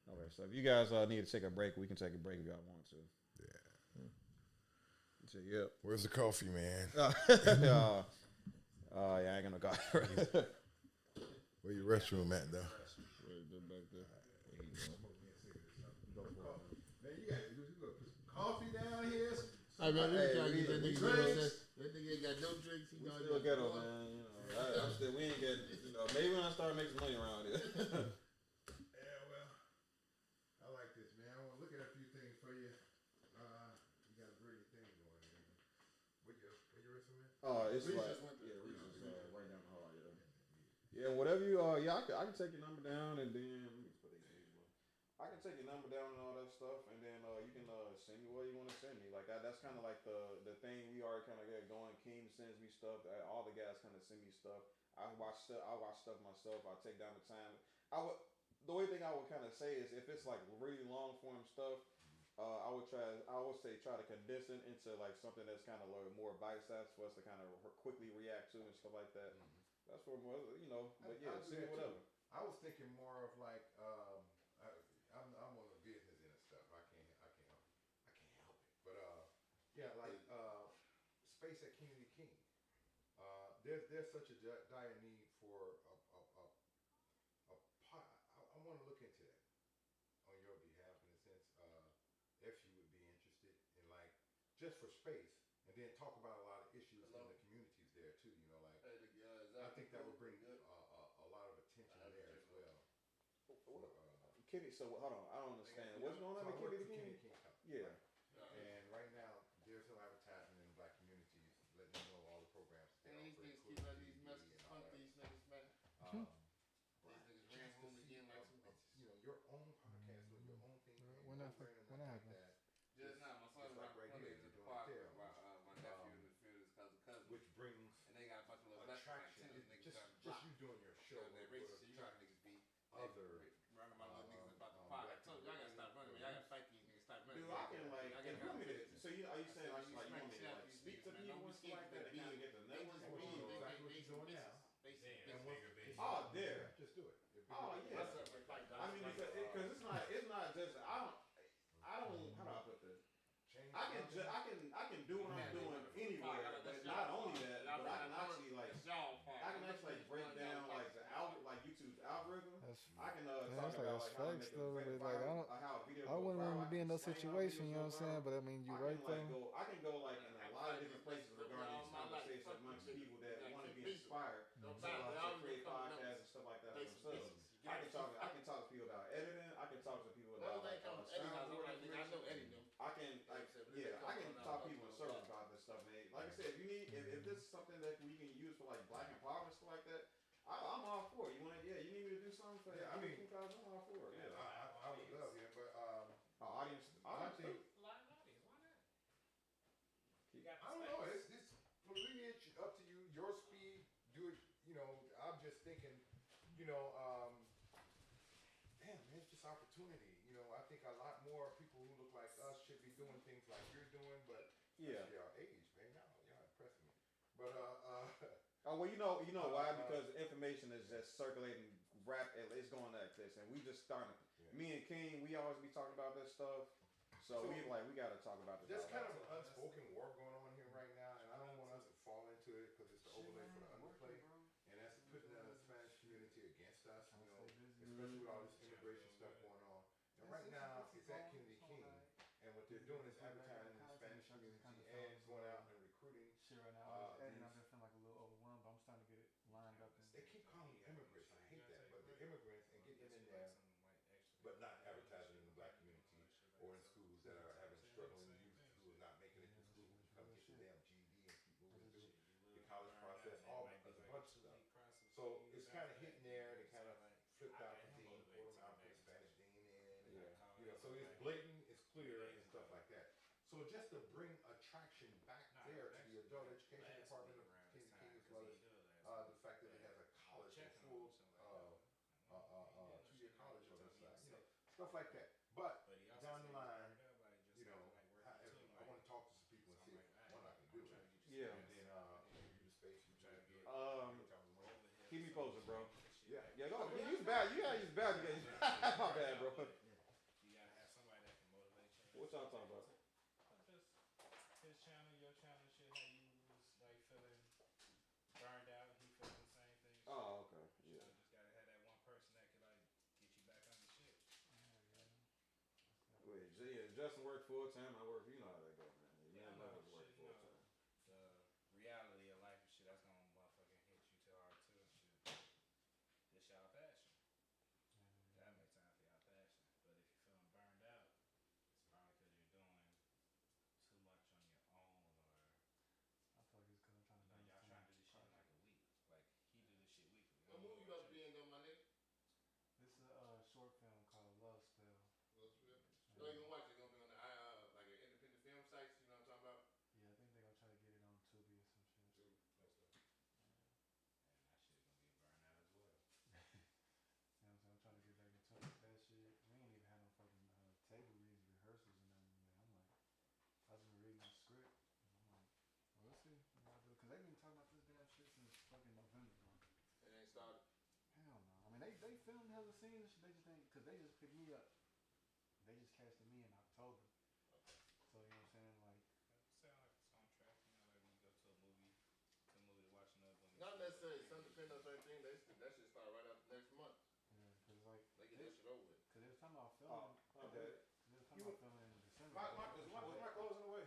Speaker 1: Okay. So if you guys need to take a break, we can take a break if y'all want to. Yeah. Yep.
Speaker 4: Where's the coffee, man?
Speaker 1: Yeah, I ain't gonna go.
Speaker 4: Where your restroom at, though?
Speaker 2: Back there.
Speaker 4: Man, you got coffee down here.
Speaker 2: I mean, that nigga ain't got no drinks.
Speaker 1: We still ghetto, man. We ain't get. Maybe when I start making some money around here.
Speaker 4: Yeah, well, I like this, man. I want to look at a few things for you. You got a pretty thing going here. Where your restroom at?
Speaker 1: It's right down the hall. Yeah, whatever you I can take your number down and then I can take your number down and all that stuff, and then you can send me what you want to send me. Like that's kind of like the thing we already kind of get going. Keem sends me stuff. All the guys kind of send me stuff. I watch stuff myself. I take down the time. The only thing I would kind of say is if it's like really long form stuff, I would try to condense it into like something that's kind of like more bite sized for us to kind of quickly react to and stuff like that. That's for more, But yeah, send me whatever.
Speaker 4: I was thinking more of like I'm on the business end of stuff. I can't help it. But yeah, like space at Kennedy King. There's such a dire need for a pot. I want to look into that. just for space, and then talk about a lot of issues in the communities there too. You know, like I think that would bring a lot of attention there as well.
Speaker 1: Kitty, so hold on, I don't understand. What's going on
Speaker 4: So I
Speaker 1: with
Speaker 4: work
Speaker 1: Kitty
Speaker 4: for
Speaker 1: again?
Speaker 4: King Company,
Speaker 1: Yeah.
Speaker 4: right? And right now, there's no advertising in black communities, letting them know all the programs that they
Speaker 2: And these
Speaker 4: offer,
Speaker 2: niggas keep
Speaker 4: including
Speaker 2: letting these
Speaker 4: TV
Speaker 2: messages
Speaker 4: and all
Speaker 2: punk
Speaker 4: that.
Speaker 2: these niggas, man. These niggas ran
Speaker 4: Just to
Speaker 2: home
Speaker 4: see
Speaker 2: again like some
Speaker 4: a,
Speaker 2: bitches.
Speaker 4: you know, your own podcast or your own thing.
Speaker 3: When that happened?
Speaker 2: Just now, my son
Speaker 4: Just
Speaker 2: was
Speaker 4: like right here,
Speaker 2: at the
Speaker 4: you're doing
Speaker 2: park
Speaker 4: it there.
Speaker 2: about my nephew and his cousin.
Speaker 4: Which brings
Speaker 2: And they got a bunch of little lessons like
Speaker 4: attraction.
Speaker 2: 10 of niggas
Speaker 4: Just
Speaker 2: trying to drop.
Speaker 4: you doing your show.
Speaker 2: They
Speaker 4: would
Speaker 2: racist shit. You know how
Speaker 4: attract
Speaker 2: niggas be.
Speaker 4: other
Speaker 2: Running my little niggas about the park. I told you, y'all gotta stop running, man. Y'all gotta fight these niggas. Stop running.
Speaker 1: Dude, I can like,
Speaker 2: Y'all
Speaker 1: if
Speaker 2: gotta
Speaker 1: you get it. So you are you saying like you want me to
Speaker 2: smack
Speaker 1: like
Speaker 2: these
Speaker 1: speak to
Speaker 2: niggas, man.
Speaker 1: people
Speaker 2: Don't
Speaker 1: and
Speaker 2: be
Speaker 1: stuff like that? They kind of get the
Speaker 2: They
Speaker 1: network.
Speaker 2: just
Speaker 1: What
Speaker 2: be,
Speaker 1: you doing?
Speaker 4: exactly what
Speaker 2: they
Speaker 4: you're
Speaker 2: some
Speaker 4: doing now.
Speaker 2: bitches. Basically,
Speaker 8: Damn, bigger bitch.
Speaker 1: Oh, there.
Speaker 4: Just do it.
Speaker 1: Oh yeah. I mean, because it's not just I don't. How do I put this? I can do what I'm doing anywhere, but not only that, but I can actually like break down like the like YouTube's algorithm. I can talk
Speaker 3: that's
Speaker 1: about
Speaker 3: like
Speaker 1: like
Speaker 3: that's
Speaker 1: how to make
Speaker 3: facts
Speaker 1: a
Speaker 3: though. Like
Speaker 1: how a video
Speaker 3: I wouldn't
Speaker 1: go viral.
Speaker 3: want to be in no
Speaker 1: Explain how
Speaker 3: situation,
Speaker 1: videos
Speaker 3: you know what I'm
Speaker 1: go
Speaker 3: saying?
Speaker 1: viral.
Speaker 3: But I mean, you
Speaker 1: I
Speaker 3: right
Speaker 1: can
Speaker 3: though.
Speaker 1: I can go like in a lot of different places regarding these conversations amongst people that want to be inspired to create podcasts and stuff like that for themselves. I can talk to people about editing. I can talk to people about like soundboard information. I can talk to people in circles about this stuff, man. Like I said, if you need if this is something that we can use for like black empowerment stuff like that, I'm all for it. You want to, you need me to do something for
Speaker 4: Yeah, I mean,
Speaker 1: I'm all for it. Yeah,
Speaker 4: I would love it, but
Speaker 1: audience,
Speaker 4: I think
Speaker 8: Live audience, why not? You got
Speaker 4: I don't know. It's completely up to you. Your speed. Do it. You know, I'm just thinking. You know, damn, man, it's just opportunity. You know, I think a lot more people who look like us should be doing things like you're doing, but especially our age, man, y'all impressing me. But
Speaker 1: oh well, you know why? Because information is just circulating it's going like this, and we just starting. Me and King, we always be talking about this stuff. So we got to talk about this.
Speaker 4: There's kind of an unspoken war going on here right now, and I don't want us to fall into it because it's the overlay for the underplay, and that's putting the Spanish community against us. You know, especially with all this immigration stuff going on. And right now, it's at Kennedy King, and what they're doing is advertising in the Spanish community and going out and recruiting.
Speaker 3: Shit, right now, I've been feeling like a little overwhelmed, but I'm starting to get it lined up.
Speaker 4: They keep calling them immigrants. I hate that, but the immigrants and getting them in there, but not advertising in the black community or in schools that are having struggling youth who are not making it to school. Come get your damn GED and keep moving through the college process. All because a bunch of stuff. So it's kind of hitting there. They kind of flipped out the dean, pulled them out, put the Spanish dean in. And, you know, so it's blatant, it's clear, and stuff like that. So just to bring attraction back there to the adult education department of Kennedy King, as well as the fact that it has a college, a full 2-year college on this side, you know, stuff like that. But down the line, you know, I want to talk to some people and see if one I can do it.
Speaker 1: Yeah.
Speaker 4: And then you the space you try to get.
Speaker 1: Keep me posted, bro.
Speaker 4: Yeah.
Speaker 1: Yeah, go. Use bad. You gotta use bad. My bad, bro.
Speaker 8: You gotta have somebody that can motivate you.
Speaker 1: What y'all talking about?
Speaker 8: Just his channel, your channel, shit. How you was like feeling burned out. He feeling the same thing.
Speaker 1: Oh, okay.
Speaker 8: You
Speaker 1: Yeah.
Speaker 8: just gotta have that one person that can like get you back on the shit.
Speaker 1: Wait, yeah, Justin worked full time. I work. You know how that goes, man. Yeah,
Speaker 8: I
Speaker 1: I
Speaker 8: know,
Speaker 1: work full
Speaker 8: shit, you know,
Speaker 1: time.
Speaker 8: the reality of life and shit, that's gonna motherfucking hit you too hard too and shit. It's y'all passion. That makes time for y'all passion. But if you're feeling burned out, it's probably because you're doing too much on your own, or
Speaker 3: I feel like it's because I'm trying to
Speaker 8: y'all trying to do this shit in like a week. Like he do this shit weekly.
Speaker 2: What movie you about to be in though, my nigga?
Speaker 3: This is a short film called Love Spell.
Speaker 2: No, you gonna watch it? It's gonna be on the like an independent film sites. You know what I'm talking about?
Speaker 3: Yeah, I think they're gonna try to get it on Tubi or some shit.
Speaker 8: And that shit gonna be a burnout as well.
Speaker 3: You know what I'm saying? I'm trying to get back into that shit. We ain't even had no fucking table reads, rehearsals, and everything. I'm like, I've been reading the script. And I'm like, well, let's see. Because they've been talking about this damn shit since fucking November, bro.
Speaker 2: It ain't started.
Speaker 3: Hell no. I mean, they filmed hella scenes and shit. They just ain't, because they just picked me up. They just casted me in October. So, you know what I'm saying? Like,
Speaker 8: Sound like it's on track, you know, like when you go to a movie to watch another movie.
Speaker 2: Not necessarily some depending on certain things. That should start right after next month.
Speaker 3: yeah, because like,
Speaker 2: They get that shit over with.
Speaker 3: because they was talking about filming.
Speaker 1: Okay.
Speaker 3: They was talking about filming in December.
Speaker 1: Was my clothes in the way?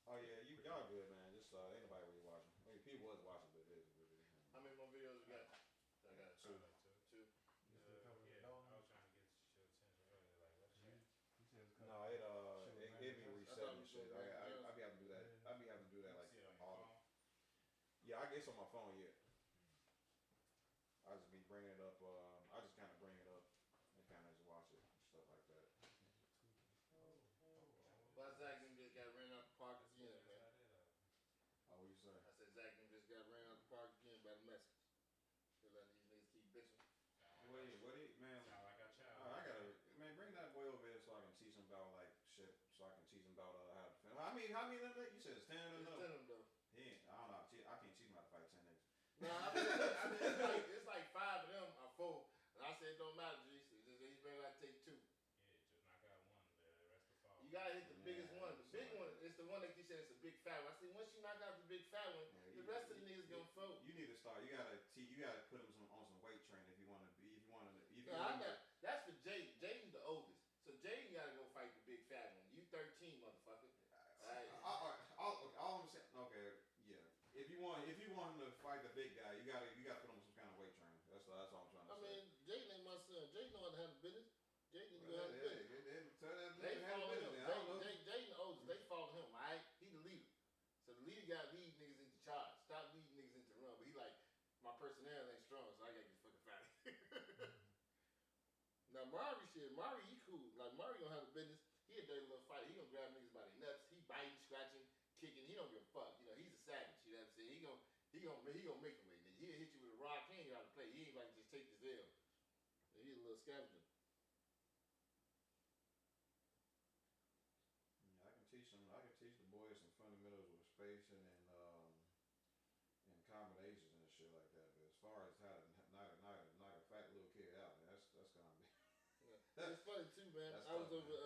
Speaker 1: Oh yeah, y'all good, man. Just ain't nobody really watching. I mean, people was watching, but it is what it is.
Speaker 13: How many more videos you got? I got
Speaker 1: Two.
Speaker 13: two.
Speaker 8: Yeah, I was trying to get your attention earlier. Like, what's that?
Speaker 1: No, it be resetting and shit. I be having to do that. I be having to do that like
Speaker 8: See it on your
Speaker 1: all.
Speaker 8: phone?
Speaker 1: Yeah, I guess on my phone. Yeah. I just be bringing it up. I just kind of bring it up and kind of just watch it and stuff like that.
Speaker 13: Well, Zach them just got ran out the park again, man.
Speaker 1: Oh, what you say?
Speaker 13: I said Zach them just got ran out the park again by the Mexicans. Cause like these niggas keep bitching.
Speaker 1: Man?
Speaker 8: Sound like a child.
Speaker 1: I gotta, man, bring that boy over here so I can teach him about like shit. So I can teach him about how to defend. How many of them? You said it's 10 of them.
Speaker 13: It's 10 of them though.
Speaker 1: He ain't, I don't know. I can't teach him how to fight 10 niggas.
Speaker 13: No, I mean it's like 5 of them or 4. And I said it don't matter, G. He's better not take 2.
Speaker 8: Yeah, just knock out one, the rest will fall.
Speaker 13: You gotta hit the biggest one. The big one is the one that you said it's a big fat one. I said once you knock out the big fat one, the rest of the niggas gonna fold.
Speaker 1: You need to start. You gotta put him on some weight training if you want to be.
Speaker 13: That's for Jaden. Jaden's the oldest, so Jaden gotta go fight the big fat one. You 13, motherfucker.
Speaker 1: All I'm saying. Okay, yeah. If you want him to fight the big guy, you gotta put him on some kind of weight training. That's all I'm trying to say.
Speaker 13: I mean, Jaden ain't my son. Jaden know how to handle business. Jaden know how to business.
Speaker 1: They
Speaker 13: follow him. Jaden the oldest. They follow him. Alright, he the leader. So the leader got to lead niggas into charge. Stop leading niggas into run. But he like, my personnel ain't strong, so I gotta get fucking fight. Now Mari he cool. Like Mari don't have a business. He a dirty little fighter. He gonna grab niggas by their nuts. He biting, scratching, kicking. He don't give a fuck. You know, he's a savage. You know what I'm saying? He gonna make a way. Nigga. He'll hit you with a rock. He ain't got to play. He ain't like just take this L. He's a little scavenger.
Speaker 1: Yeah, I can teach the boys some fundamentals with spacing and combinations and shit like that. But as far as how to knock a fat little kid out, man, that's gonna be.
Speaker 13: Yeah. It's funny too, man. I was over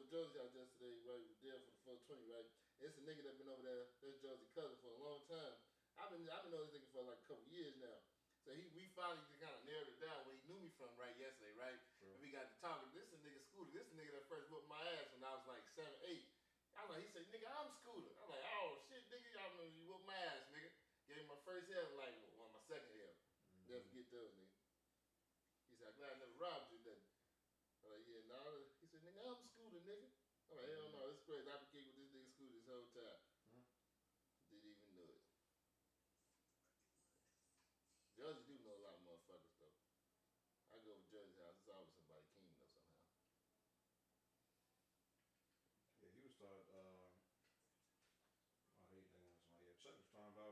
Speaker 13: Josie's house yesterday, right? We were there for the 420, right? It's a nigga that been over there. That's Josie's cousin for a long time. I've been knowing this nigga for like a couple years now. So we finally just kind of narrowed it down where he knew me from right yesterday, right? Sure. And we got to talking. This is a nigga Scooter. This is a nigga that first whooped my ass when I was like 7, 8. I'm like, he said, nigga, I'm Scooter. I'm like, oh shit, nigga, y'all know you whooped my ass, nigga. Gave him my first L, like my second L. Never forget those, nigga. He said, I'm glad I never robbed you then. I'm like, yeah, no. He said, nigga, I'm Scooter, nigga. I'm like, hell no, this is crazy. I've been kicking with this nigga Scooter this whole time. Didn't even know it. Judges do know a lot of motherfuckers, though. I go to Judge's house, it's always somebody king, though, somehow.
Speaker 1: Yeah, he was talking, Chuck was talking about,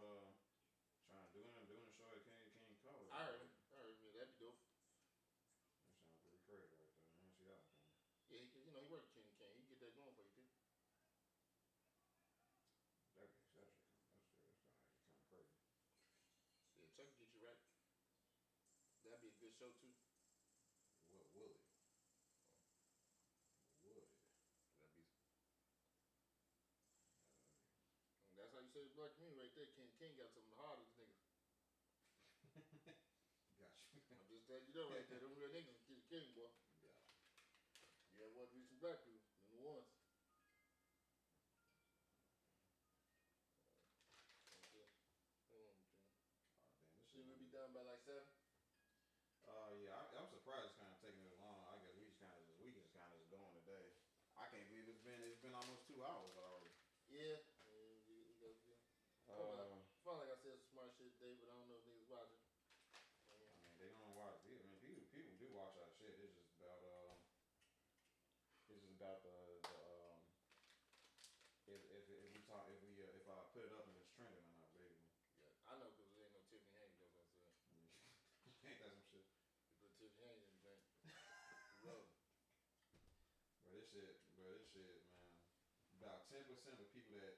Speaker 1: trying to doing a show at King College.
Speaker 13: I heard, man, that'd be dope.
Speaker 1: That sounds pretty crazy right there. I don't see that one.
Speaker 13: Yeah, he worked at King. He get that going for you, too.
Speaker 1: That'd be exceptional. That's kind of crazy.
Speaker 13: Yeah, Chuck will get you right. That'd be a good show, too.
Speaker 1: What will it? Would it?
Speaker 13: That'd be... That's how you say the black community right there. King got some of the hardest niggas.
Speaker 1: Gotcha.
Speaker 13: I'm just telling you that right there. Them real niggas will kill the king, boy.
Speaker 1: Yeah.
Speaker 13: Yeah, what be some black people, them the ones. Should we be done by like 7?
Speaker 1: Yeah, I'm surprised it's kind of taking this long. I guess we just kind of going today. I can't believe it's been almost 2 hours already.
Speaker 13: Yeah. Felt like I said some smart shit today, but I don't know if niggas watching.
Speaker 1: I mean, they don't watch. I mean, people do watch our shit. It's just about if I put it up and it's trending or not, baby.
Speaker 13: Yeah, I know because there ain't no Tiffany Haynes, that's what I said.
Speaker 1: Ain't that some shit?
Speaker 13: You put Tiffany Haynes in the drink.
Speaker 1: But this shit, man. About 10% of the people that,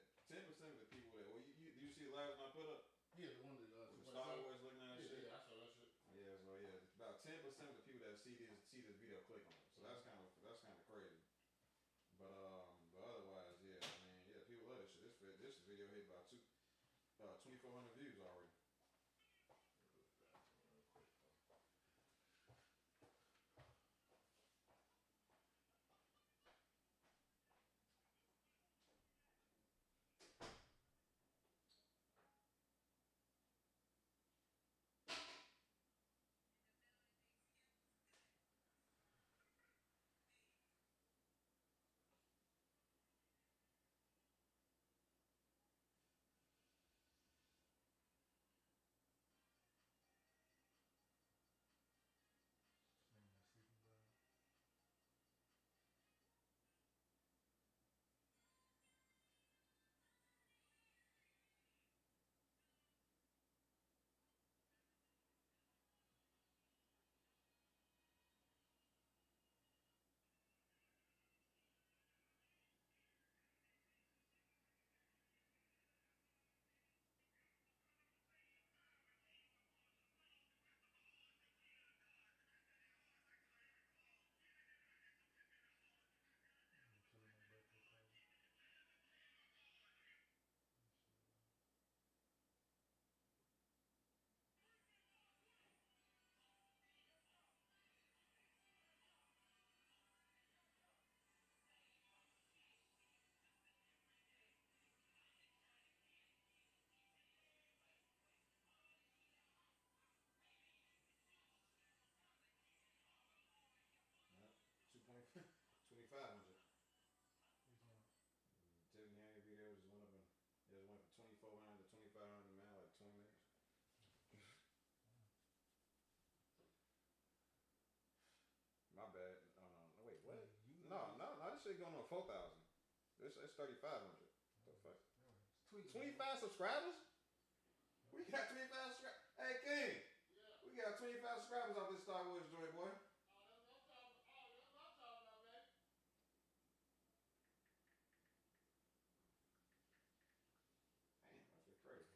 Speaker 1: well, you see the last one I put up?
Speaker 13: Yeah, the one that
Speaker 1: Star Wars looking at that shit.
Speaker 13: Yeah, I saw that shit.
Speaker 1: Yeah, so yeah, about 10% of the people that see this video click on it. So that's kind of crazy. But otherwise, yeah, I mean, yeah, people love this shit. This video hit about 2,400 views already. 4,000. It's 3,500. The fuck? 25 subscribers? We got 25 subscribers. Hey King, we got 25 subscribers off this Star Wars joint, boy. Damn, that's crazy.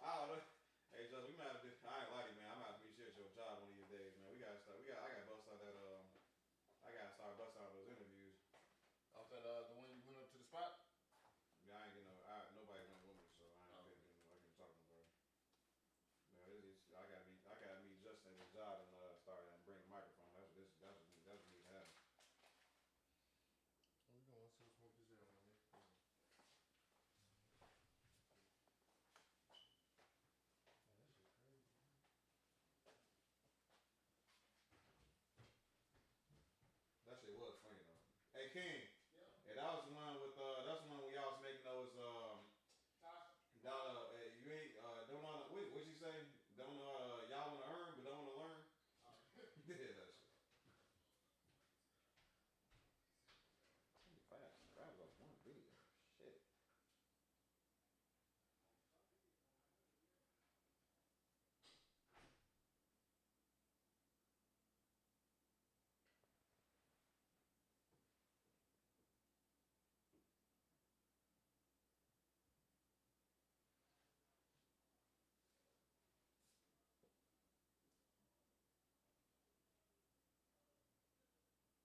Speaker 1: I don't know. Hey, Justin, we might have to. I ain't like it, man. I might have to be shit your job one of these days, man. We gotta start. I gotta bust out that. I gotta start busting out those interviews.
Speaker 2: Off that the one you went up to the spot.
Speaker 1: Yeah, I ain't getting nobody went with me, so I ain't talking about it. Yeah, I gotta meet Justin at his job and start and bring a microphone. That's what needs to happen.
Speaker 2: Where we going? So smoke this out, man.
Speaker 1: That shit was funny though. Hey King. Yeah, that was the one with that's the one when y'all was making those you ain't don't know what she say? Don't know how to